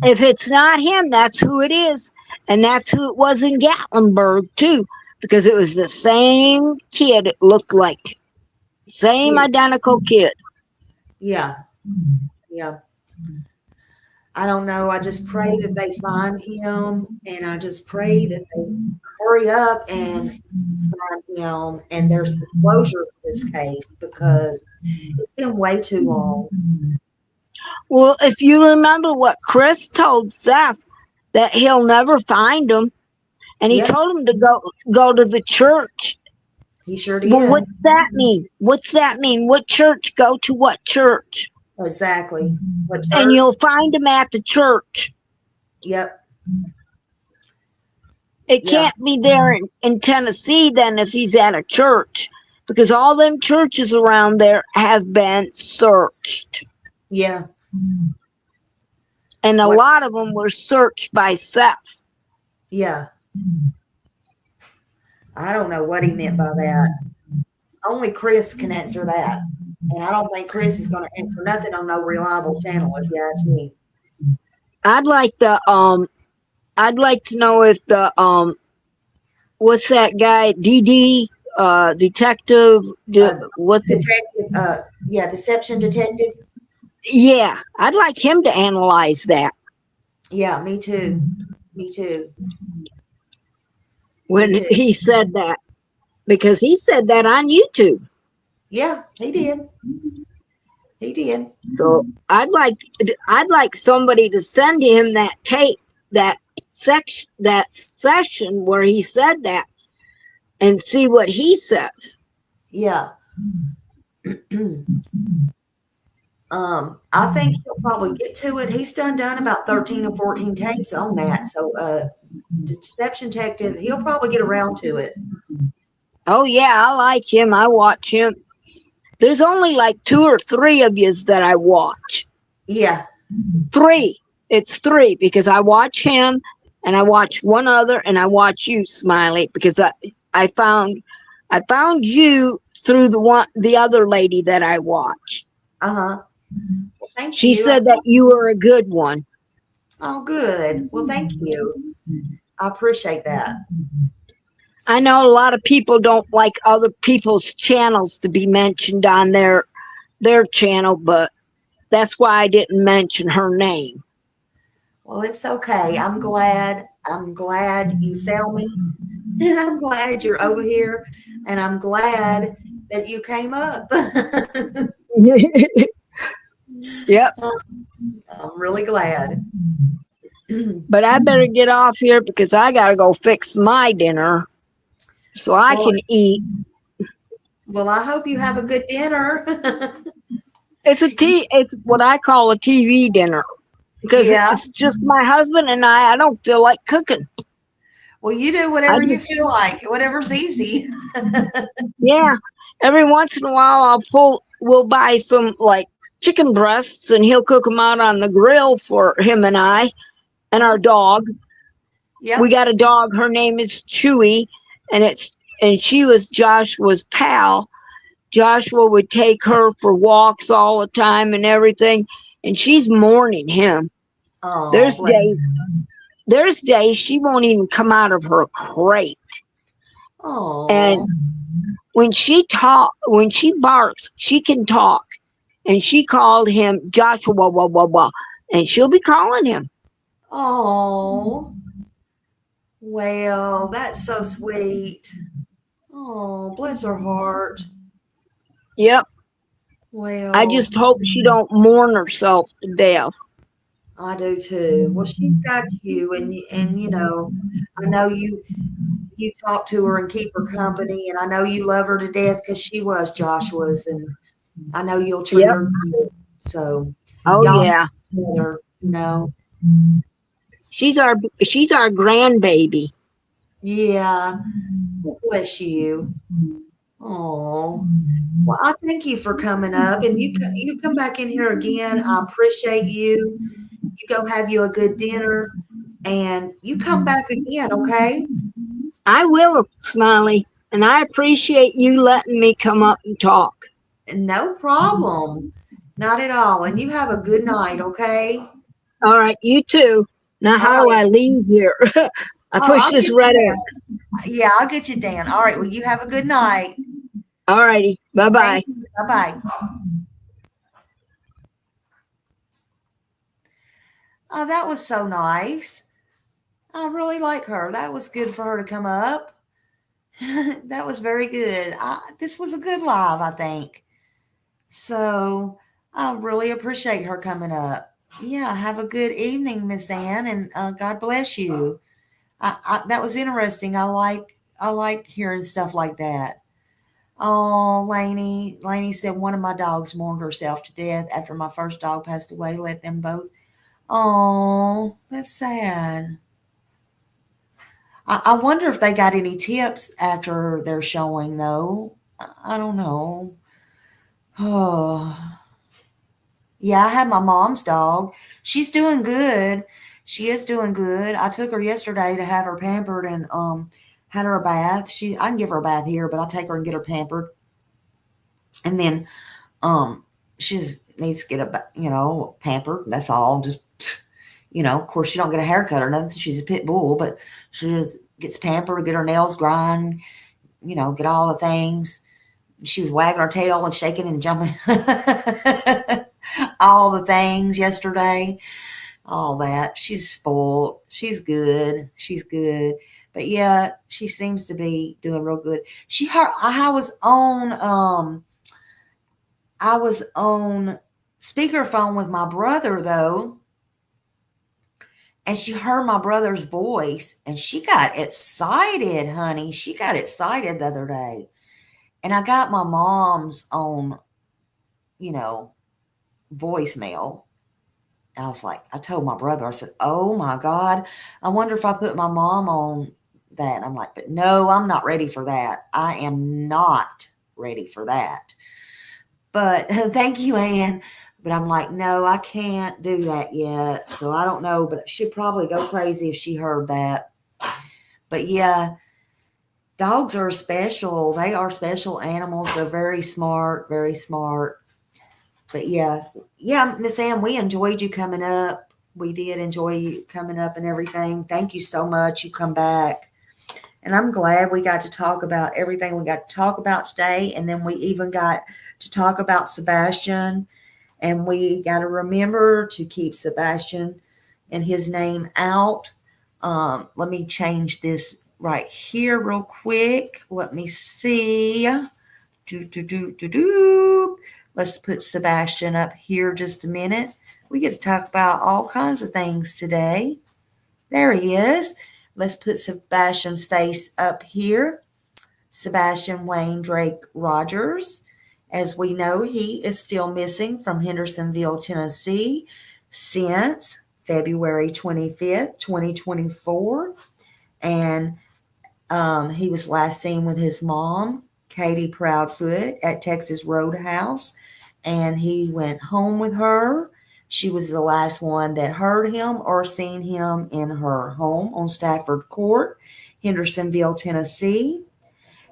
S2: if it's not him, that's who it is. And that's who it was in Gatlinburg, too. Because it was the same kid it looked like. Same
S1: Yeah.
S2: identical kid.
S1: Yeah. Yeah. I don't know. I just pray that they find him, and I just pray that they hurry up and find him, and there's some closure to this case because it's been way too long.
S2: Well, if you remember what Chris told Seth, that he'll never find him. And he
S1: Yep,
S2: told him to go to the church.
S1: he sure
S2: Well,
S1: did.
S2: what's that mean? What's that mean? What church? Go to what church?
S1: Exactly. What
S2: And
S1: church?
S2: you'll find him at the church.
S1: Yep.
S2: It
S1: Yeah.
S2: can't be there in Tennessee then if he's at a church. Because all them churches around there have been searched.
S1: Yeah.
S2: And a
S1: What?
S2: lot of them were searched by Seth.
S1: Yeah. I don't know what he meant by that. Only Chris can answer that. And I don't think Chris is going to answer nothing on no reliable channel, if you ask me.
S2: I'd like to know if the what's that guy DD detective what's it?
S1: Detective, yeah, deception detective.
S2: Yeah, I'd like him to analyze that
S1: Yeah, me too. Me too.
S2: when
S1: Me too.
S2: he said that, because he said that on YouTube.
S1: Yeah, he did. He did.
S2: So I'd like somebody to send him that tape, that session where he said that, and see what he says.
S1: Yeah. I think he'll probably get to it. He's done about 13 or 14 tapes on that. So deception detective, he'll probably get around to it.
S2: Oh yeah, I like him. I watch him. There's only like 2 or 3 of yous that I watch.
S1: Yeah.
S2: 3. It's 3 because I watch him and I watch one other and I watch you, Smiley, because I found you through the other lady that I watch.
S1: Uh-huh. Well, thank
S2: She
S1: you.
S2: said that you were a good one.
S1: Oh, good. Well, thank you. I appreciate that.
S2: I know a lot of people don't like other people's channels to be mentioned on their channel, but that's why I didn't mention her name.
S1: Well, it's okay. I'm glad you found me. And I'm glad you're over here. And I'm glad that you came up.
S2: Yep.
S1: I'm really glad.
S2: But I better get off here because I gotta go fix my dinner so I can eat.
S1: Well, I hope you have a good dinner.
S2: It's what I call a TV dinner because
S1: Yeah.
S2: it's just my husband and I. I don't feel like cooking.
S1: Well, you do
S2: I
S1: whatever you
S2: just
S1: feel like, whatever's easy.
S2: Yeah. Every once in a while, we'll buy some like chicken breasts and he'll cook them out on the grill for him and I and our
S1: Uh-huh.
S2: dog. We
S1: Yep.
S2: got a dog. Her name is Chewy, and she was Joshua's pal. Joshua would take her for walks all the time and everything, and she's mourning him.
S1: Oh,
S2: There's
S1: bless.
S2: days, there's days she won't even come out of her crate, and
S1: Oh,
S2: when she barks, she can talk. And she called him Joshua, wah, wah, wah, and she'll be calling him.
S1: oh. Well, that's so sweet. Oh, bless her heart.
S2: Yep. I
S1: Well,
S2: just hope she don't mourn herself to death.
S1: I do too. Well, she's got you, and I know you talk to her and keep her company, and I know you love her to death because she was Joshua's, and I know you'll treat
S2: Yep.
S1: her good. So
S2: Oh
S1: y'all have
S2: yeah.
S1: each other,
S2: She's our she's our grandbaby.
S1: Yeah. Well, bless you. Oh. Well, I thank you for coming up, and you come back in here again. I appreciate you. You go have you a good dinner, and you come back again, okay?
S2: I will, Smiley, and I appreciate you letting me come up and talk.
S1: No problem. Not at all. And you have a good night, okay?
S2: All right, you too. Now,
S1: All
S2: how do
S1: right.
S2: I leave here? I
S1: Oh,
S2: push
S1: I'll
S2: this
S1: get you
S2: red
S1: down.
S2: X.
S1: Yeah, I'll get you down. All right. Well, you have a good night.
S2: All righty. Bye
S1: Thank
S2: bye.
S1: you. Bye bye. Oh, that was so nice. I really like her. That was good for her to come up. That was very good. This was a good live, I think. So I really appreciate her coming up. Yeah, have a good evening, Miss Ann, and God bless you. That was interesting. I like hearing stuff like that. Oh, Lainey said one of my dogs mourned herself to death after my first dog passed away. Let them both. Oh, that's sad. I wonder if they got any tips after their showing, though. I don't know. Oh, yeah, I had my mom's dog. She's doing good. She is doing good. I took her yesterday to have her pampered and had her a bath. I can give her a bath here, but I take her and get her pampered. And then um she just needs to get pampered. That's all. Just of course she don't get a haircut or nothing. She's a pit bull, but she just gets pampered, get her nails grind, get all the things. She was wagging her tail and shaking and jumping. All the things yesterday, all that. She's spoiled. She's good. She's good. But yeah, she seems to be doing real good. She heard I was on speakerphone with my brother though, and she heard my brother's voice and she got excited, honey. She got excited the other day. And I got my mom's on, you know, voicemail. I was like, I told my brother, I said, oh my God, I wonder if I put my mom on that. And I'm like, but no, I'm not ready for that. I am not ready for that. But thank you, Ann. But I'm like, no, I can't do that yet. So I don't know, but she'd probably go crazy if she heard that. But yeah, dogs are special. They are special animals. They're very smart, very smart. But yeah, Miss Ann, we enjoyed you coming up. We did enjoy you coming up and everything. Thank you so much. You come back. And I'm glad we got to talk about everything we got to talk about today. And then we even got to talk about Sebastian. And we got to remember to keep Sebastian and his name out. Let me change this right here real quick. Let me see. Do, do, do, do, do. Let's put Sebastian up here just a minute. We get to talk about all kinds of things today. There he is. Let's put Sebastian's face up here. Sebastian Wayne Drake Rogers. As we know, he is still missing from Hendersonville, Tennessee since February 25th, 2024. And he was last seen with his mom, Katie Proudfoot, at Texas Roadhouse, and he went home with her. She was the last one that heard him or seen him in her home on Stafford Court, Hendersonville, Tennessee.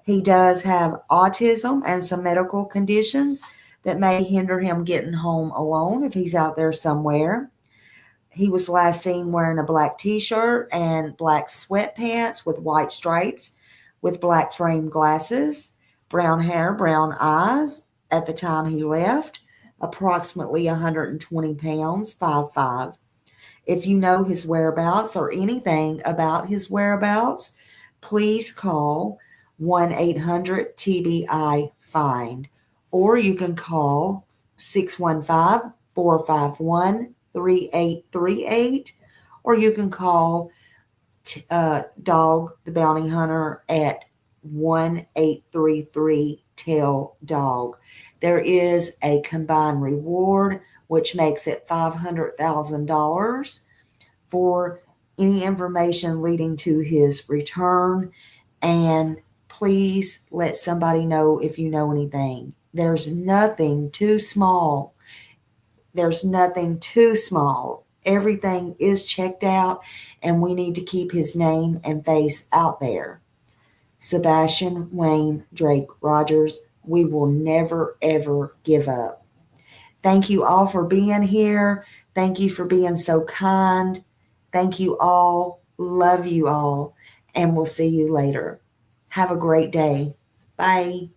S1: He does have autism and some medical conditions that may hinder him getting home alone if he's out there somewhere. He was last seen wearing a black t-shirt and black sweatpants with white stripes, with black framed glasses, brown hair, brown eyes at the time he left, approximately 120 pounds, 5'5". If you know his whereabouts or anything about his whereabouts, please call 1-800-TBI-FIND, or you can call 615-451-3838, or you can call Dog the Bounty Hunter at 1-833-TELL-DOG. There is a combined reward, which makes it $500,000 for any information leading to his return. And please let somebody know if you know anything. There's nothing too small. There's nothing too small. Everything is checked out, and we need to keep his name and face out there. Sebastian Wayne Drake Rogers, we will never, ever give up. Thank you all for being here. Thank you for being so kind. Thank you all. Love you all. And we'll see you later. Have a great day. Bye.